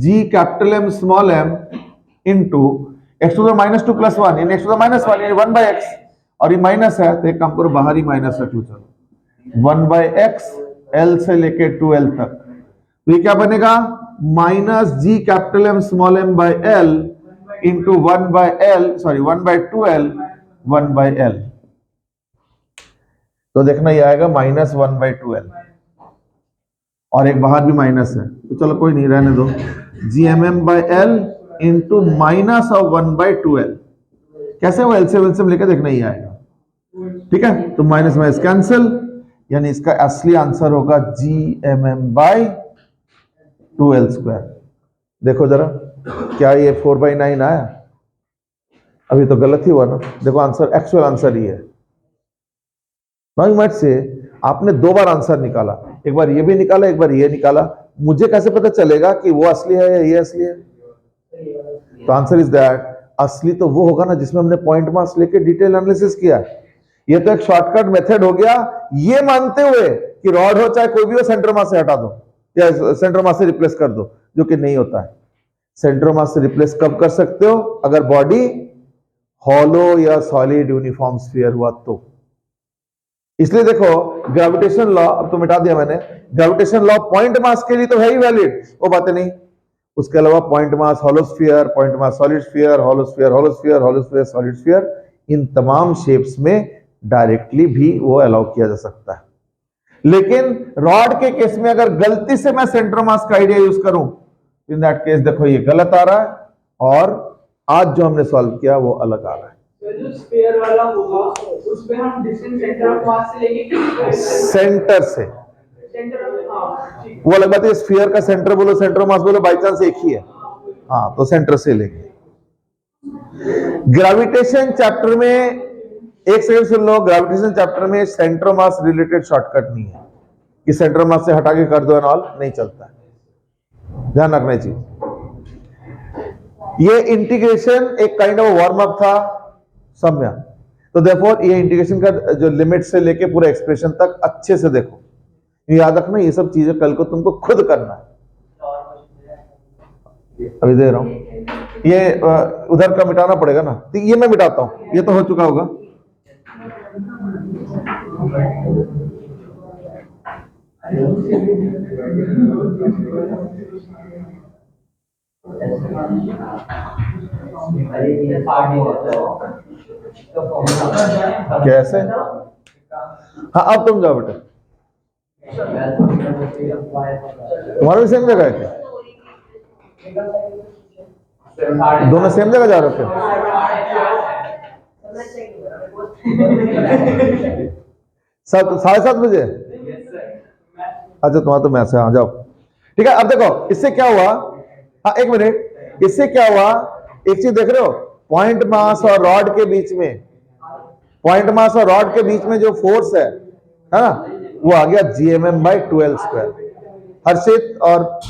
g capital M small m into x to the minus 2 plus 1 यानी एक्स टू द माइनस 1 यानी 1/x, और ये माइनस है तो एक काम करो बाहर ही माइनस रख लो, चलो 1/x L से लेके 2L तक, तो ये क्या बनेगा minus G capital M small m by L into 1/2L 1/L, तो देखना ये आएगा माइनस 1/2L, और एक बाहर भी माइनस है तो चलो कोई नहीं रहने दो, GMM/L into minus of 1/2L, कैसे वो एलसीएम एलसीएम लेकर देखना ही आएगा, ठीक है, तो माइनस माइनस कैंसिल, यानी इसका असली आंसर होगा GMM/2L²। देखो जरा क्या ये 4/9 आया, अभी तो गलत ही हुआ ना, देखो आंसर एक्चुअल आंसर ही है। नाउ से आपने 2 बार आंसर निकाला, एक बार ये भी निकाला एक बार ये निकाला, मुझे कैसे पता चलेगा कि वो असली है या ये असली है? तो आंसर इज दैट असली तो वो होगा ना जिसमें हमने पॉइंट मास लेके डिटेल एनालिसिस किया। ये तो एक शॉर्टकट मेथड हो गया, ये मानते हुए कि रॉड हो चाहे कोई भी हो सेंटर मास से हटा दो या सेंटर मास से रिप्लेस कर दो, जो कि नहीं होता है। सेंटर मास से रिप्लेस कब कर सकते हो? अगर बॉडी हॉलो या सॉलिड यूनिफॉर्म स्फीयर हुआ तो। इसलिए देखो ग्रेविटेशन लॉ, अब तो मिटा दिया मैंने, ग्रेविटेशन लॉ पॉइंट मास के लिए तो है ही वैलिड, वो बातें नहीं। उसके अलावा point mass hollow sphere, point mass solid sphere, hollow sphere hollow sphere, hollow sphere solid sphere, इन तमाम शेप्स में डायरेक्टली भी वो अलाउ किया जा सकता है। लेकिन रॉड के केस में अगर गलती से मैं सेंटर मास का आइडिया यूज करूं, इन दैट केस देखो ये गलत आ रहा है, और आज जो हमने सॉल्व किया वो अलग आ रहा है। जो स्फीयर वाला होगा उसमें हम डिस्टेंस सेंटर ऑफ मास से लेंगे, सेंटर से, सेंटर ऑफ, हाँ ठीक, वो अलग बात है, स्फीयर का सेंटर बोलो सेंटर ऑफ मास बोलो बाई चांस एक ही है, हाँ तो सेंटर से लेंगे। ग्रेविटेशन चैप्टर में एक सेकंड सुन लो, ग्रेविटेशन चैप्टर में centre of mass related shortcut नहीं है कि सेंटर ऑफ मास से हटा के कर दो एंड ऑल, नहीं चलता है, ध्यान रखना चाहिए। ये इंटीग्रेशन एक काइंड ऑफ वार्म अप था सब में, तो देयरफॉर ये इंटीग्रेशन का जो लिमिट से लेके पूरे एक्सप्रेशन तक अच्छे से देखो, याद रखना ये सब चीजें कल को तुमको खुद करना है। अभी दे रहा हूं ये उधर का मिटाना पड़ेगा ना, तो ये मैं मिटाता हूं, ये तो हो चुका होगा। कैसे? हाँ अब तुम जाओ बेटा, तुम्हारा भी सेम जगह है क्या? दोनों सेम जगह जा रहे थे? सब 7:30 बजे? अच्छा तुम्हारा तो मैच है, हाँ जाओ, ठीक है। अब देखो इससे क्या हुआ, हाँ एक मिनट, इससे क्या हुआ, एक चीज देख रहे हो, पॉइंट मास और रॉड के बीच में, पॉइंट मास और रॉड के बीच में जो फोर्स है ना, वो आ गया GMM/2L²। हर्षित और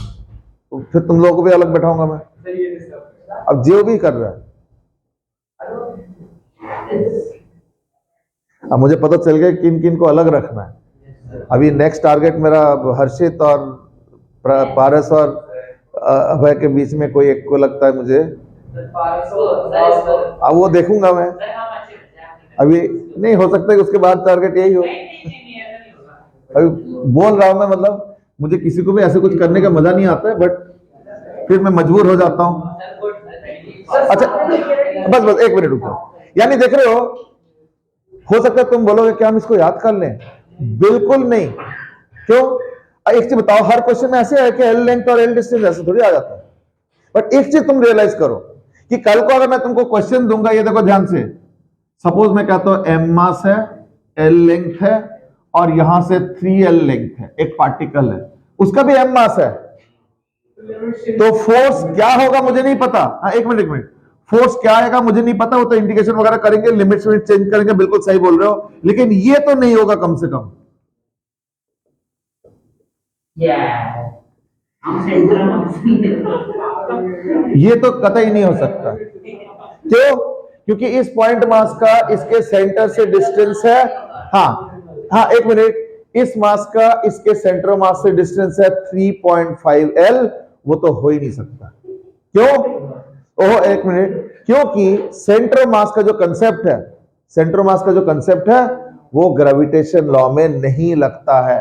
फिर तुम लोगों को भी अलग बैठाऊंगा मैं, अब जो भी कर रहा है, अब मुझे पता चल गया किन किन को अलग रखना है। अभी नेक्स्ट टारगेट मेरा हर्षित और पारस और अभय के बीच में कोई एक को लगता है मुझे, अब वो देखूंगा मैं, अभी नहीं हो सकता कि उसके बाद टारगेट यही हो। अभी बोल रहा हूं मैं, मतलब मुझे किसी को भी ऐसे कुछ करने का मजा नहीं आता है, बट फिर मैं मजबूर हो जाता हूं। अच्छा बस एक मिनट रुक जाओ, यानी देख रहे हो सकता है तुम बोलोगे कि हम इसको याद कर लें, बिल्कुल नहीं। क्यों? एक चीज बताओ, हर क्वेश्चन में ऐसे है कि एल लेंथ और एल डिस्टेंस ऐसे थोड़ी आ जाता है, बट एक चीज तुम रियलाइज करो कि कल को अगर मैं तुमको क्वेश्चन दूंगा, ये देखो ध्यान से, सपोज मैं कहता हूं एम मास है, एल लेंथ है, और यहां से 3L लेंथ है, एक पार्टिकल है, उसका भी एम मास है, तो फोर्स क्या होगा मुझे नहीं पता। हाँ एक मिनट, फोर्स क्या आएगा मुझे नहीं पता, वो तो इंटीग्रेशन वगैरह करेंगे, लिमिट्स में चेंज करेंगे, बिल्कुल सही बोल रहे हो, लेकिन ये तो नहीं होगा कम से कम, ये तो कतई नहीं हो सकता। क्यों? क्योंकि इस पॉइंट मास का इसके सेंटर से डिस्टेंस है, हाँ एक मिनट, इस मास का इसके सेंटर मास से डिस्टेंस है 3.5L, वो तो हो ही नहीं सकता। क्यों? ओहो एक मिनट, क्योंकि सेंटर ऑफ मास का जो कंसेप्ट है, सेंटर ऑफ मास का जो कंसेप्ट है वो ग्रेविटेशन लॉ में नहीं लगता है,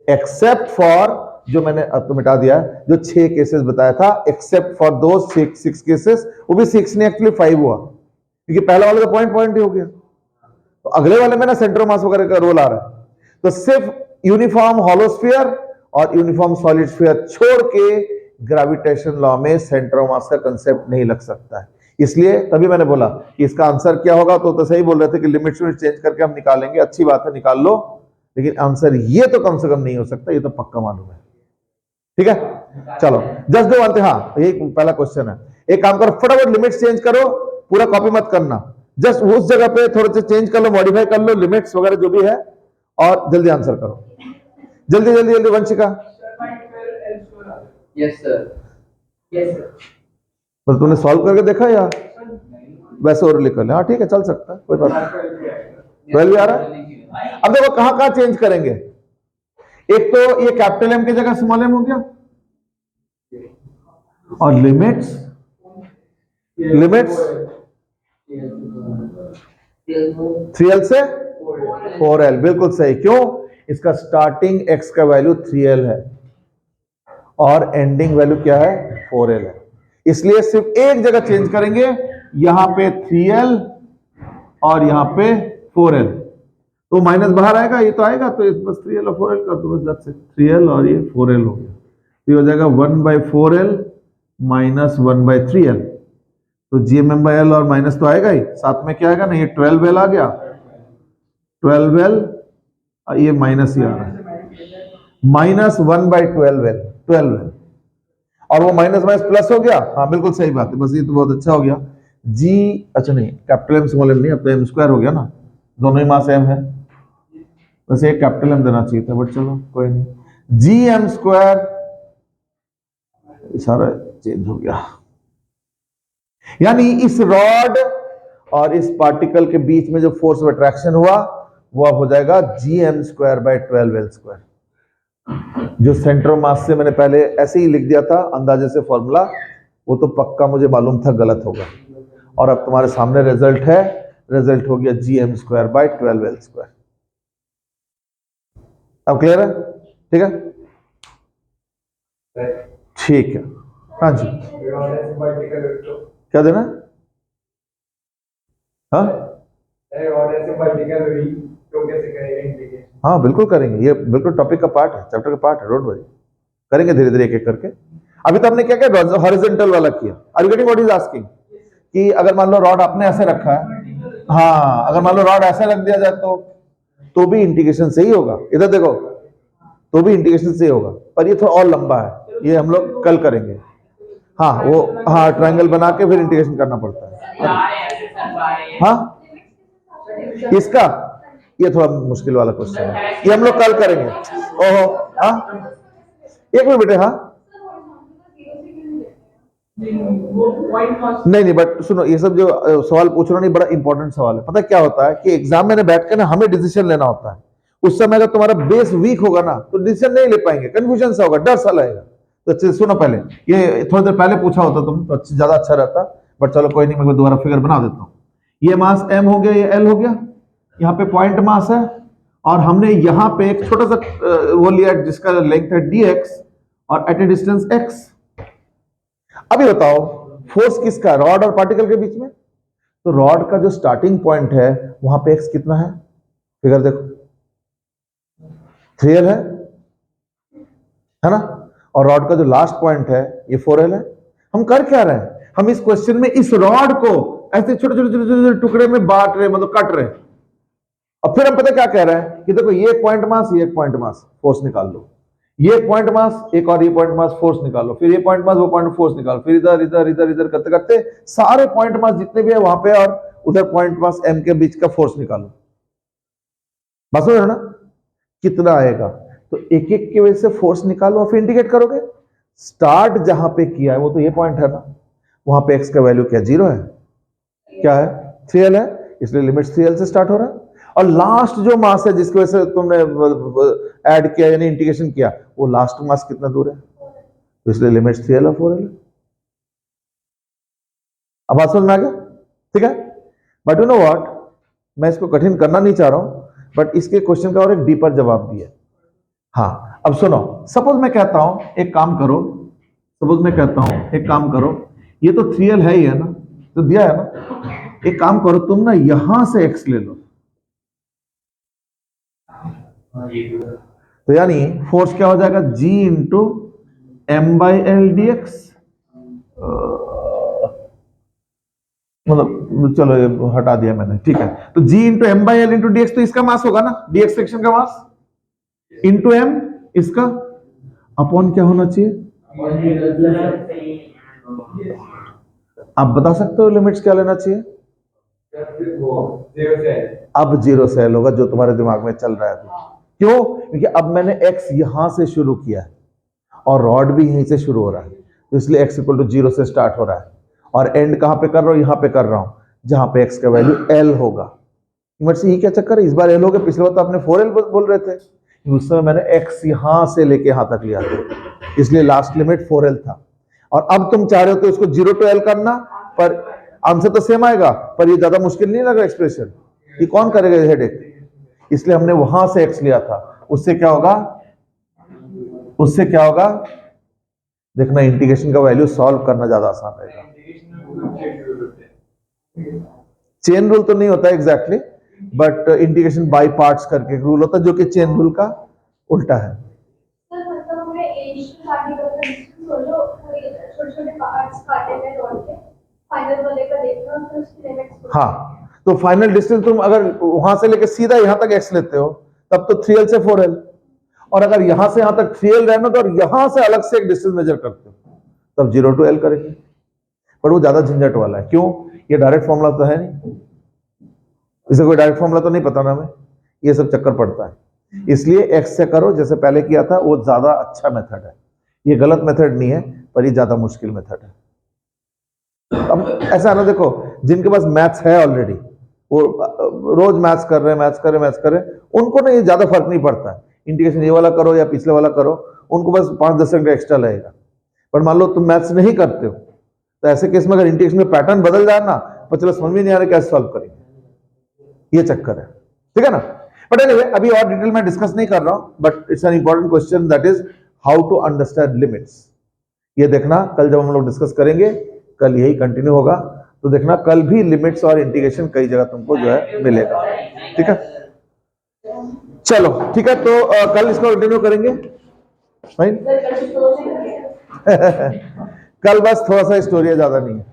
एक्सेप्ट फॉर, जो मैंने अब तो मिटा दिया है, जो 6 केसेस बताया था, एक्सेप्ट फॉर दो 6 केसेस, वो भी 6 नहीं एक्चुअली 5 हुआ, क्योंकि पहला वाला तो पॉइंट ही हो गया, तो अगले वाले में ना सेंटर ऑफ मास वगैरह का रोल आ रहा है, तो सिर्फ यूनिफॉर्म हॉलोस्फीयर और यूनिफॉर्म सॉलिड स्फीयर छोड़ के ग्रेविटेशन लॉ में सेंटर ऑफ मास का कंसेप्ट नहीं लग सकता है। इसलिए तभी मैंने बोला कि इसका आंसर क्या होगा, तो सही बोल रहे थे कि लिमिट्स में चेंज करके हम निकालेंगे, अच्छी बात है निकाल लो, लेकिन आंसर ये तो कम से कम नहीं हो सकता, ये तो पक्का मालूम है। ठीक है, चलो जस्ट डू वन थिंग, हाँ यही पहला क्वेश्चन है, एक काम करो फटाफट लिमिट्स चेंज करो, पूरा कॉपी मत करना, जस्ट उस जगह पे थोड़े से चेंज कर लो, मॉडिफाई कर लो, लिमिट्स वगैरह जो भी है, और जल्दी आंसर करो, जल्दी जल्दी जल्दी। Vanshika, yes sir, yes sir, बस तूने सॉल्व करके देखा या वैसे और लिख ले? हाँ ठीक है, चल सकता है, कोई बात नहीं। 12 भी आ रहा है। अब देखो कहां कहां चेंज करेंगे, एक तो ये कैपिटल एम की जगह स्मॉल एम हो गया, और लिमिट्स 3l से 4l, बिल्कुल सही। क्यों? इसका स्टार्टिंग x का वैल्यू 3l है और एंडिंग वैल्यू क्या है, 4l है, इसलिए सिर्फ एक जगह चेंज करेंगे, यहां पे 3l और यहां पे 4l, तो माइनस बाहर आएगा, ये तो आएगा, तो बस 3l और 4l कर दो, बस that's it, 3l और ये 4l हो गया, तो ये हो जाएगा 1/4l माइनस 1/3l, तो GMM/L और माइनस तो आएगा ही, साथ में क्या आएगा ना, ये 12l आ गया, 12l, ये माइनस ही आ रहा है, माइनस 1/12l, 12l, और वो माइनस माइनस प्लस हो गया, हाँ बिल्कुल सही बात है, बस ये तो बहुत अच्छा हो गया। जी अच्छा नहीं, कैपिटल एम स्मॉल एम नहीं, अब तो एम स्क्वायर हो गया ना, दोनों ही मास एम है, वैसे एक कैपिटल एम देना चाहिए था, बट चलो कोई नहीं, GM² सारा चेंज हो गया, यानी इस रॉड और इस पार्टिकल के बीच में जो फोर्स ऑफ अट्रैक्शन हुआ वो अब हो जाएगा GM²/12l², जो सेंटर ऑफ मास से मैंने पहले ऐसे ही लिख दिया था अंदाजे से फॉर्मूला, वो तो पक्का मुझे मालूम था गलत होगा, और अब तुम्हारे सामने रिजल्ट है, रिजल्ट हो गया GM²/12l²। अब क्लियर है? ठीक है, ठीक है, हाँ जी, क्या देना? हाँ हाँ बिल्कुल करेंगे, ये बिल्कुल टॉपिक का पार्ट है, चैप्टर का पार्ट है, डोंट वरी, करेंगे धीरे धीरे एक एक करके। अभी तो हमने क्या क्या हॉरिजॉन्टल वाला किया, are you getting what is asking, कि अगर मान लो रॉड आपने ऐसे रखा है, हाँ अगर मान लो रॉड ऐसे रख दिया जाए तो भी इंटीग्रेशन से ही होगा, इधर देखो, तो भी इंटीग्रेशन से ही होगा, पर ये थोड़ा और लंबा है, ये हम लोग कल करेंगे। हाँ वो, हाँ ट्रायंगल बना के फिर इंटीग्रेशन करना पड़ता है। हाँ इसका ये थोड़ा मुश्किल वाला क्वेश्चन है, ये हम लोग कल करेंगे। ओहो हाँ एक मिनट बेटे, हाँ नहीं, बट सुनो, ये सब जो सवाल पूछ रहा नहीं, बड़ा इंपॉर्टेंट सवाल है। पता क्या होता है कि एग्जाम में बैठ कर ना हमें डिसीजन लेना होता है, उस समय अगर तुम्हारा बेस वीक होगा ना तो डिसीजन नहीं ले पाएंगे, कंफ्यूजन सा होगा, डर सा लगेगा। तो अच्छे सुनो, पहले ये थोड़ी देर पहले पूछा होता तुम तो ज्यादा अच्छा रहता, बट चलो कोई नहीं, मैं दोबारा फिगर बना देता हूँ। ये मास m हो गया, ये l हो गया, यहाँ पे पॉइंट मास है, और हमने यहाँ पे एक छोटा सा वो लिया जिसका लेंथ है dx और एट ए डिस्टेंस x। अभी बताओ फोर्स किसका, रॉड और पार्टिकल के बीच में, तो रॉड का जो स्टार्टिंग पॉइंट है वहां पे x कितना है, फिगर देखो 3l है ना, और रॉड का जो लास्ट पॉइंट है ये 4l है। हम कर क्या रहे हैं, हम इस क्वेश्चन में इस रॉड को ऐसे छोटे छोटे छोटे छोटे टुकड़े में बांट रहे, मतलब काट रहे, और फिर हम पता क्या कह रहे हैं कि देखो ये एक पॉइंट मास, ये एक पॉइंट मास, फोर्स निकाल लो, ये एक पॉइंट मास, एक और ये पॉइंट मास, फोर्स निकालो, फिर ये पॉइंट मास, वो पॉइंट फोर्स निकालो, फिर इधर इधर इधर इधर करते करते सारे पॉइंट मास जितने भी है वहां पे और उधर पॉइंट मास m के बीच का फोर्स निकालो। बस हो ना, कितना आएगा, तो एक एक की वजह से फोर्स निकालो और फिर इंडिकेट करोगे। स्टार्ट जहां पे किया है वो तो ये पॉइंट है ना, वहां पे x का वैल्यू क्या 0 है, क्या है 3l है, इसलिए लिमिट 3l से स्टार्ट हो रहा है, और लास्ट जो मास है जिसकी वजह से तुमने ऐड किया यानी इंटीग्रेशन किया, वो लास्ट मास कितना दूर है, तो इसलिए लिमिट 3l और 4l है। अब बात समझ में आ गया? ठीक है, बट यू नो व्हाट, मैं इसको कठिन करना नहीं चाह रहा हूं, बट इसके क्वेश्चन का और एक डीपर जवाब भी है। हाँ, अब सुनो, सपोज मैं कहता हूं एक काम करो, सपोज मैं कहता हूं एक काम करो, ये तो 3L है ही है ना, तो दिया है ना, एक काम करो तुम ना यहां से x ले लो, तो यानी फोर्स क्या हो जाएगा, G इंटू M/L dx, मतलब चलो ये हटा दिया मैंने, ठीक है, तो G into M/L into dx, तो इसका मास होगा ना, dx सेक्शन का मास इंटू m, इसका अपॉन क्या होना चाहिए, आप बता सकते हो लिमिट्स क्या लेना चाहिए? अब 0 से L होगा, जो तुम्हारे दिमाग में चल रहा है अभी। क्यों? क्योंकि अब मैंने x यहां से शुरू किया है और रॉड भी यहीं से शुरू हो रहा है, तो इसलिए x इक्वल टू 0 से स्टार्ट हो रहा है, और एंड कहां पे कर रहा हूं, यहां पे कर रहा हूं, जहां पे x का वैल्यू L होगा। से ये क्या चक्कर है, इस बार L हो गया, पिछले बार तो आपने 4L बोल रहे थे, उस समय मैंने x यहां से लेके यहां तक लिया था, इसलिए लास्ट लिमिट 4L था, और अब तुम चाह रहे हो तो इसको 0 to L करना, पर आंसर तो सेम आएगा, पर ये ज्यादा मुश्किल नहीं लग रहा एक्सप्रेशन, ये कौन करेगा ये हेडेक, इसलिए हमने वहां से x लिया था। उससे क्या होगा, उससे क्या होगा देखना, इंटीग्रेशन का वैल्यू सॉल्व करना ज्यादा आसान रहेगा। चेन रूल तो नहीं होता exactly, but integration by parts करके रूल होता है, जो कि चेन रूल का उल्टा है। सर मतलब हमने इनिशियल पार्टिकल का डिस्टेंस सोचो, छोटे-छोटे पार्ट्स काटे गए रोड के, फाइनल वाले का देखना और फिर उसकी लिमिट्स। हाँ, तो फाइनल डिस्टेंस तुम अगर वहां से लेके सीधा यहां तक x लेते हो, तब तो 3L से 4L, और अगर यहां से यहां तक 3L रहना तो, और यहां से अलग से एक डिस्टेंस मेजर करते हो, तब 0 to L करेंगे, पर वो ज्यादा झंझट वाला है। क्यों? ये डायरेक्ट फॉर्मूला तो है नहीं, इसे कोई डायरेक्ट फॉर्मूला तो नहीं पता ना हमें, ये सब चक्कर पड़ता है, इसलिए x से करो जैसे पहले किया था, वो ज्यादा अच्छा मेथड है। ये गलत मेथड नहीं है, पर ये ज्यादा मुश्किल मेथड है। अब ऐसा ना देखो, जिनके पास मैथ्स है ऑलरेडी, वो रोज मैथ्स कर रहे हैं, उनको ना ये ज्यादा फर्क नहीं पड़ता है, इंटीग्रेशन ये वाला करो या पिछले वाला करो, उनको बस 5-10 सेकंड एक्स्ट्रा लगेगा। पर मान लो तुम मैथ्स नहीं करते हो, तो ऐसे केस में अगर इंटीग्रेशन में पैटर्न बदल जाए ना, तो चलो समझ में नहीं आ रहा कैसे सॉल्व करेंगे, ये चक्कर है, ठीक है ना। बट एनीवे, अभी और डिटेल में डिस्कस नहीं कर रहा हूं, but it's an important question, that is how to understand limits. ये देखना कल जब हम लोग डिस्कस करेंगे, कल यही कंटिन्यू होगा, तो देखना कल भी लिमिट्स और इंटीग्रेशन कई जगह तुमको जो है मिलेगा, ठीक है। चलो ठीक है, तो कल इसको कंटिन्यू करेंगे, फाइन। कल बस थोड़ा सा स्टोरी है, ज्यादा नहीं है।